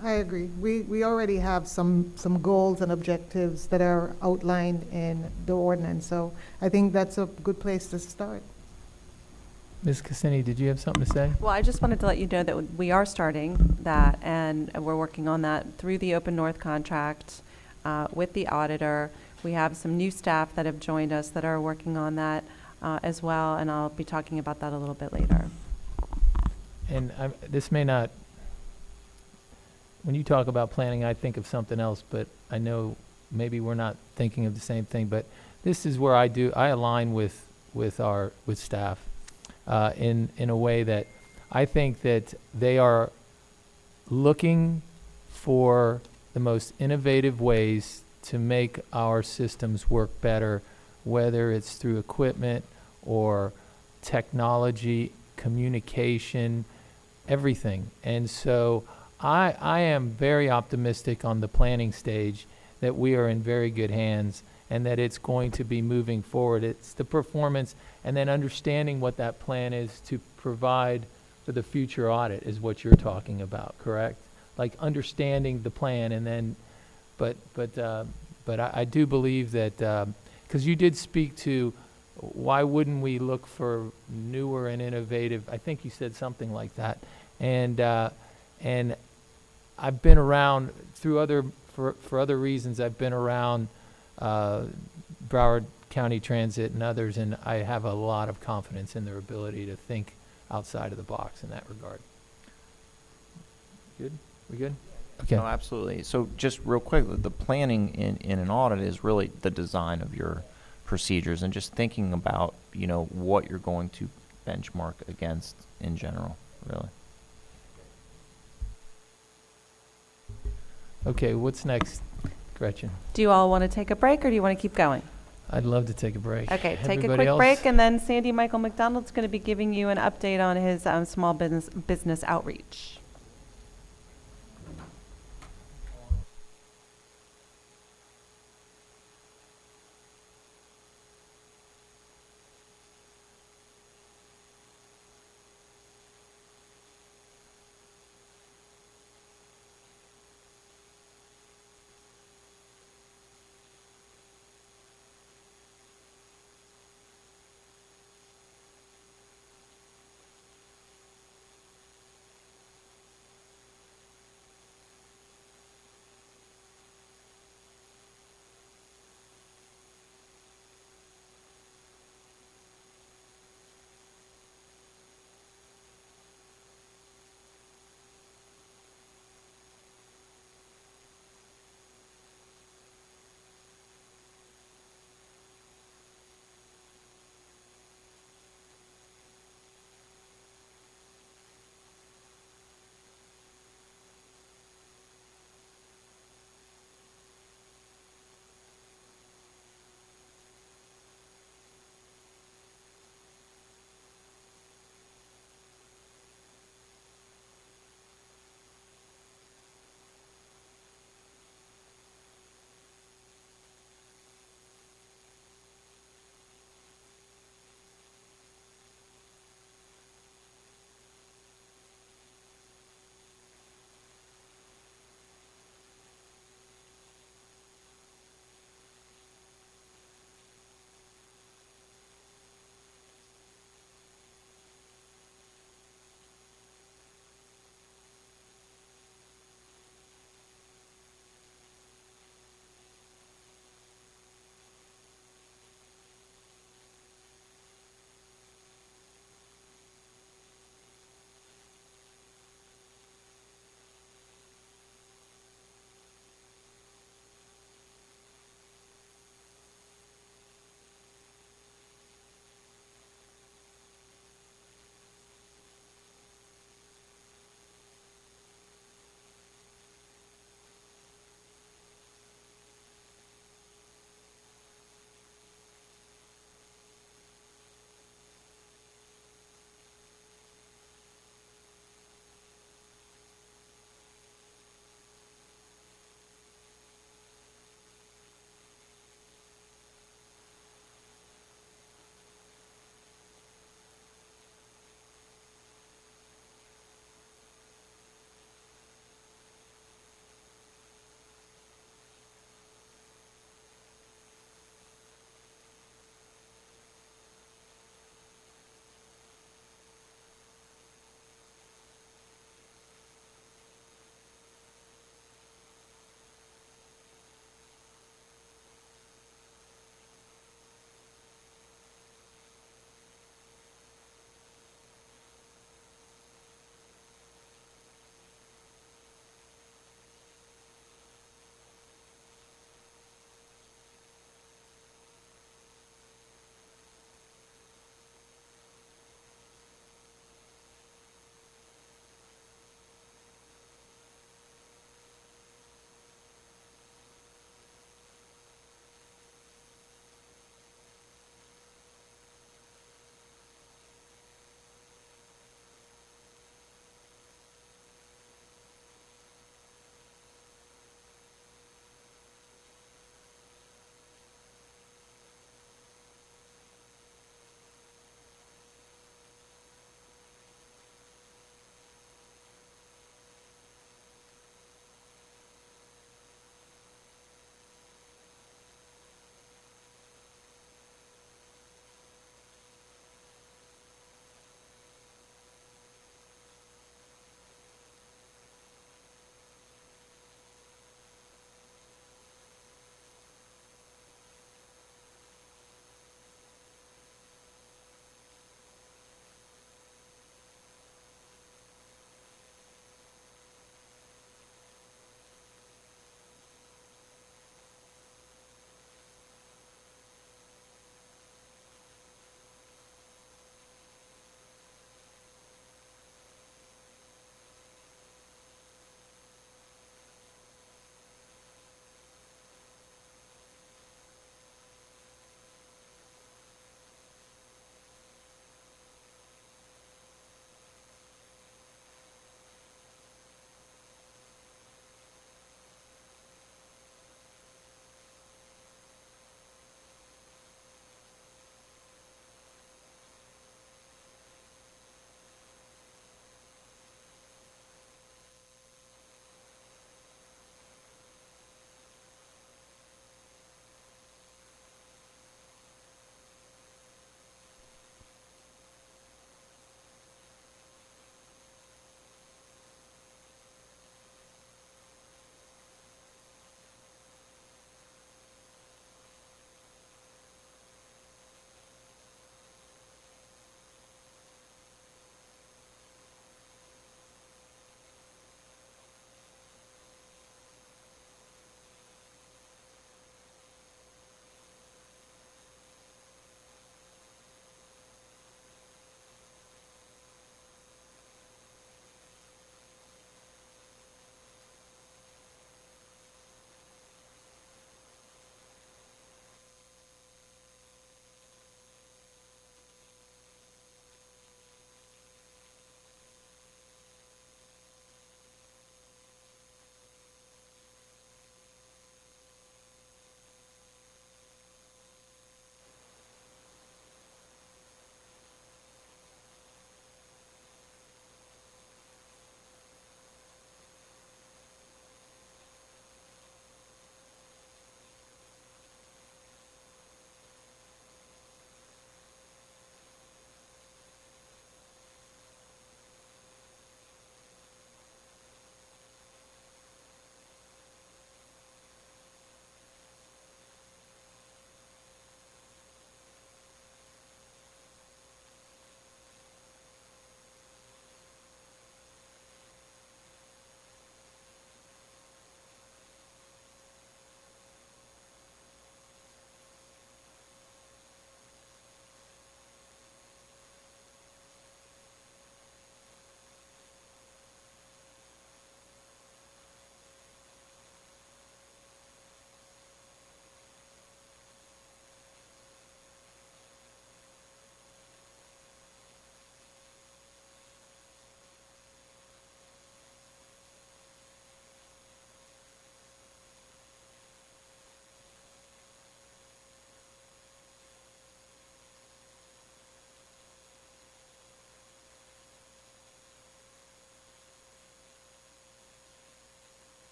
I agree. We already have some goals and objectives that are outlined in the ordinance, so I think that's a good place to start. Ms. Cassini, did you have something to say? Well, I just wanted to let you know that we are starting that, and we're working on that through the Open North contract with the auditor. We have some new staff that have joined us that are working on that as well, and I'll be talking about that a little bit later. and this may not, when you talk about planning, I think of something else, but I know maybe we're not thinking of the same thing, but this is where I align with staff in a way that I think that they are looking for the most innovative ways to make our systems work better, whether it's through equipment or technology, communication, everything. And so I am very optimistic on the planning stage that we are in very good hands and that it's going to be moving forward. It's the performance and then understanding what that plan is to provide for the future audit is what you're talking about, correct? Like understanding the plan and then, but I do believe that, because you did speak to why wouldn't we look for newer and innovative, I think you said something like that. And I've been around through for other reasons, I've been around Broward County Transit and others, and I have a lot of confidence in their ability to think outside of the box in that regard. Good? We good? Okay. No, absolutely. So just real quick, the planning in an audit is really the design of your procedures and just thinking about, what you're going to benchmark against in general, really. Okay, what's next, Gretchen? Do you all want to take a break, or do you want to keep going? I'd love to take a break. Okay, take a Everybody quick else? break, and then Sandy Michael McDonald's going to be giving you an update on his small business outreach.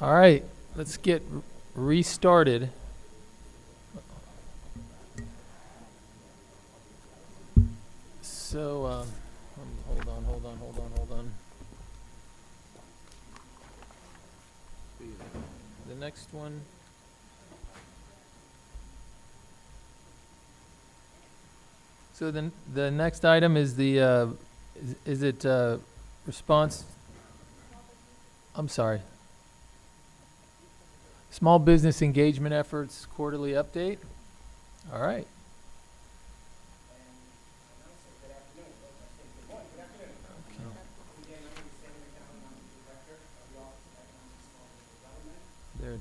All right, let's get restarted. So, hold on. The next one. So the next item is the, is it response? I'm sorry. Small business engagement efforts quarterly update. All right. There it is.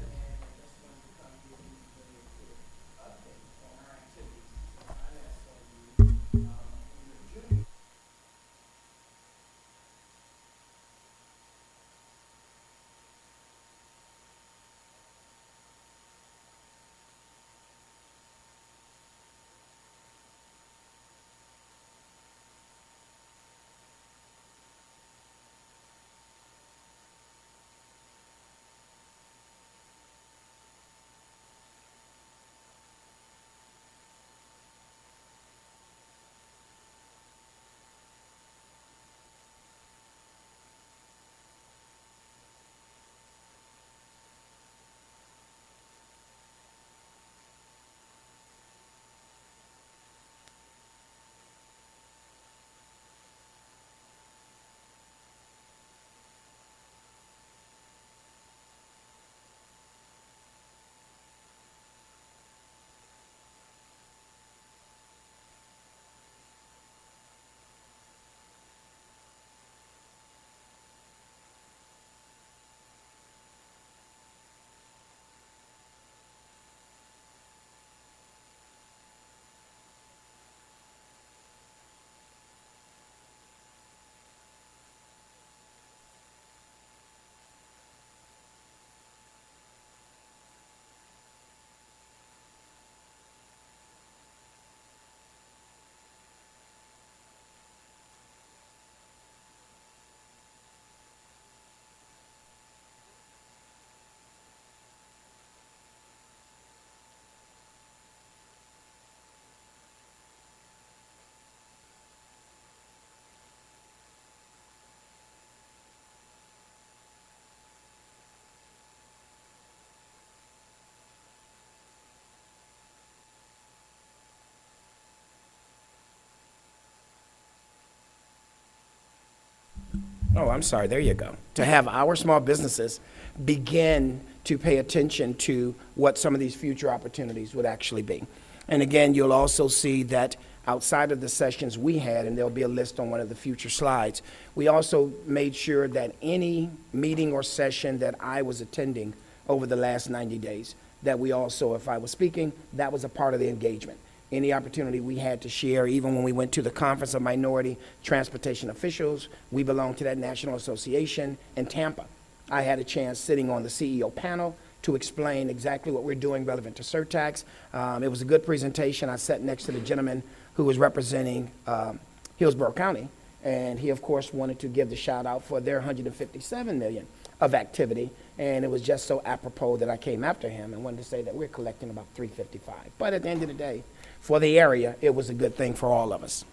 Oh, I'm sorry, there you go. To have our small businesses begin to pay attention to what some of these future opportunities would actually be. And again, you'll also see that outside of the sessions we had, and there'll be a list on one of the future slides, we also made sure that any meeting or session that I was attending over the last 90 days, that we also, if I was speaking, that was a part of the engagement. Any opportunity we had to share, even when we went to the Conference of Minority Transportation Officials, we belong to that national association in Tampa. I had a chance sitting on the CEO panel to explain exactly what we're doing relevant to Surtax. It was a good presentation. I sat next to the gentleman who was representing Hillsborough County, and he, of course, wanted to give the shout out for their $157 million of activity, and it was just so apropos that I came after him and wanted to say that we're collecting about $355. But at the end of the day, for the area, it was a good thing for all of us.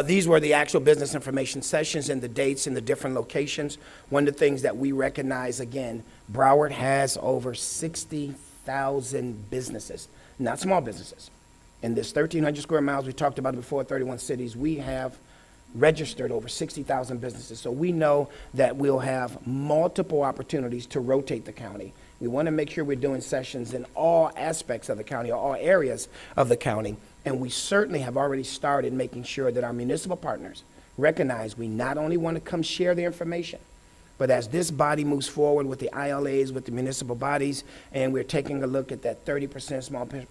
These were the actual business information sessions and the dates in the different locations. One of the things that we recognize, again, Broward has over 60,000 businesses, not small businesses. In this 1,300 square miles, we talked about it before, 31 cities, we have registered over 60,000 businesses. So we know that we'll have multiple opportunities to rotate the county. We want to make sure we're doing sessions in all aspects of the county, or all areas of the county. And we certainly have already started making sure that our municipal partners recognize we not only want to come share the information, but as this body moves forward with the ILAs, with the municipal bodies, and we're taking a look at that 30%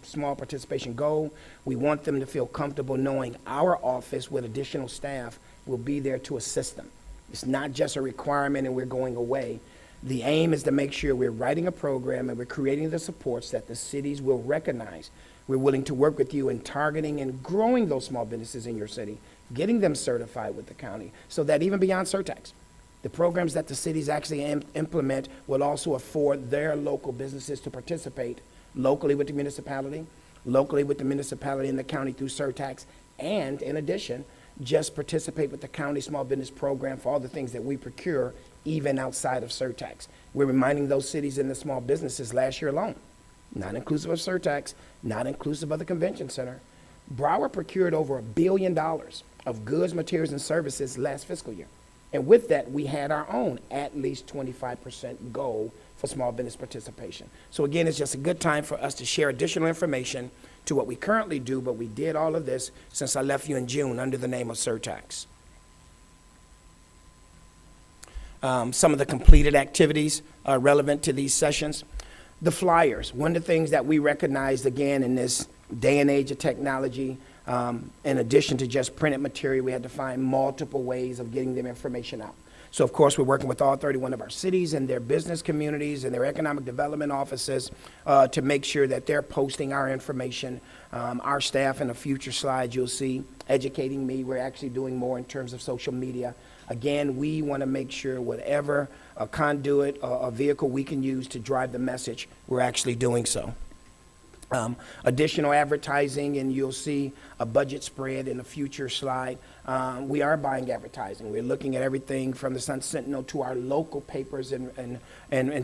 small participation goal, we want them to feel comfortable knowing our office with additional staff will be there to assist them. It's not just a requirement and we're going away. The aim is to make sure we're writing a program and we're creating the supports that the cities will recognize. We're willing to work with you in targeting and growing those small businesses in your city, getting them certified with the county, so that even beyond Surtax, The programs that the cities actually implement will also afford their local businesses to participate locally with the municipality and the county through Surtax, and in addition, just participate with the county small business program for all the things that we procure even outside of Surtax. We're reminding those cities and the small businesses last year alone, not inclusive of Surtax, not inclusive of the convention center, Broward procured over $1 billion of goods, materials, and services last fiscal year. And with that, we had our own at least 25% goal for small business participation. So again, it's just a good time for us to share additional information to what we currently do, but we did all of this since I left you in June under the name of Surtax. Some of the completed activities are relevant to these sessions. The flyers, one of the things that we recognized again in this day and age of technology, in addition to just printed material, we had to find multiple ways of getting them information out. So of course, we're working with all 31 of our cities and their business communities and their economic development offices to make sure that they're posting our information. Our staff, in a future slide, you'll see educating me. We're actually doing more in terms of social media. Again, we want to make sure whatever a conduit or a vehicle we can use to drive the message, we're actually doing so. Additional advertising, and you'll see a budget spread in a future slide. We are buying advertising. We're looking at everything from the Sun Sentinel to our local papers and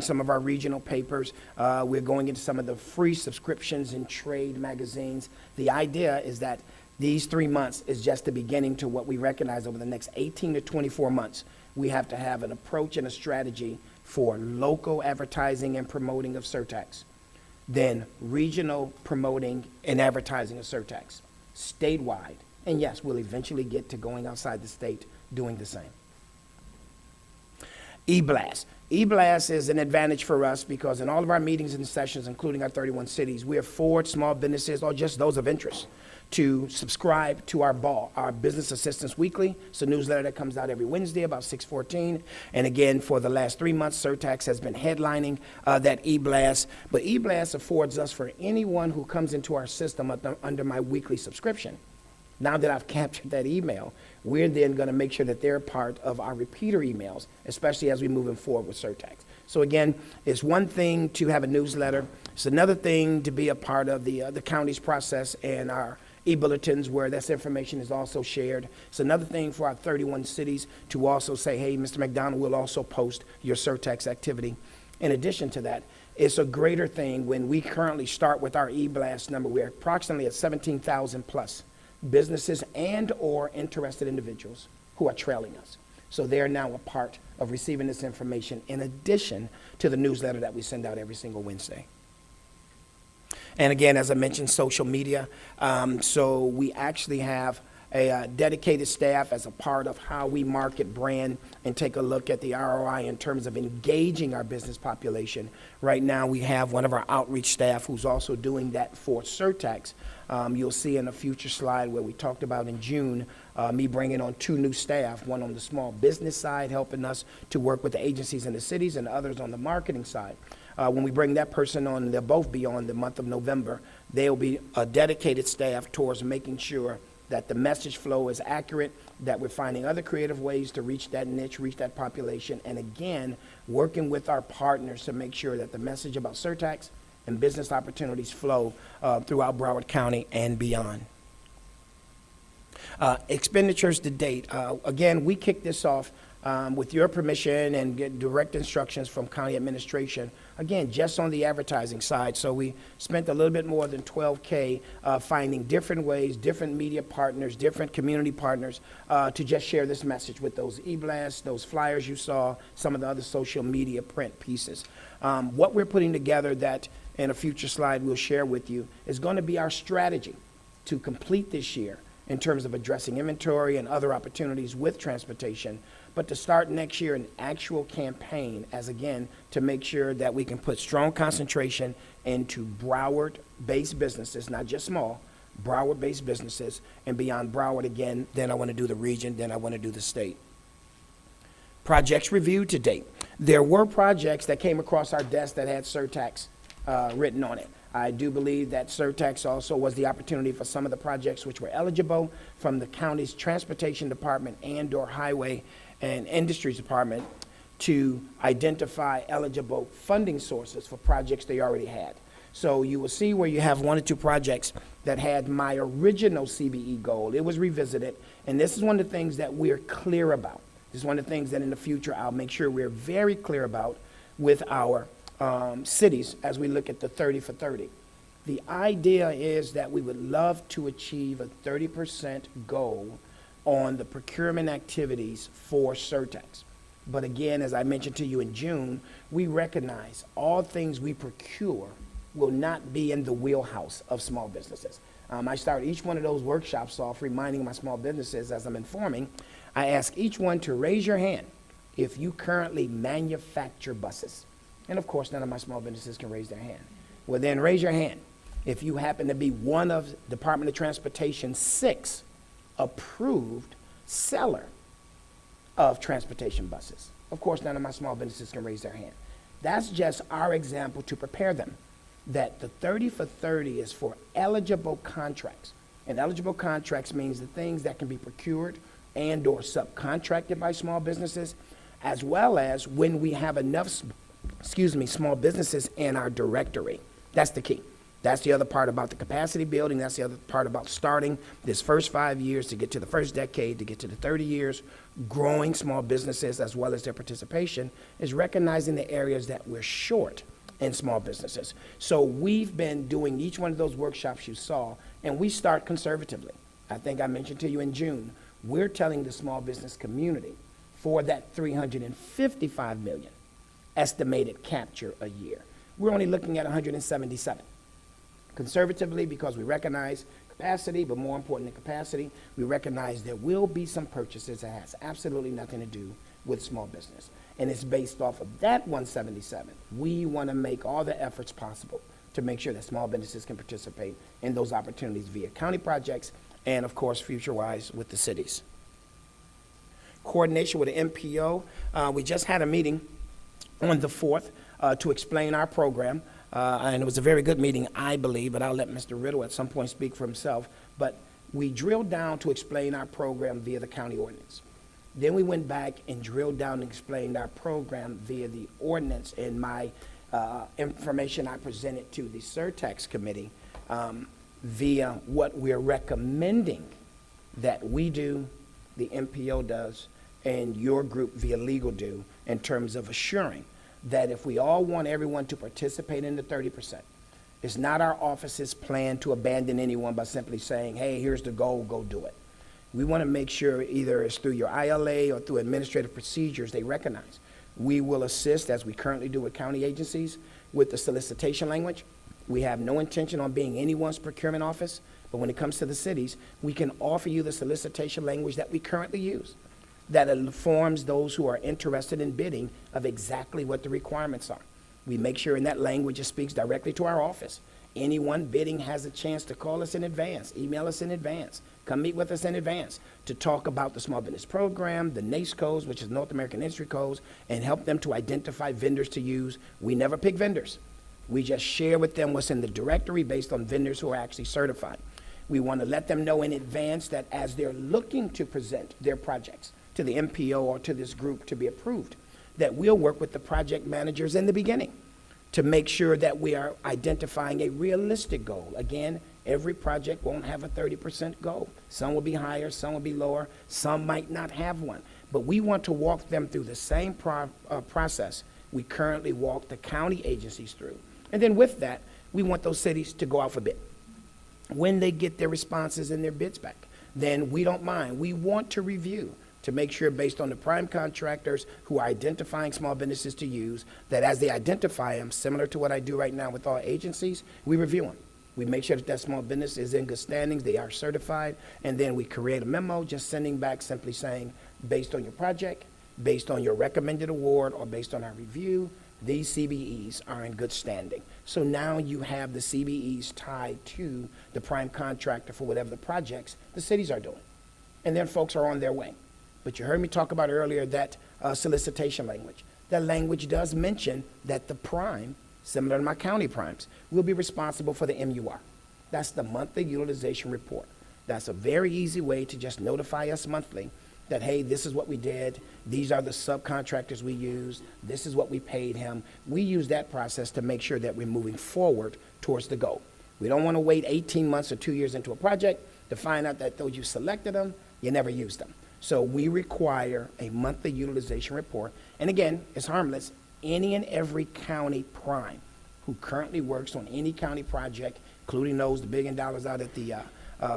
some of our regional papers. We're going into some of the free subscriptions and trade magazines. The idea is that these 3 months is just the beginning to what we recognize over the next 18 to 24 months. We have to have an approach and a strategy for local advertising and promoting of Surtax. Then regional promoting and advertising of Surtax, statewide, and yes, we'll eventually get to going outside the state doing the same. E-Blast. E-Blast is an advantage for us because in all of our meetings and sessions, including our 31 cities, we afford small businesses or just those of interest to subscribe to our BAW, our Business Assistance Weekly. It's a newsletter that comes out every Wednesday about 6:14. And again, for the last 3 months, Surtax has been headlining that E-Blast. But E-Blast affords us for anyone who comes into our system under my weekly subscription. Now that I've captured that email, we're then going to make sure that they're part of our repeater emails, especially as we move forward with Surtax. So again, it's one thing to have a newsletter. It's another thing to be a part of the county's process and our e-bulletins where this information is also shared. It's another thing for our 31 cities to also say, hey, Mr. McDonald will also post your Surtax activity. In addition to that, it's a greater thing when we currently start with our e-blast number. We're approximately at 17,000 plus businesses and or interested individuals who are trailing us. So they're now a part of receiving this information in addition to the newsletter that we send out every single Wednesday. And again, as I mentioned, social media. So we actually have a dedicated staff as a part of how we market, brand, and take a look at the ROI in terms of engaging our business population. Right now, we have one of our outreach staff who's also doing that for Surtax. You'll see in a future slide where we talked about in June, me bringing on 2 new staff, one on the small business side, helping us to work with the agencies in the cities, and others on the marketing side. When we bring that person on, they'll both be on the month of November. They'll be a dedicated staff towards making sure that the message flow is accurate, that we're finding other creative ways to reach that niche, reach that population, and again, working with our partners to make sure that the message about Surtax and business opportunities flow throughout Broward County and beyond. Expenditures to date. Again, we kicked this off with your permission and get direct instructions from county administration, again, just on the advertising side. So we spent a little bit more than $12K finding different ways, different media partners, different community partners to just share this message with those e-blasts, those flyers you saw, some of the other social media print pieces. What we're putting together that in a future slide we'll share with you is going to be our strategy to complete this year in terms of addressing inventory and other opportunities with transportation, but to start next year an actual campaign as, again, to make sure that we can put strong concentration into Broward-based businesses, not just small, Broward-based businesses, and beyond Broward again, then I want to do the region, then I want to do the state. Projects reviewed to date. There were projects that came across our desk that had Surtax written on it. I do believe that Surtax also was the opportunity for some of the projects which were eligible from the county's transportation department and or highway and Industries Department to identify eligible funding sources for projects they already had. So you will see where you have 1 or 2 projects that had my original CBE goal. It was revisited, and this is one of the things that we're clear about. This is one of the things that in the future I'll make sure we're very clear about with our cities as we look at the 30 for 30. The idea is that we would love to achieve a 30% goal on the procurement activities for Surtax. But again, as I mentioned to you in June, we recognize all things we procure will not be in the wheelhouse of small businesses. I start each one of those workshops off reminding my small businesses as I'm informing. I ask each one to raise your hand if you currently manufacture buses. And of course, none of my small businesses can raise their hand. Well, then raise your hand if you happen to be one of Department of Transportation's 6 approved seller of transportation buses. Of course, none of my small businesses can raise their hand. That's just our example to prepare them that the 30 for 30 is for eligible contracts. And eligible contracts means the things that can be procured and or subcontracted by small businesses, as well as when we have enough, small businesses in our directory. That's the key. That's the other part about the capacity building. That's the other part about starting this first 5 years to get to the first decade, to get to the 30 years, growing small businesses as well as their participation, is recognizing the areas that we're short in small businesses. So we've been doing each one of those workshops you saw, and we start conservatively. I think I mentioned to you in June, we're telling the small business community for that $355 million estimated capture a year, we're only looking at 177. Conservatively, because we recognize capacity, but more important than capacity, we recognize there will be some purchases that has absolutely nothing to do with small business. And it's based off of that 177. We want to make all the efforts possible to make sure that small businesses can participate in those opportunities via county projects and, of course, future-wise with the cities. Coordination with the MPO. We just had a meeting on the 4th to explain our program. And it was a very good meeting, I believe, but I'll let Mr. Riddle at some point speak for himself. But we drilled down to explain our program via the county ordinance. Then we went back and drilled down and explained our program via the ordinance and my information I presented to the Surtax committee via what we're recommending that we do, the MPO does, and your group via legal do in terms of assuring that if we all want everyone to participate in the 30%, it's not our office's plan to abandon anyone by simply saying, hey, here's the goal, go do it. We want to make sure either it's through your ILA or through administrative procedures they recognize. We will assist, as we currently do with county agencies, with the solicitation language. We have no intention on being anyone's procurement office, but when it comes to the cities, we can offer you the solicitation language that we currently use that informs those who are interested in bidding of exactly what the requirements are. We make sure in that language it speaks directly to our office. Anyone bidding has a chance to call us in advance, email us in advance, come meet with us in advance to talk about the small business program, the NACE codes, which is North American Industry Codes, and help them to identify vendors to use. We never pick vendors. We just share with them what's in the directory based on vendors who are actually certified. We want to let them know in advance that as they're looking to present their projects to the MPO or to this group to be approved, that we'll work with the project managers in the beginning to make sure that we are identifying a realistic goal. Again, every project won't have a 30% goal. Some will be higher, some will be lower, some might not have one. But we want to walk them through the same process we currently walk the county agencies through. And then with that, we want those cities to go out for bid. When they get their responses and their bids back, then we don't mind. We want to review to make sure, based on the prime contractors who are identifying small businesses to use, that as they identify them, similar to what I do right now with all agencies, we review them. We make sure that that small business is in good standings, they are certified, and then we create a memo just sending back simply saying, based on your project, based on your recommended award, or based on our review, these CBEs are in good standing. So now you have the CBEs tied to the prime contractor for whatever the projects the cities are doing. And then folks are on their way. But you heard me talk about earlier that solicitation language. That language does mention that the prime, similar to my county primes, will be responsible for the MUR. That's the monthly utilization report. That's a very easy way to just notify us monthly that, hey, this is what we did, these are the subcontractors we used, this is what we paid him. We use that process to make sure that we're moving forward towards the goal. We don't want to wait 18 months or 2 years into a project to find out that though you selected them, you never used them. So we require a monthly utilization report. And again, it's harmless. Any and every county prime who currently works on any county project, including those, the $1 billion out at the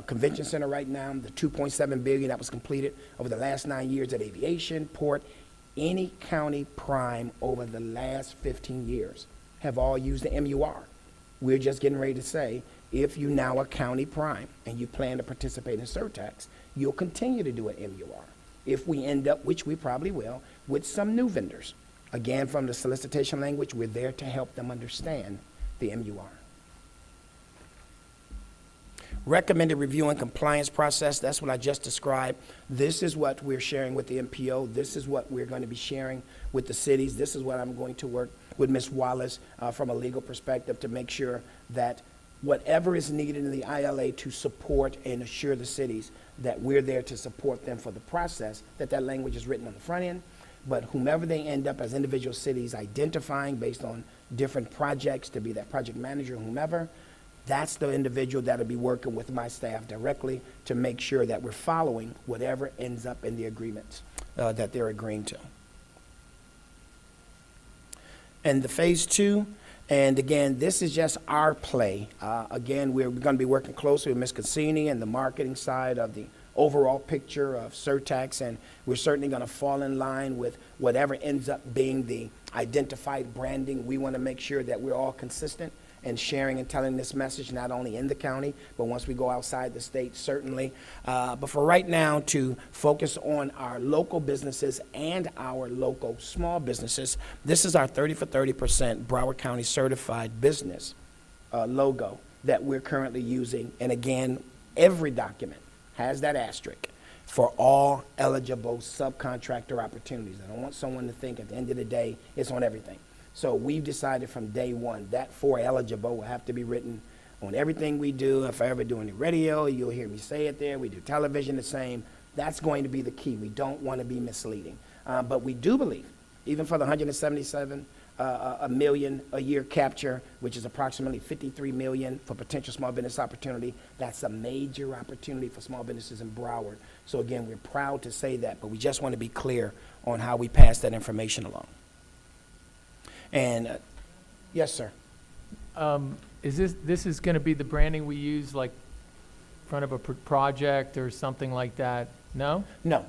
Convention Center right now, the $2.7 billion that was completed over the last 9 years at aviation, port, any county prime over the last 15 years have all used the MUR. We're just getting ready to say, if you now are county prime and you plan to participate in Surtax, you'll continue to do an MUR. If we end up, which we probably will, with some new vendors, again, from the solicitation language, we're there to help them understand the MUR. Recommended review and compliance process, that's what I just described. This is what we're sharing with the MPO. This is what we're going to be sharing with the cities. This is what I'm going to work with Ms. Wallace from a legal perspective to make sure that whatever is needed in the ILA to support and assure the cities that we're there to support them for the process, that language is written on the front end. But whomever they end up as individual cities identifying based on different projects to be that project manager, whomever, that's the individual that'll be working with my staff directly to make sure that we're following whatever ends up in the agreements that they're agreeing to. And the phase 2, and again, this is just our play. Again, we're going to be working closely with Ms. Cassini and the marketing side of the overall picture of Surtax, and we're certainly going to fall in line with whatever ends up being the identified branding. We want to make sure that we're all consistent and sharing and telling this message not only in the county, but once we go outside the state, certainly. But for right now, to focus on our local businesses and our local small businesses, this is our 30 for 30% Broward County certified business logo that we're currently using. And again, every document has that asterisk for all eligible subcontractor opportunities. I don't want someone to think at the end of the day it's on everything. So we've decided from day one that for eligible will have to be written on everything we do. If I ever do any radio, you'll hear me say it there. We do television the same. That's going to be the key. We don't want to be misleading. But we do believe, even for the 177 a million a year capture, which is approximately 53 million for potential small business opportunity, that's a major opportunity for small businesses in Broward. So again, we're proud to say that, but we just want to be clear on how we pass that information along. And, yes, sir. Is this is going to be the branding we use, like, in front of a project or something like that? No? No.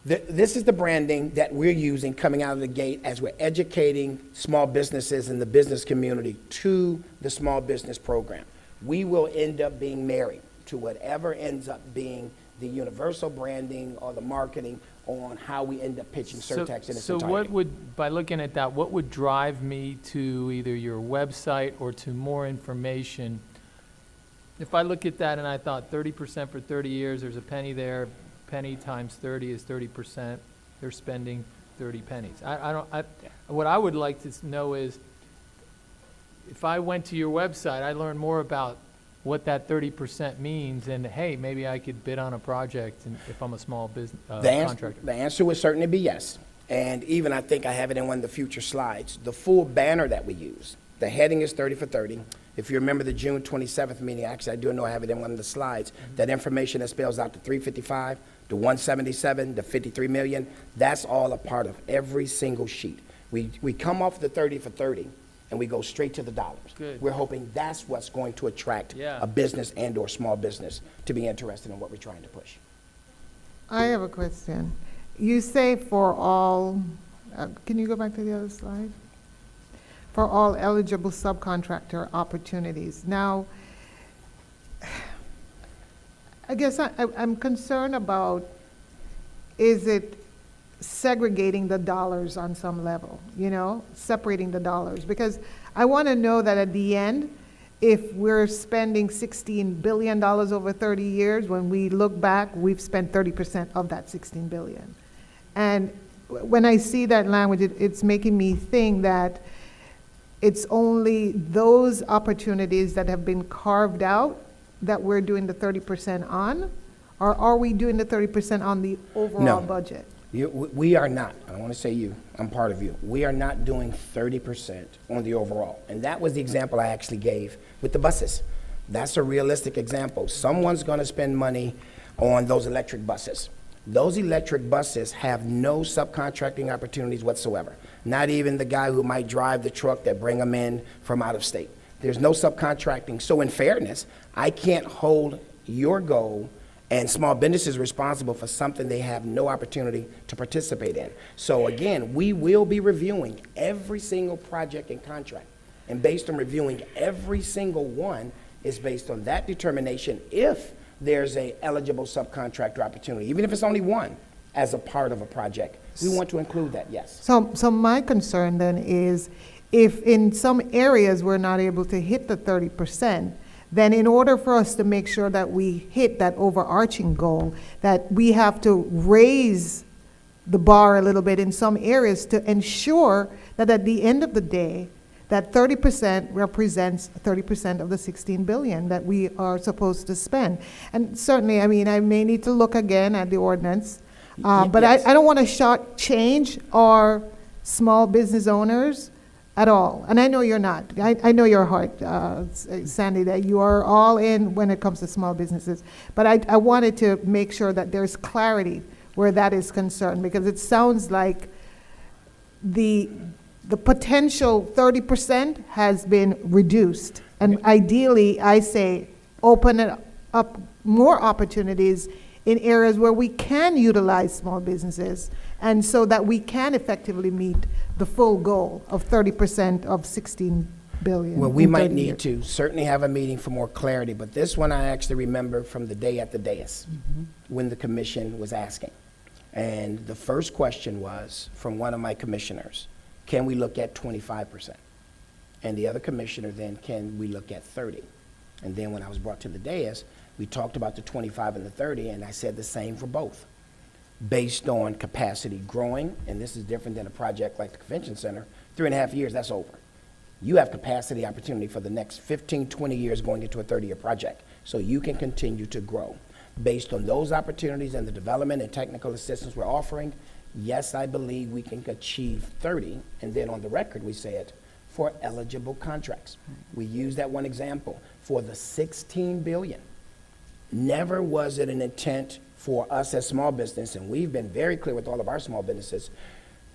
This is the branding that we're using coming out of the gate as we're educating small businesses in the business community to the small business program. We will end up being married to whatever ends up being the universal branding or the marketing on how we end up pitching Surtax in its entirety. So what would, by looking at that, what would drive me to either your website or to more information? If I look at that and I thought 30% for 30 years, there's a penny there, penny times 30 is 30%, they're spending 30 pennies. What I would like to know is, if I went to your website, I learned more about what that 30% means, and hey, maybe I could bid on a project and if I'm a small business contractor. The answer would certainly be yes. And even I think I have it in one of the future slides. The full banner that we use, the heading is 30 for 30. If you remember the June 27th meeting, actually I do know I have it in one of the slides, that information that spells out the 355, the 177, the 53 million, that's all a part of every single sheet. We come off the 30 for 30 and we go straight to the dollars. Good. We're hoping that's what's going to attract a business and or small business to be interested in what we're trying to push. I have a question. You say for all, can you go back to the other slide? For all eligible subcontractor opportunities. Now, I guess I'm concerned about, is it segregating the dollars on some level, you know, separating the dollars? Because I want to know that at the end, if we're spending $16 billion over 30 years, when we look back, we've spent 30% of that $16 billion. And when I see that language, it's making me think that it's only those opportunities that have been carved out that we're doing the 30% on, Or are we doing the 30% on the overall budget? We are not. I don't want to say you. I'm part of you. We are not doing 30% on the overall. And that was the example I actually gave with the buses. That's a realistic example. Someone's going to spend money on those electric buses. Those electric buses have no subcontracting opportunities whatsoever. Not even the guy who might drive the truck that bring them in from out of state. There's no subcontracting. So in fairness, I can't hold your goal and small businesses responsible for something they have no opportunity to participate in. So again, we will be reviewing every single project and contract. And based on reviewing every single one is based on that determination if there's a eligible subcontractor opportunity, even if it's only one as a part of a project. We want to include that, yes. So my concern then is if in some areas we're not able to hit the 30%, then in order for us to make sure that we hit that overarching goal, that we have to raise the bar a little bit in some areas to ensure that at the end of the day, that 30% represents 30% of the 16 billion that we are supposed to spend. And certainly, I mean, I may need to look again at the ordinance, but yes. I don't want to shortchange our small business owners at all. And I know you're not. I know your heart, Sandy, that you are all in when it comes to small businesses. But I wanted to make sure that there's clarity where that is concerned, because it sounds like the potential 30% has been reduced. And ideally, I say, open it up more opportunities in areas where we can utilize small businesses, and so that we can effectively meet the full goal of 30% of 16 billion. Well, we might need to certainly have a meeting for more clarity, but this one I actually remember from the day at the dais when the commission was asking. And the first question was from one of my commissioners, can we look at 25%? And the other commissioner then, can we look at 30? And then when I was brought to the dais, we talked about the 25 and the 30, and I said the same for both. Based on capacity growing, and this is different than a project like the convention center, 3.5 years, that's over. You have capacity opportunity for the next 15, 20 years going into a 30-year project. So you can continue to grow. Based on those opportunities and the development and technical assistance we're offering, yes, I believe we can achieve 30, and then on the record we said for eligible contracts. We use that one example for the 16 billion. Never was it an intent for us as small business, and we've been very clear with all of our small businesses,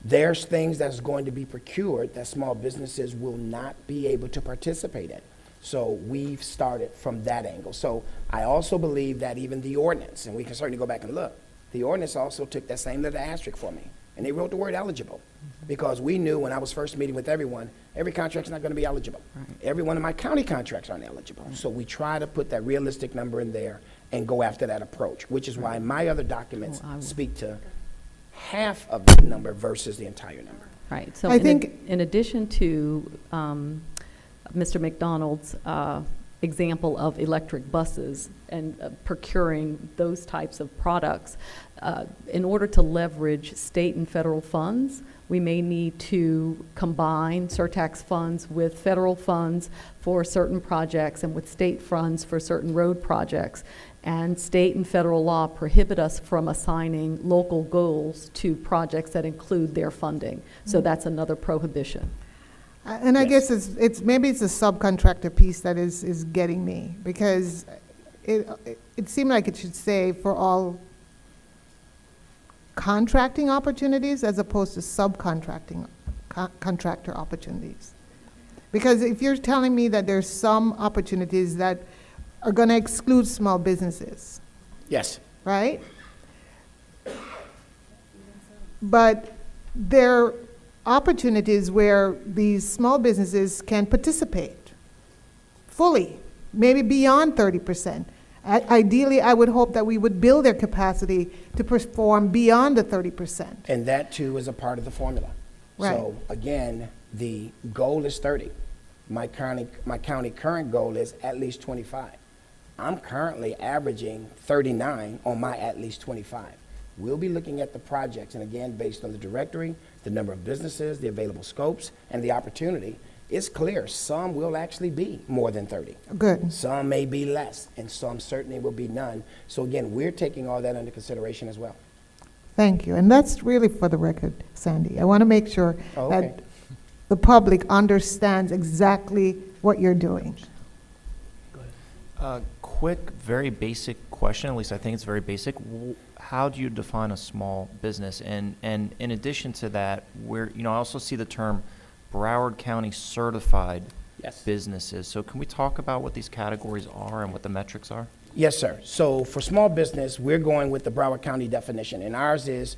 there's things that's going to be procured that small businesses will not be able to participate in. So we've started from that angle. So I also believe that even the ordinance, and we can certainly go back and look, the ordinance also took that same little asterisk for me, and they wrote the word eligible, because we knew when I was first meeting with everyone, every contract's not going to be eligible. Right. Every one of my county contracts aren't eligible. Right. So we try to put that realistic number in there and go after that approach, which is why my other documents speak to half of the number versus the entire number. Right. So I think in addition to Mr. McDonald's example of electric buses and procuring those types of products, in order to leverage state and federal funds, we may need to combine Surtax funds with federal funds for certain projects and with state funds for certain road projects. And state and federal law prohibit us from assigning local goals to projects that include their funding. So that's another prohibition. And I guess it's maybe it's a subcontractor piece that is getting me, because it seemed like it should say for all contracting opportunities as opposed to subcontracting contractor opportunities. Because if you're telling me that there's some opportunities that are going to exclude small businesses. Yes. Right? But there are opportunities where these small businesses can participate fully, maybe beyond 30%. Ideally, I would hope that we would build their capacity to perform beyond the 30%. And that too is a part of the formula. Right. So again, the goal is 30. My county current goal is at least 25. I'm currently averaging 39 on my at least 25. We'll be looking at the projects, and again, based on the directory, the number of businesses, the available scopes, and the opportunity, it's clear, some will actually be more than 30. Good. Some may be less, and some certainly will be none. So again, we're taking all that under consideration as well. Thank you. And that's really for the record, Sandy. I want to make sure Oh, okay. that the public understands exactly what you're doing. Quick, very basic question, at least I think it's very basic. How do you define a small business? And in addition to that, I also see the term Broward County certified Yes. businesses. So can we talk about what these categories are and what the metrics are? Yes, sir. So for small business, we're going with the Broward County definition, and ours is,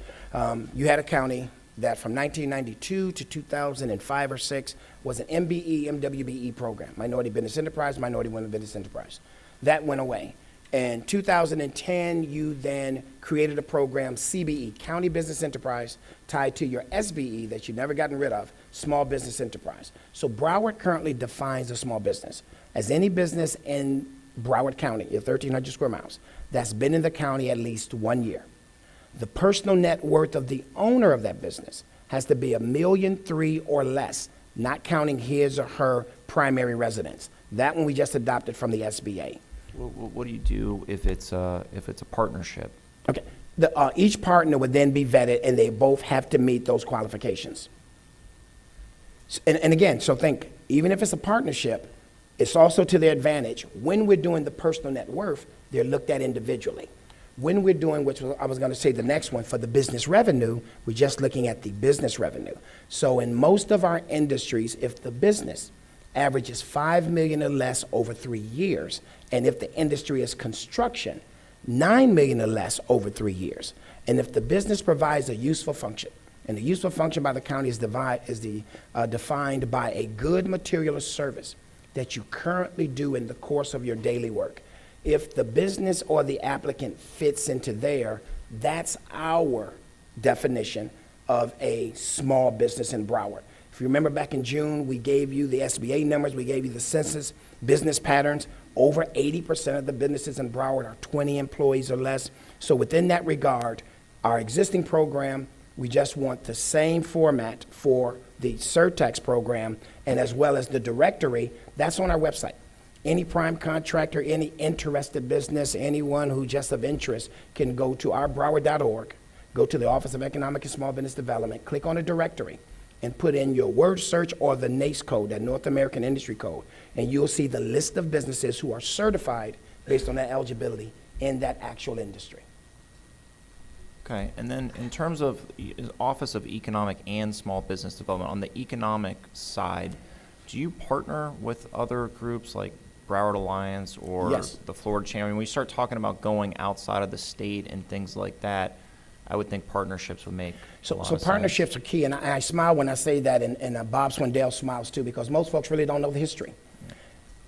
you had a county that from 1992 to 2005 or 6 was an MBE, MWBE program, Minority Business Enterprise, Minority Women Business Enterprise. That went away. In 2010, you then created a program, CBE, County Business Enterprise, tied to your SBE that you've never gotten rid of, Small Business Enterprise. So Broward currently defines a small business as any business in Broward County, your 1,300 square miles, that's been in the county at least 1 year. The personal net worth of the owner of that business has to be $1.3 million or less, not counting his or her primary residence. That one we just adopted from the SBA. What do you do if it's a partnership? Okay. Each partner would then be vetted, and they both have to meet those qualifications. And again, so think, even if it's a partnership, it's also to their advantage. When we're doing the personal net worth, they're looked at individually. When we're doing, which I was going to say the next one, for the business revenue, we're just looking at the business revenue. So in most of our industries, if the business averages $5 million or less over 3 years, and if the industry is construction, $9 million or less over 3 years, and if the business provides a useful function, and the useful function by the county is defined by a good, material, or service that you currently do in the course of your daily work. If the business or the applicant fits into there, that's our definition of a small business in Broward. If you remember back in June, we gave you the SBA numbers, we gave you the census business patterns. Over 80% of the businesses in Broward are 20 employees or less. So within that regard, our existing program, we just want the same format for the Surtax program, and as well as the directory, that's on our website. Any prime contractor, any interested business, anyone who just of interest can go to our Broward.org, go to the Office of Economic and Small Business Development, click on a directory, and put in your word search or the NAICS code, that North American Industry Code, and you'll see the list of businesses who are certified based on their eligibility in that actual industry. Okay, and then in terms of Office of Economic and Small Business Development, on the economic side, do you partner with other groups like Broward Alliance or Yes. the Florida Chamber? When we start talking about going outside of the state and things like that, I would think partnerships would make a lot So of partnerships sense. are key, and I smile when I say that, and Bob Swindell smiles too, because most folks really don't know the history.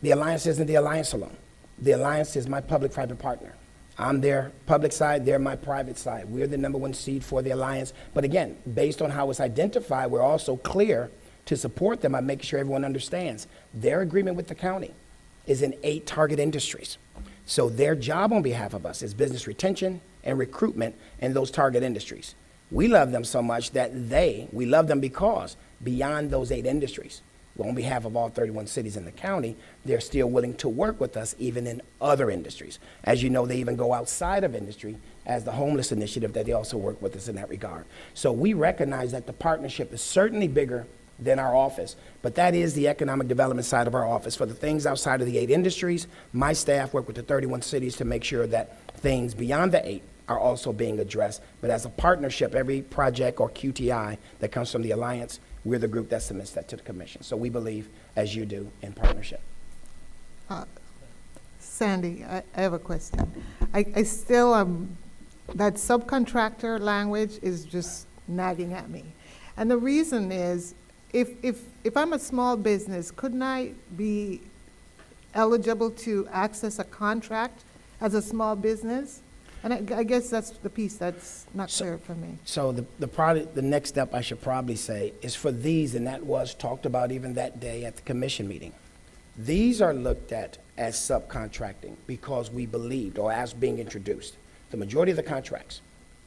The Alliance isn't the Alliance alone. The Alliance is my public-private partner. I'm their public side, they're my private side. We're the #1 seed for the Alliance. But again, based on how it's identified, we're also clear to support them by making sure everyone understands. Their agreement with the county is in 8 target industries. So their job on behalf of us is business retention and recruitment in those target industries. We love them so much that we love them because beyond those 8 industries, on behalf of all 31 cities in the county, they're still willing to work with us even in other industries. As you know, they even go outside of industry as the homeless initiative, that they also work with us in that regard. So we recognize that the partnership is certainly bigger than our office, but that is the economic development side of our office. For the things outside of the 8 industries, my staff work with the 31 cities to make sure that things beyond the 8 are also being addressed. But as a partnership, every project or QTI that comes from the Alliance, we're the group that submits that to the commission. So we believe, as you do, in partnership. Sandy, I have a question. I still, that subcontractor language is just nagging at me. And the reason is, if I'm a small business, couldn't I be eligible to access a contract as a small business? And I guess that's the piece that's not clear for me. So the next step I should probably say is for these, and that was talked about even that day at the commission meeting. These are looked at as subcontracting because we believed, or as being introduced, the majority of the contracts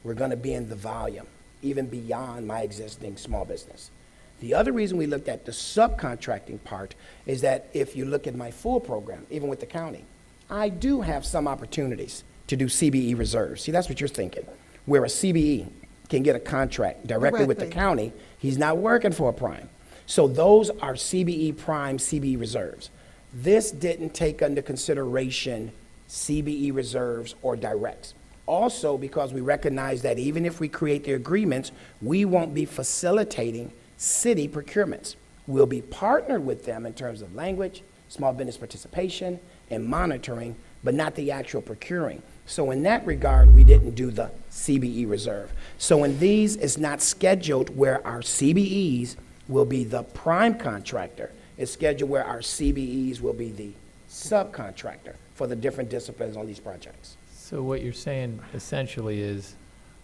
were going to be in the volume, even beyond my existing small business. The other reason we looked at the subcontracting part is that if you look at my full program, even with the county, I do have some opportunities to do CBE reserves. See, that's what you're thinking. Where a CBE can get a contract directly with the county, he's not working for a prime. So those are CBE prime, CBE reserves. This didn't take under consideration CBE reserves or directs. Also, because we recognize that even if we create the agreements, we won't be facilitating city procurements. We'll be partnered with them in terms of language, small business participation, and monitoring, but not the actual procuring. So in that regard, we didn't do the CBE reserve. So in these, it's not scheduled where our CBEs will be the prime contractor. It's scheduled where our CBEs will be the subcontractor for the different disciplines on these projects. So what you're saying essentially is,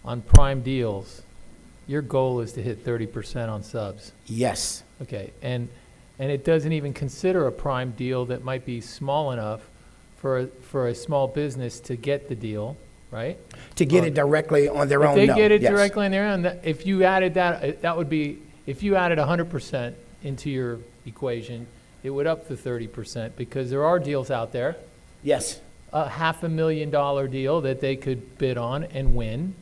on prime deals, your goal is to hit 30% on subs. Yes. Okay, and it doesn't even consider a prime deal that might be small enough for a small business to get the deal, right? To get it directly on their own, If they no. get it Yes. directly on their own, if you added that would be, if you added 100% into your equation, it would up to 30%, because there are deals out there, Yes. a $500,000 deal that they could bid on and win,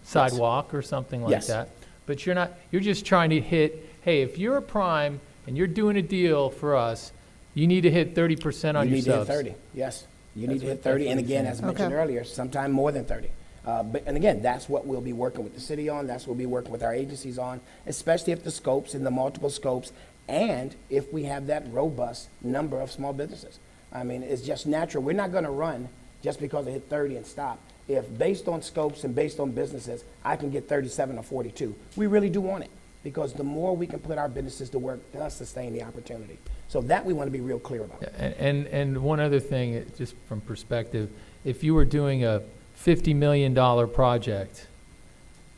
sidewalk or something like Yes. that. But you're just trying to hit, hey, if you're a prime and you're doing a deal for us, you need to hit 30% on your subs. You need to hit 30, yes. You need to hit 30, and again, as mentioned earlier, sometime more than 30. And again, that's what we'll be working with the city on, that's what we'll be working with our agencies on, especially if the scopes and the multiple scopes, and if we have that robust number of small businesses. I mean, it's just natural. We're not gonna run just because I hit 30 and stop. If based on scopes and based on businesses, I can get 37 or 42, we really do want it, because the more we can put our businesses to work, does sustain the opportunity. So that we want to be real clear about. And one other thing, just from perspective, if you were doing a $50 million project,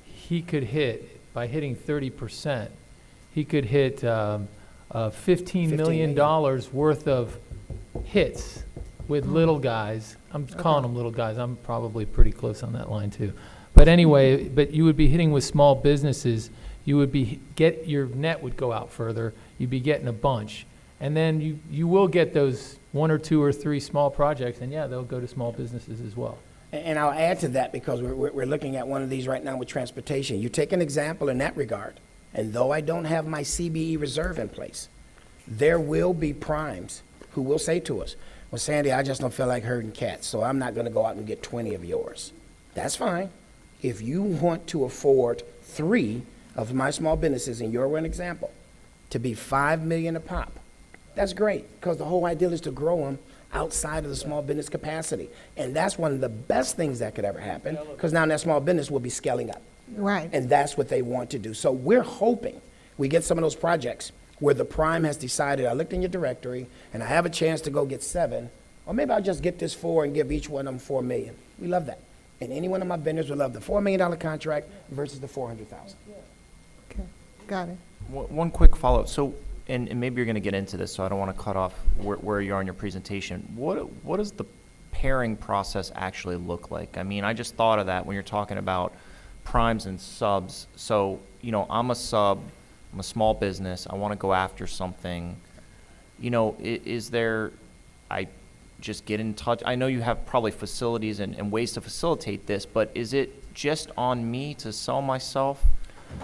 he could hit, by hitting 30%, he could hit $15 million worth of hits with little guys. I'm calling them little guys. I'm probably pretty close on that line too. But anyway, but you would be hitting with small businesses. You would be your net would go out further. You'd be getting a bunch. And then you will get those 1 or 2 or 3 small projects, and yeah, they'll go to small businesses as well. And I'll add to that, because we're looking at one of these right now with transportation. You take an example in that regard, and though I don't have my CBE reserve in place, there will be primes who will say to us, well, Sandy, I just don't feel like herding cats, so I'm not going to go out and get 20 of yours. That's fine. If you want to afford 3 of my small businesses, and you're one example, to be $5 million a pop, that's great, because the whole idea is to grow them outside of the small business capacity. And that's one of the best things that could ever happen, because now that small business will be scaling up. Right. And that's what they want to do. So we're hoping we get some of those projects where the prime has decided, I looked in your directory, and I have a chance to go get 7, or maybe I'll just get this 4 and give each one of them $4 million. We love that. And any one of my vendors would love the $4 million contract versus the $400,000. Okay, got it. One quick follow-up. So, and maybe you're going to get into this, so I don't want to cut off where you are in your presentation. What does the pairing process actually look like? I mean, I just thought of that when you're talking about primes and subs. So, you know, I'm a sub, I'm a small business, I want to go after something. You know, is there, I just get in touch. I know you have probably facilities and ways to facilitate this, but is it just on me to sell myself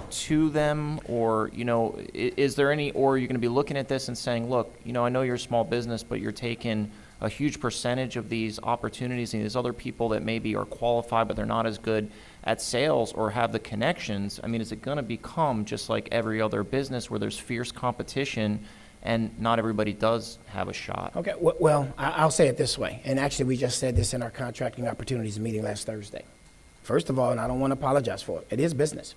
to them, or, you know, is there any, or are you going to be looking at this and saying, look, you know, I know you're a small business, but you're taking a huge percentage of these opportunities, and these other people that maybe are qualified but they're not as good at sales or have the connections. I mean, is it going to become just like every other business where there's fierce competition and not everybody does have a shot? Okay, well, I'll say it this way, and actually we just said this in our contracting opportunities meeting last Thursday. First of all, and I don't want to apologize for it, it is business.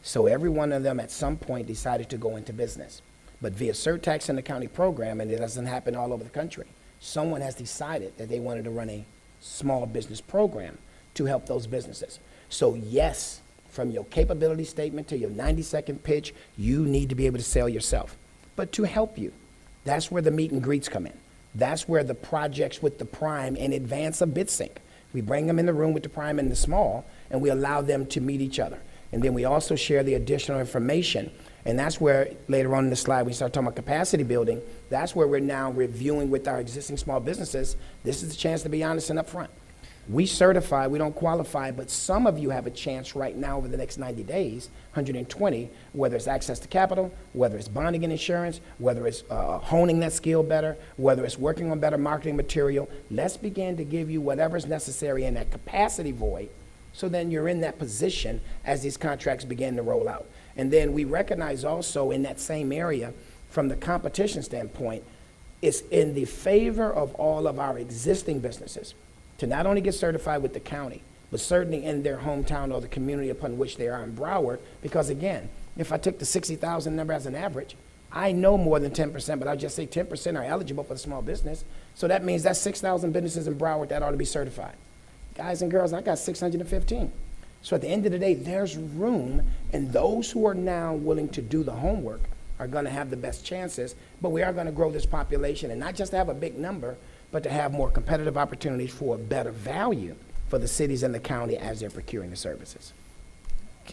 So every one of them at some point decided to go into business. But via Surtax and the county program, and it doesn't happen all over the country, someone has decided that they wanted to run a small business program to help those businesses. So yes, from your capability statement to your 90-second pitch, you need to be able to sell yourself. But to help you, that's where the meet and greets come in. That's where the projects with the prime in advance of BidSync. We bring them in the room with the prime and the small, and we allow them to meet each other. And then we also share the additional information And that's where, later on in the slide, we start talking about capacity building. That's where we're now reviewing with our existing small businesses. This is the chance to be honest and upfront. We certify, we don't qualify, but some of you have a chance right now over the next 90 days, 120, whether it's access to capital, whether it's bonding and insurance, whether it's honing that skill better, whether it's working on better marketing material. Let's begin to give you whatever's necessary in that capacity void, so then you're in that position as these contracts begin to roll out. And then we recognize also in that same area, from the competition standpoint, it's in the favor of all of our existing businesses to not only get certified with the county, but certainly in their hometown or the community upon which they are in Broward. Because again, if I took the 60,000 number as an average, I know more than 10%, but I'll just say 10% are eligible for the small business. So that means that's 6,000 businesses in Broward that ought to be certified. Guys and girls, I got 615. So at the end of the day, there's room, and those who are now willing to do the homework are going to have the best chances. But we are going to grow this population, and not just to have a big number, but to have more competitive opportunities for a better value for the cities and the county as they're procuring the services.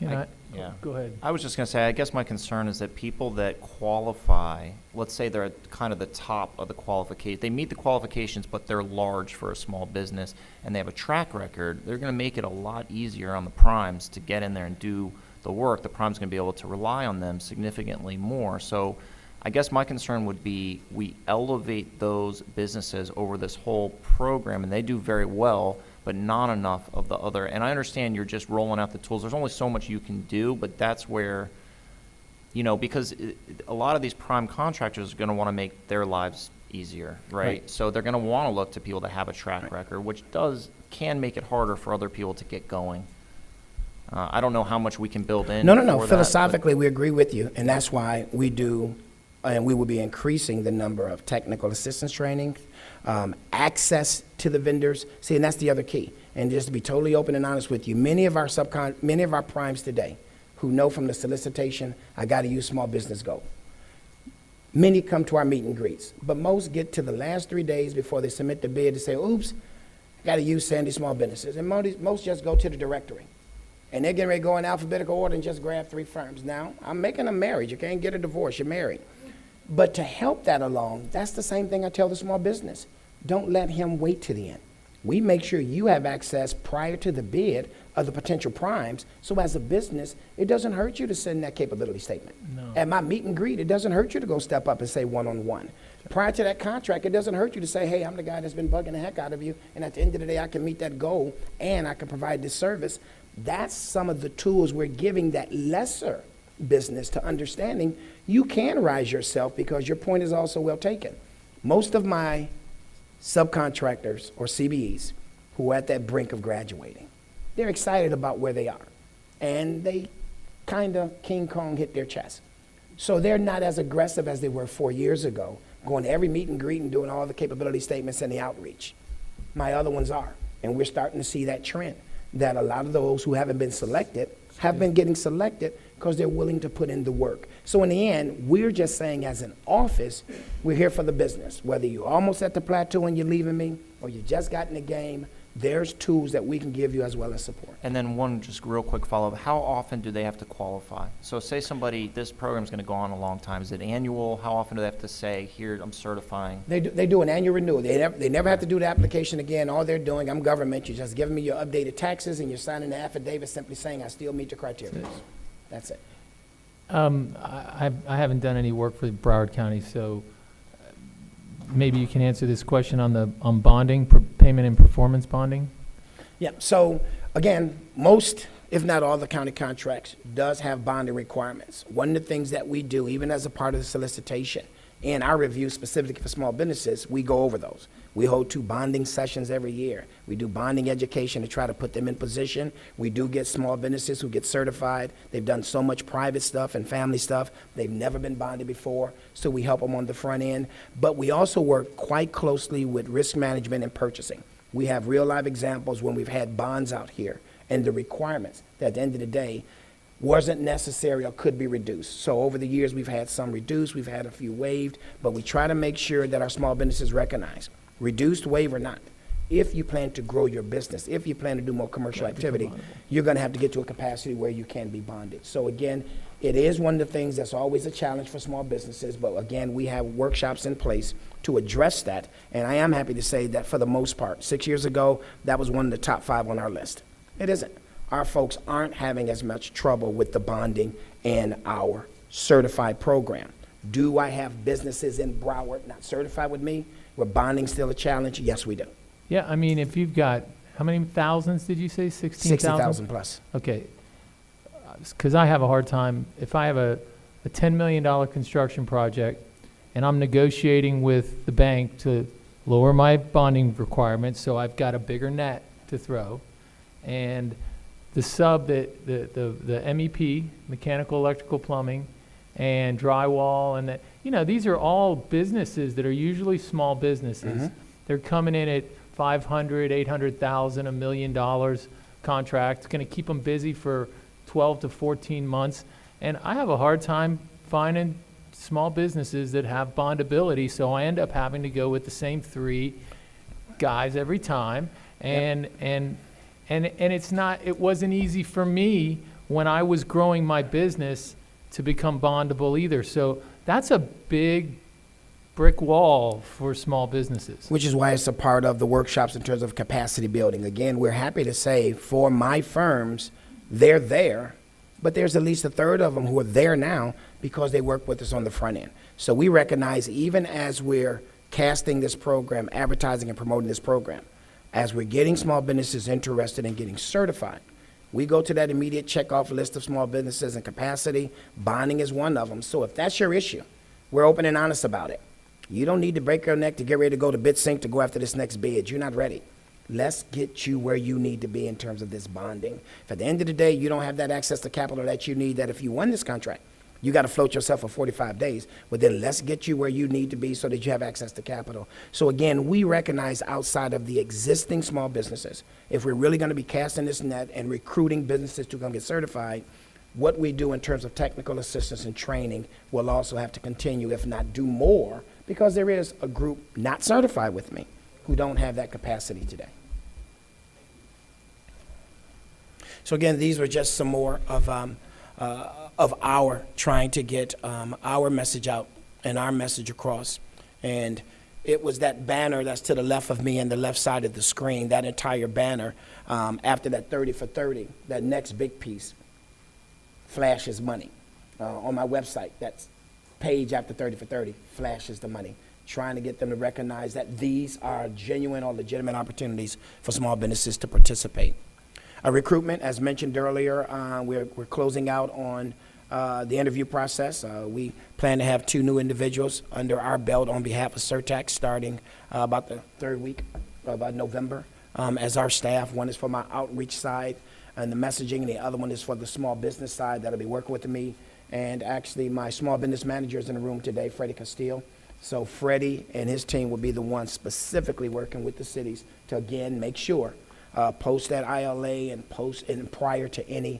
Yeah. Go ahead. I was just going to say, I guess my concern is that people that qualify, let's say they're at kind of the top of the qualification, they meet the qualifications, but they're large for a small business, and they have a track record, they're going to make it a lot easier on the primes to get in there and do the work. The prime's going to be able to rely on them significantly more. So I guess my concern would be we elevate those businesses over this whole program, and they do very well, but not enough of the other. And I understand you're just rolling out the tools. There's only so much you can do, but that's where, you know, because a lot of these prime contractors are going to want to make their lives easier, right? So they're going to want to look to people that have a track record, which can make it harder for other people to get going. I don't know how much we can build in. No. Philosophically, we agree with you, and that's why we do, and we will be increasing the number of technical assistance training, access to the vendors. See, and that's the other key. And just to be totally open and honest with you, many of our primes today who know from the solicitation, I got to use Small Business Go. Many come to our meet and greets, but most get to the last 3 days before they submit the bid to say, oops, I got to use Sandy Small Businesses. And most just go to the directory. And they're getting ready to go in alphabetical order and just grab 3 firms. Now, I'm making them married. You can't get a divorce. You're married. But to help that along, that's the same thing I tell the small business. Don't let him wait to the end. We make sure you have access prior to the bid of the potential primes, so as a business, it doesn't hurt you to send that capability statement. No. At my meet and greet, it doesn't hurt you to go step up and say one-on-one. Prior to that contract, it doesn't hurt you to say, hey, I'm the guy that's been bugging the heck out of you, and at the end of the day, I can meet that goal, and I can provide this service. That's some of the tools we're giving that lesser business to understanding you can rise yourself, because your point is also well taken. Most of my subcontractors or CBEs who are at that brink of graduating, they're excited about where they are, and they kind of King Kong hit their chest. So they're not as aggressive as they were 4 years ago, going to every meet and greet and doing all the capability statements and the outreach. My other ones are, and we're starting to see that trend, that a lot of those who haven't been selected have been getting selected because they're willing to put in the work. So in the end, we're just saying as an office, we're here for the business. Whether you're almost at the plateau and you're leaving me, or you just got in the game, there's tools that we can give you as well as support. And then one just real quick follow-up. How often do they have to qualify? So say somebody, this program's going to go on a long time. Is it annual? How often do they have to say, here, I'm certifying? They do an annual renewal. They never have to do the application again. All they're doing, I'm government, you're just giving me your updated taxes and you're signing the affidavit simply saying I still meet your criteria. That's it. I haven't done any work for Broward County, so maybe you can answer this question on bonding, payment and performance bonding. Yeah, so again, most, if not all, the county contracts does have bonding requirements. One of the things that we do, even as a part of the solicitation, in our review specifically for small businesses, we go over those. We hold 2 bonding sessions every year. We do bonding education to try to put them in position. We do get small businesses who get certified. They've done so much private stuff and family stuff. They've never been bonded before, so we help them on the front end. But we also work quite closely with risk management and purchasing. We have real live examples when we've had bonds out here and the requirements that at the end of the day wasn't necessary or could be reduced. So over the years, we've had some reduced, we've had a few waived, but we try to make sure that our small businesses recognize, reduced, waive or not, if you plan to grow your business, if you plan to do more commercial activity, you're going to have to get to a capacity where you can be bonded. So again, it is one of the things that's always a challenge for small businesses, but again, we have workshops in place to address that, and I am happy to say that for the most part, 6 years ago, that was one of the top 5 on our list. It isn't. Our folks aren't having as much trouble with the bonding in our certified program. Do I have businesses in Broward not certified with me, where bonding's still a challenge? Yes, we do. Yeah, I mean, if you've got, how many thousands did you say? 16,000? 60,000 plus. Okay. Because I have a hard time, if I have a $10 million construction project and I'm negotiating with the bank to lower my bonding requirements, so I've got a bigger net to throw, and the sub, the MEP, mechanical, electrical, plumbing, and drywall, and that, you know, these are all businesses that are usually small businesses. They're coming in at $500,000, $800,000, $1 million contract. It's going to keep them busy for 12 to 14 months. And I have a hard time finding small businesses that have bondability, so I end up having to go with the same 3 guys every time. And it's not, it wasn't easy for me when I was growing my business to become bondable either. So that's a big brick wall for small businesses. Which is why it's a part of the workshops in terms of capacity building. Again, we're happy to say for my firms, they're there, but there's at least a third of them who are there now because they work with us on the front end. So we recognize, even as we're casting this program, advertising and promoting this program, as we're getting small businesses interested in getting certified, we go to that immediate check-off list of small businesses and capacity. Bonding is one of them. So if that's your issue, we're open and honest about it. You don't need to break your neck to get ready to go to BidSync to go after this next bid. You're not ready. Let's get you where you need to be in terms of this bonding. If at the end of the day you don't have that access to capital that you need, that if you won this contract, you got to float yourself for 45 days. But then let's get you where you need to be so that you have access to capital. So again, we recognize outside of the existing small businesses, if we're really going to be casting this net and recruiting businesses to come get certified, what we do in terms of technical assistance and training will also have to continue, if not do more, because there is a group not certified with me who don't have that capacity today. So again, these were just some more of our trying to get our message out and our message across. And it was that banner that's to the left of me and the left side of the screen, that entire banner, after that 30 for 30, that next big piece flashes money. On my website, that's page after 30 for 30 flashes the money, trying to get them to recognize that these are genuine or legitimate opportunities for small businesses to participate. Recruitment, as mentioned earlier, we're closing out on the interview process. We plan to have 2 new individuals under our belt on behalf of Surtax starting about the 3rd week of November as our staff. One is for my outreach side and the messaging, and the other one is for the small business side that'll be working with me. And actually, my small business manager is in the room today, Freddie Castile. So Freddie and his team will be the ones specifically working with the cities to, again, make sure post that ILA and post and prior to any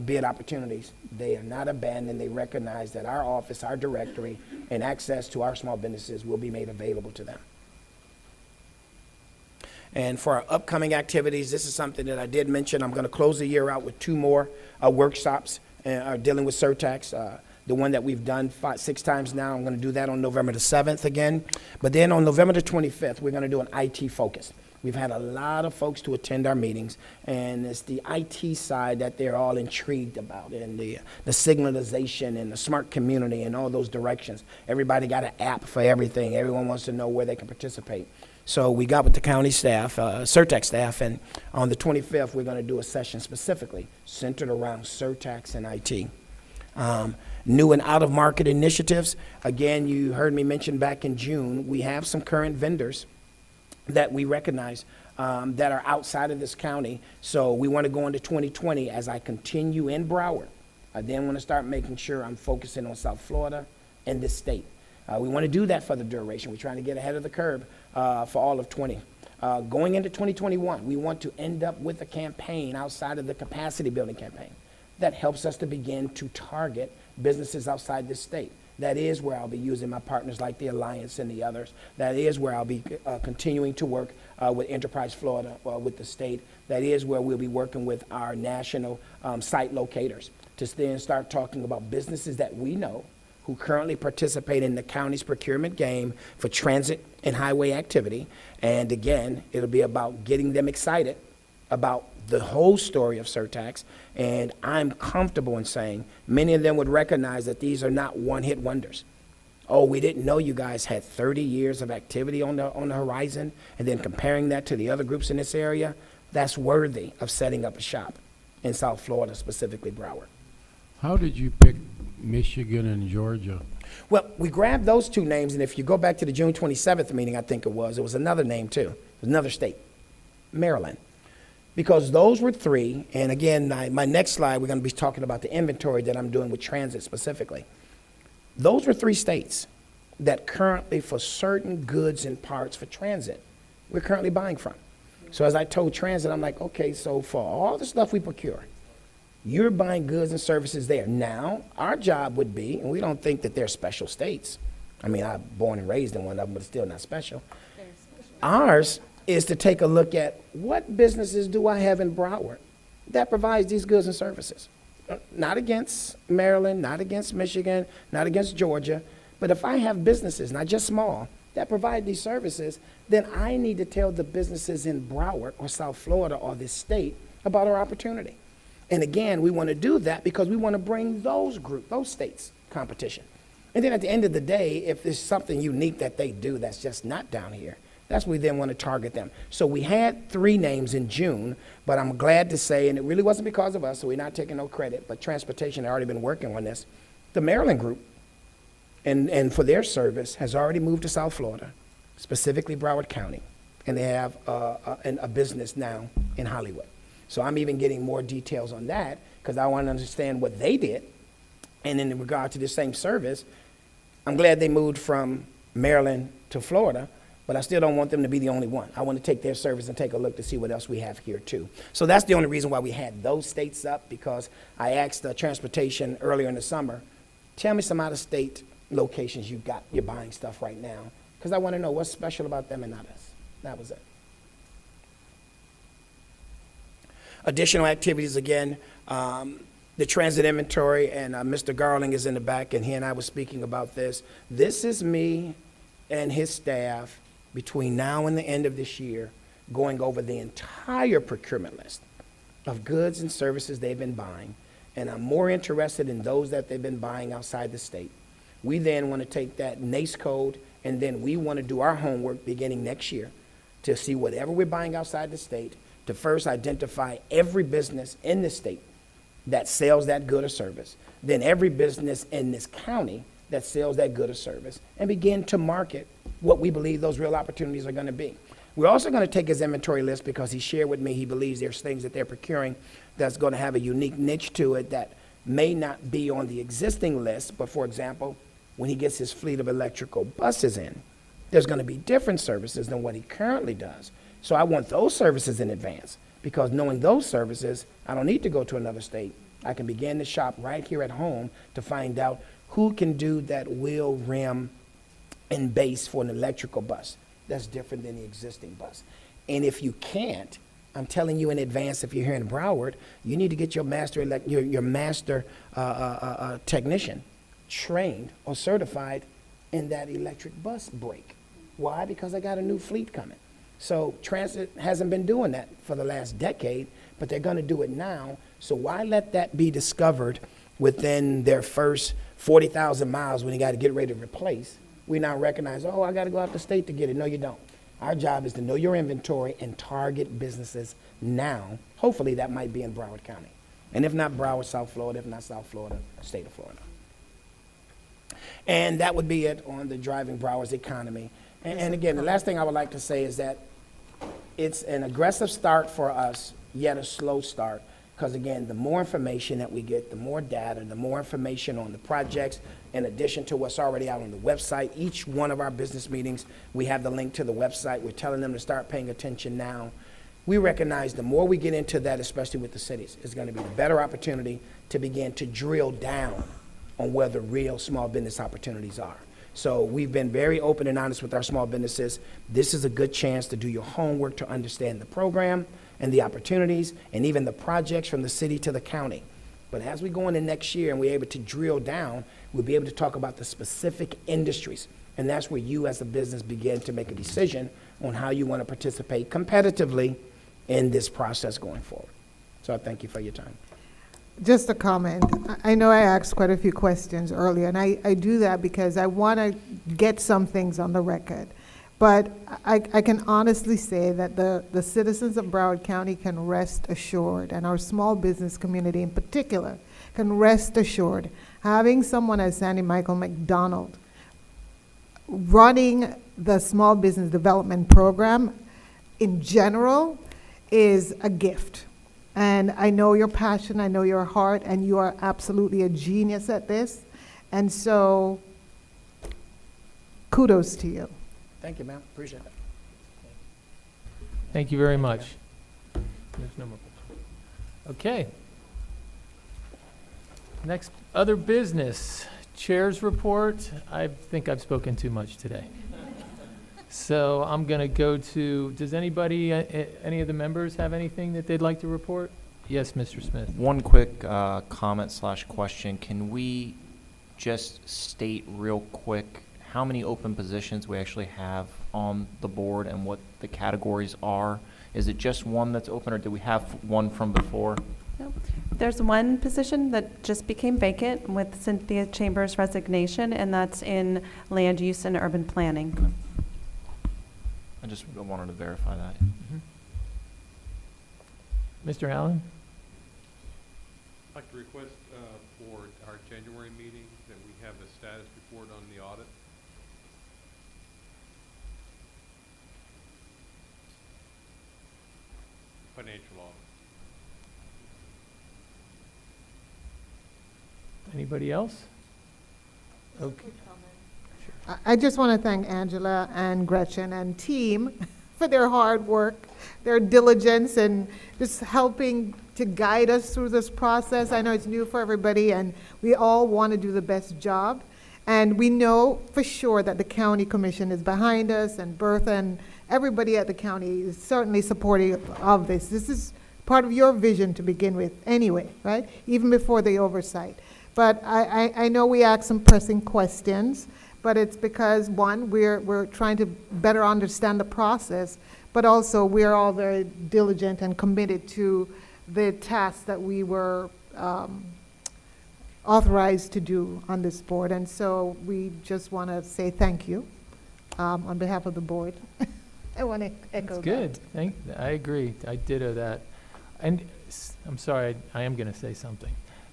bid opportunities, they are not abandoned. They recognize that our office, our directory, and access to our small businesses will be made available to them. And for our upcoming activities, this is something that I did mention. I'm going to close the year out with 2 more workshops dealing with Surtax. The one that we've done 6 times now, I'm going to do that on November the 7th again. But then on November the 25th, we're going to do an IT focus. We've had a lot of folks to attend our meetings, and it's the IT side that they're all intrigued about, and the signalization and the smart community and all those directions. Everybody got an app for everything. Everyone wants to know where they can participate. So we got with the county staff, Surtax staff, and on the 25th, we're going to do a session specifically centered around Surtax and IT. New and out-of-market initiatives. Again, you heard me mention back in June, we have some current vendors that we recognize that are outside of this county. So we want to go into 2020 as I continue in Broward. I then want to start making sure I'm focusing on South Florida and this state. We want to do that for the duration. We're trying to get ahead of the curve for all of 20. Going into 2021, we want to end up with a campaign outside of the capacity building campaign that helps us to begin to target businesses outside this state. That is where I'll be using my partners like the Alliance and the others. That is where I'll be continuing to work with Enterprise Florida, with the state. That is where we'll be working with our national site locators to then start talking about businesses that we know who currently participate in the county's procurement game for transit and highway activity. And again, it'll be about getting them excited about the whole story of Surtax. And I'm comfortable in saying many of them would recognize that these are not one-hit wonders. Oh, we didn't know you guys had 30 years of activity on the horizon, and then comparing that to the other groups in this area, that's worthy of setting up a shop in South Florida, specifically Broward. How did you pick Michigan and Georgia? Well, we grabbed those two names, and if you go back to the June 27th meeting, I think it was another name too. It was another state, Maryland. Because those were three, and again, my next slide, we're going to be talking about the inventory that I'm doing with transit specifically. Those were three states that currently, for certain goods and parts for transit, we're currently buying from. So as I told transit, I'm like, okay, so for all the stuff we procure, you're buying goods and services there. Now, our job would be, and we don't think that they're special states. I mean, I'm born and raised in one of them, but it's still not special. Ours is to take a look at what businesses do I have in Broward that provides these goods and services. Not against Maryland, not against Michigan, not against Georgia, but if I have businesses, not just small, that provide these services, then I need to tell the businesses in Broward or South Florida or this state about our opportunity. And again, we want to do that because we want to bring those states competition. And then at the end of the day, if there's something unique that they do that's just not down here, that's where we then want to target them. So we had 3 names in June, but I'm glad to say, and it really wasn't because of us, so we're not taking no credit, but transportation had already been working on this. The Maryland group, and for their service, has already moved to South Florida, specifically Broward County, and they have a business now in Hollywood. So I'm even getting more details on that because I want to understand what they did. And in regard to the same service, I'm glad they moved from Maryland to Florida, but I still don't want them to be the only one. I want to take their service and take a look to see what else we have here too. So that's the only reason why we had those states up, because I asked transportation earlier in the summer, tell me some out-of-state locations you're buying stuff right now, because I want to know what's special about them and not us. That was it. Additional activities, again, the transit inventory, and Mr. Garling is in the back, and he and I were speaking about this. This is me and his staff between now and the end of this year going over the entire procurement list of goods and services they've been buying, and I'm more interested in those that they've been buying outside the state. We then want to take that NACE code, and then we want to do our homework beginning next year to see whatever we're buying outside the state, to first identify every business in the state that sells that good or service, then every business in this county that sells that good or service, and begin to market what we believe those real opportunities are going to be. We're also going to take his inventory list because he shared with me he believes there's things that they're procuring that's going to have a unique niche to it that may not be on the existing list, but for example, when he gets his fleet of electrical buses in, there's going to be different services than what he currently does. So I want those services in advance, because knowing those services, I don't need to go to another state. I can begin to shop right here at home to find out who can do that wheel, rim, and base for an electrical bus that's different than the existing bus. And if you can't, I'm telling you in advance, if you're here in Broward, you need to get your master technician trained or certified in that electric bus brake. Why? Because I got a new fleet coming. So transit hasn't been doing that for the last decade, but they're going to do it now. So why let that be discovered within their first 40,000 miles when you got to get ready to replace? We now recognize, oh, I got to go out the state to get it. No, you don't. Our job is to know your inventory and target businesses now. Hopefully that might be in Broward County. And if not Broward, South Florida, if not South Florida, state of Florida. And that would be it on the driving Broward's economy. And again, the last thing I would like to say is that it's an aggressive start for us, yet a slow start. Because again, the more information that we get, the more data, the more information on the projects, in addition to what's already out on the website. Each one of our business meetings, we have the link to the website. We're telling them to start paying attention now. We recognize the more we get into that, especially with the cities, is going to be a better opportunity to begin to drill down on where the real small business opportunities are. So we've been very open and honest with our small businesses. This is a good chance to do your homework to understand the program and the opportunities and even the projects from the city to the county. But as we go into next year and we're able to drill down, we'll be able to talk about the specific industries. And that's where you as a business begin to make a decision on how you want to participate competitively in this process going forward. So I thank you for your time. Just a comment. I know I asked quite a few questions earlier, and I do that because I want to get some things on the record. But I can honestly say that the citizens of Broward County can rest assured, and our small business community in particular can rest assured, having someone as Sandy Michael McDonald running the small business development program in general is a gift. And I know your passion, I know your heart, and you are absolutely a genius at this. And so, kudos to you. Thank you, ma'am. Appreciate it. Thank you very much. There's no more questions. Okay. Next, other business. Chair's report. I think I've spoken too much today. So I'm going to go to, does anybody, any of the members have anything that they'd like to report? Yes, Mr. Smith. One quick comment/question. Can we just state real quick how many open positions we actually have on the board and what the categories are? Is it just one that's open, or do we have one from before? No. There's one position that just became vacant with Cynthia Chambers' resignation, and that's in land use and urban planning. I just wanted to verify that. Mr. Allen? I'd like to request for our January meeting that we have a status report on the audit. Financial audit. Anybody else? Okay. I just want to thank Angela and Gretchen and team for their hard work, their diligence, and just helping to guide us through this process. I know it's new for everybody, and we all want to do the best job. And we know for sure that the county commission is behind us, and Bertha and everybody at the county is certainly supportive of this. This is part of your vision to begin with anyway, right? Even before the oversight. But I know we asked some pressing questions, but it's because, one, we're trying to better understand the process, but also we're all very diligent and committed to the tasks that we were authorized to do on this board. And so we just want to say thank you on behalf of the board. I want to echo that. Good. I agree. I ditto that. And I'm sorry, I am going to say something.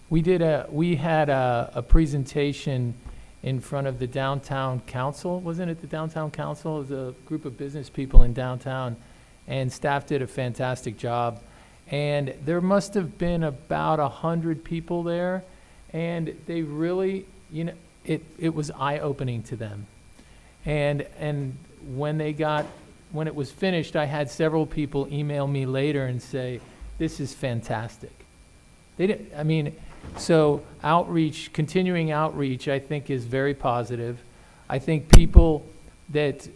We had a presentation in front of the downtown council. Wasn't it the downtown council? It was a group of business people in downtown, and staff did a fantastic job. And there must have been about 100 people there, and they really, it was eye-opening to them. And when it was finished, I had several people email me later and say, "This is fantastic." So outreach, continuing outreach, I think is very positive. I think people that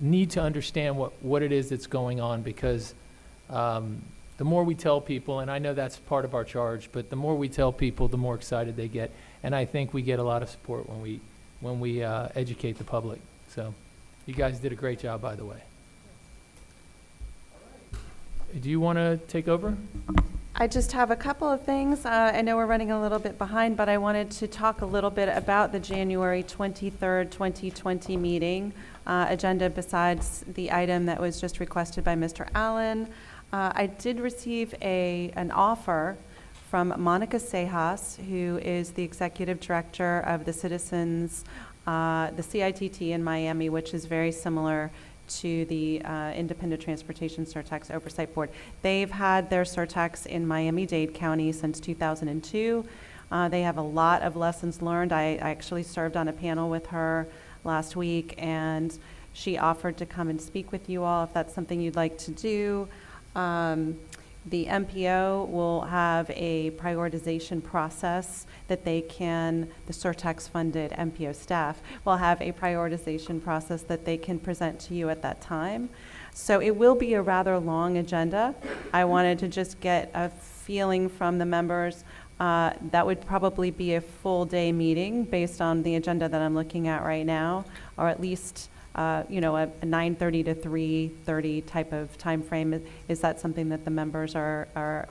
need to understand what it is that's going on, because the more we tell people, and I know that's part of our charge, but the more we tell people, the more excited they get. And I think we get a lot of support when we educate the public. So you guys did a great job, by the way. Do you want to take over? I just have a couple of things. I know we're running a little bit behind, but I wanted to talk a little bit about the January 23rd, 2020 meeting agenda besides the item that was just requested by Mr. Allen. I did receive an offer from Monica Sejas, who is the Executive Director of the Citizens, the CITT in Miami, which is very similar to the Independent Transportation Surtax Oversight Board. They've had their Surtax in Miami-Dade County since 2002. They have a lot of lessons learned. I actually served on a panel with her last week, and she offered to come and speak with you all if that's something you'd like to do. The MPO will have a prioritization process that they can, the Surtax-funded MPO staff will have a prioritization process that they can present to you at that time. So it will be a rather long agenda. I wanted to just get a feeling from the members. That would probably be a full-day meeting based on the agenda that I'm looking at right now, or at least a 9:30 to 3:30 type of time frame. Is that something that the members are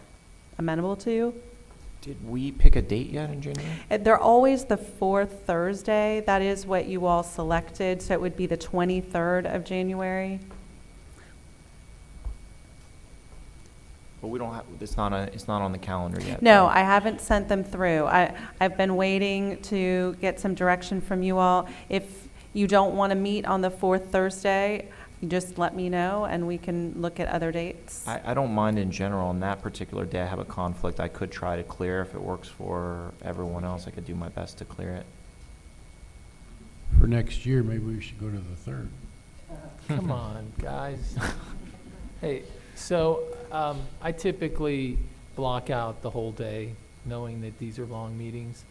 amenable to? Did we pick a date yet in January? They're always the fourth Thursday. That is what you all selected, so it would be the 23rd of January. But we don't have, it's not on the calendar yet. No, though. I haven't sent them through. I've been waiting to get some direction from you all. If you don't want to meet on the fourth Thursday, you just let me know and we can look at other dates. I don't mind in general. On that particular day, I have a conflict. I could try to clear if it works for everyone else. I could do my best to clear it. For next year, maybe we should go to the 3rd. Come on, guys. Hey, so I typically block out the whole day, knowing that these are long meetings.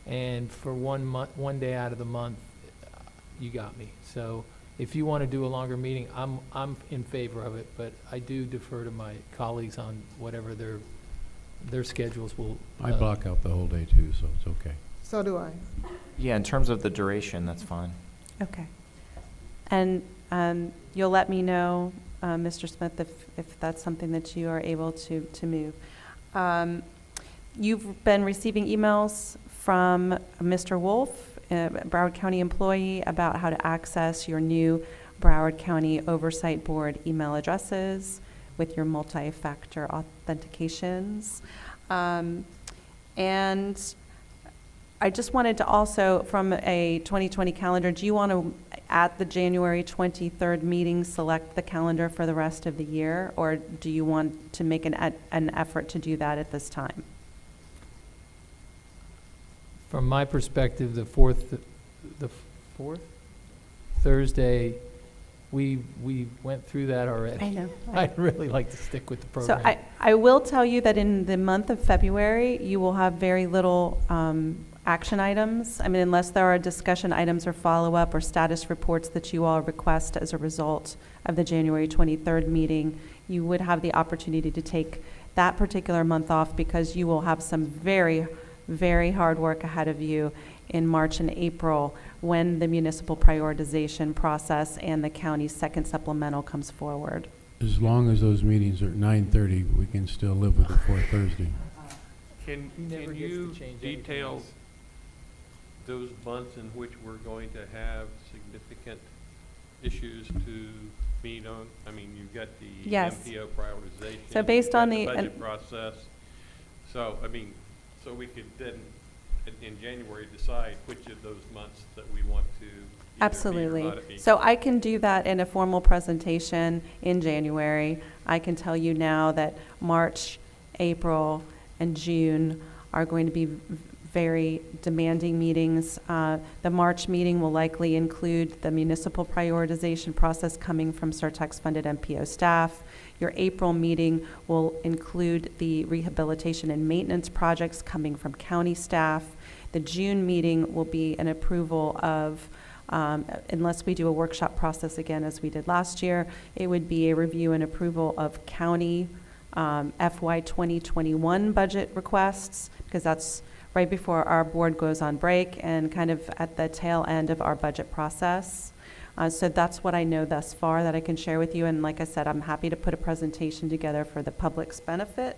And for 1 day out of the month, you got me. So if you want to do a longer meeting, I'm in favor of it, but I do defer to my colleagues on whatever their schedules will. I block out the whole day too, so it's okay. So do I. Yeah, in terms of the duration, that's fine. Okay. And you'll let me know, Mr. Smith, if that's something that you are able to move. You've been receiving emails from Mr. Wolf, a Broward County employee, about how to access your new Broward County Oversight Board email addresses with your multi-factor authentications. And I just wanted to also, from a 2020 calendar, do you want to, at the January 23rd meeting, select the calendar for the rest of the year, or do you want to make an effort to do that at this time? From my perspective, the fourth Thursday, we went through that already. I know. I'd really like to stick with the program. So I will tell you that in the month of February, you will have very little action items. I mean, unless there are discussion items or follow-up or status reports that you all request as a result of the January 23rd meeting, you would have the opportunity to take that particular month off, because you will have some very, very hard work ahead of you in March and April when the municipal prioritization process and the county's second supplemental comes forward. As long as those meetings are at 9:30, we can still live with the 4th Thursday. Can you detail those months in which we're going to have significant issues to meet on? I mean, you've got the Yes. MPO prioritization. So based on the budget process. So, I mean, so we could then, in January, decide which of those months that we want to either meet or Absolutely. not meet. So I can do that in a formal presentation in January. I can tell you now that March, April, and June are going to be very demanding meetings. The March meeting will likely include the municipal prioritization process coming from Surtax-funded MPO staff. Your April meeting will include the rehabilitation and maintenance projects coming from county staff. The June meeting will be an approval of, unless we do a workshop process again as we did last year, it would be a review and approval of county FY 2021 budget requests, because that's right before our board goes on break and kind of at the tail end of our budget process. So that's what I know thus far that I can share with you. And like I said, I'm happy to put a presentation together for the public's benefit.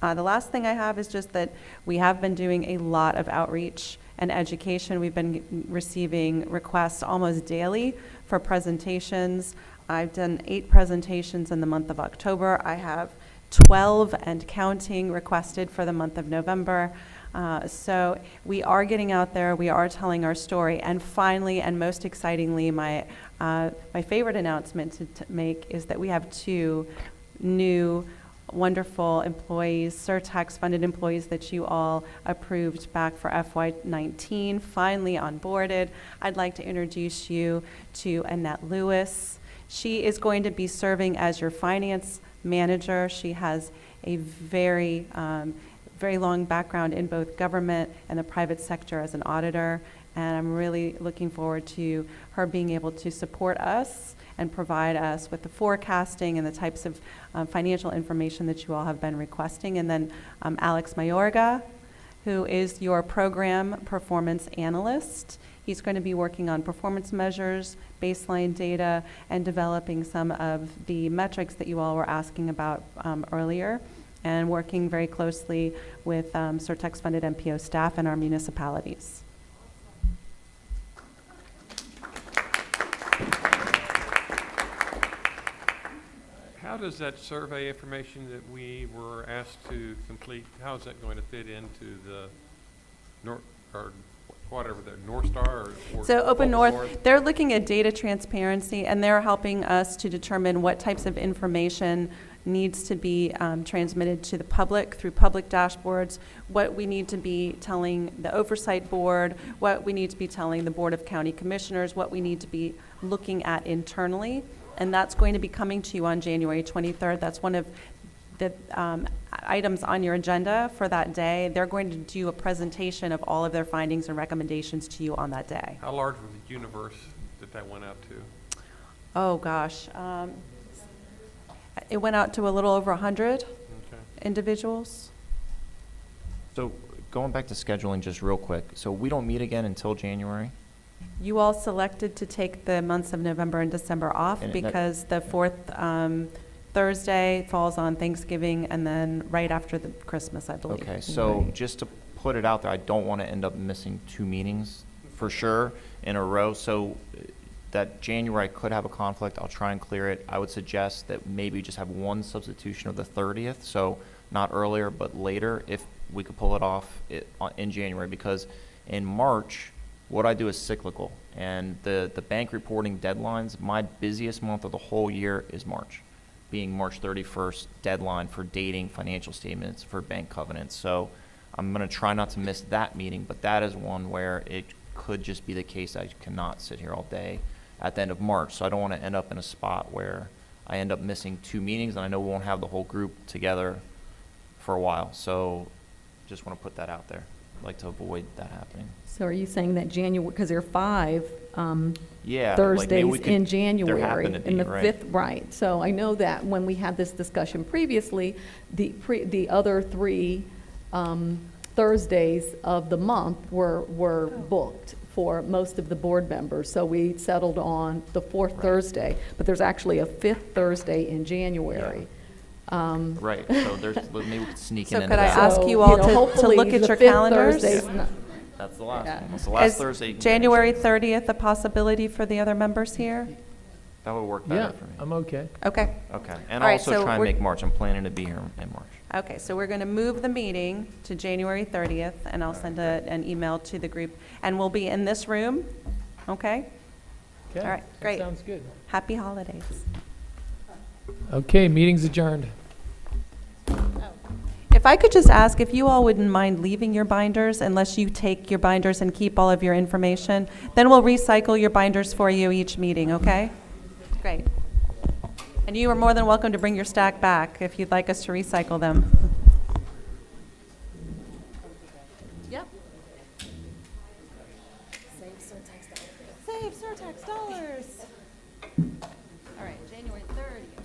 The last thing I have is just that we have been doing a lot of outreach and education. We've been receiving requests almost daily for presentations. I've done 8 presentations in the month of October. I have 12 and counting requested for the month of November. So we are getting out there, we are telling our story, and finally, and most excitingly, my favorite announcement to make is that we have 2 new wonderful employees, Surtax-funded employees that you all approved back for FY19, finally onboarded. I'd like to introduce you to Annette Lewis. She is going to be serving as your finance manager. She has a very, very long background in both government and the private sector as an auditor, and I'm really looking forward to her being able to support us and provide us with the forecasting and the types of financial information that you all have been requesting. And then Alex Mayorga, who is your program performance analyst. He's going to be working on performance measures, baseline data, and developing some of the metrics that you all were asking about earlier, and working very closely with Surtax-funded MPO staff and our municipalities. How does that survey information that we were asked to complete, how is that going to fit into the North, or whatever, the North Star or So Open North, they're looking at data transparency, and they're helping us to determine what types of information needs to be transmitted to the public through public dashboards, what we need to be telling the Oversight Board, what we need to be telling the Board of County Commissioners, what we need to be looking at internally. And that's going to be coming to you on January 23rd. That's one of the items on your agenda for that day. They're going to do a presentation of all of their findings and recommendations to you on that day. How large was the universe that went out to? Oh, gosh. It went out to a little over 100 individuals. So going back to scheduling just real quick, so we don't meet again until January? You all selected to take the months of November and December off And because the fourth Thursday falls on Thanksgiving and then right after the Christmas, I believe. Okay, so just to put it out there, I don't want to end up missing 2 meetings for sure in a row. So that January I could have a conflict. I'll try and clear it. I would suggest that maybe just have one substitution of the 30th, so not earlier but later, if we could pull it off in January, because in March, what I do is cyclical, and the bank reporting deadlines, my busiest month of the whole year is March, being March 31st deadline for dating financial statements for bank covenants. So I'm going to try not to miss that meeting, but that is one where it could just be the case I cannot sit here all day at the end of March. So I don't want to end up in a spot where I end up missing 2 meetings, and I know we won't have the whole group together for a while. So just want to put that out there. I'd like to avoid that happening. So are you saying that January, because there are 5 Yeah, Thursdays like in January, happen to be, and the right. 5th, right? So I know that when we had this discussion previously, the other 3 Thursdays of the month were booked for most of the board members. So we settled on the 4th Thursday, but there's actually a 5th Thursday in January. Right, so there's, maybe we could sneak in So into could I that. ask you all to hopefully look at the your 5th calendars? Thursday's not- That's the last Yeah. one. That's the last Is Thursday. January 30th a possibility for the other members here? That would work better Yeah, for me. I'm okay. Okay. Okay, and All I'll right, also so try and we're- make March. I'm planning to be here in March. Okay, so we're going to move the meeting to January 30th, and I'll send an email to the group, and we'll be in this room, okay? Okay. All right, that great. Sounds good. Happy holidays. Okay, meeting's adjourned. If I could just ask if you all wouldn't mind leaving your binders, unless you take your binders and keep all of your information, then we'll recycle your binders for you each meeting, okay? Great. And you are more than welcome to bring your stack back if you'd like us to recycle them. Yep. Save Surtax dollars. All right, January 30th.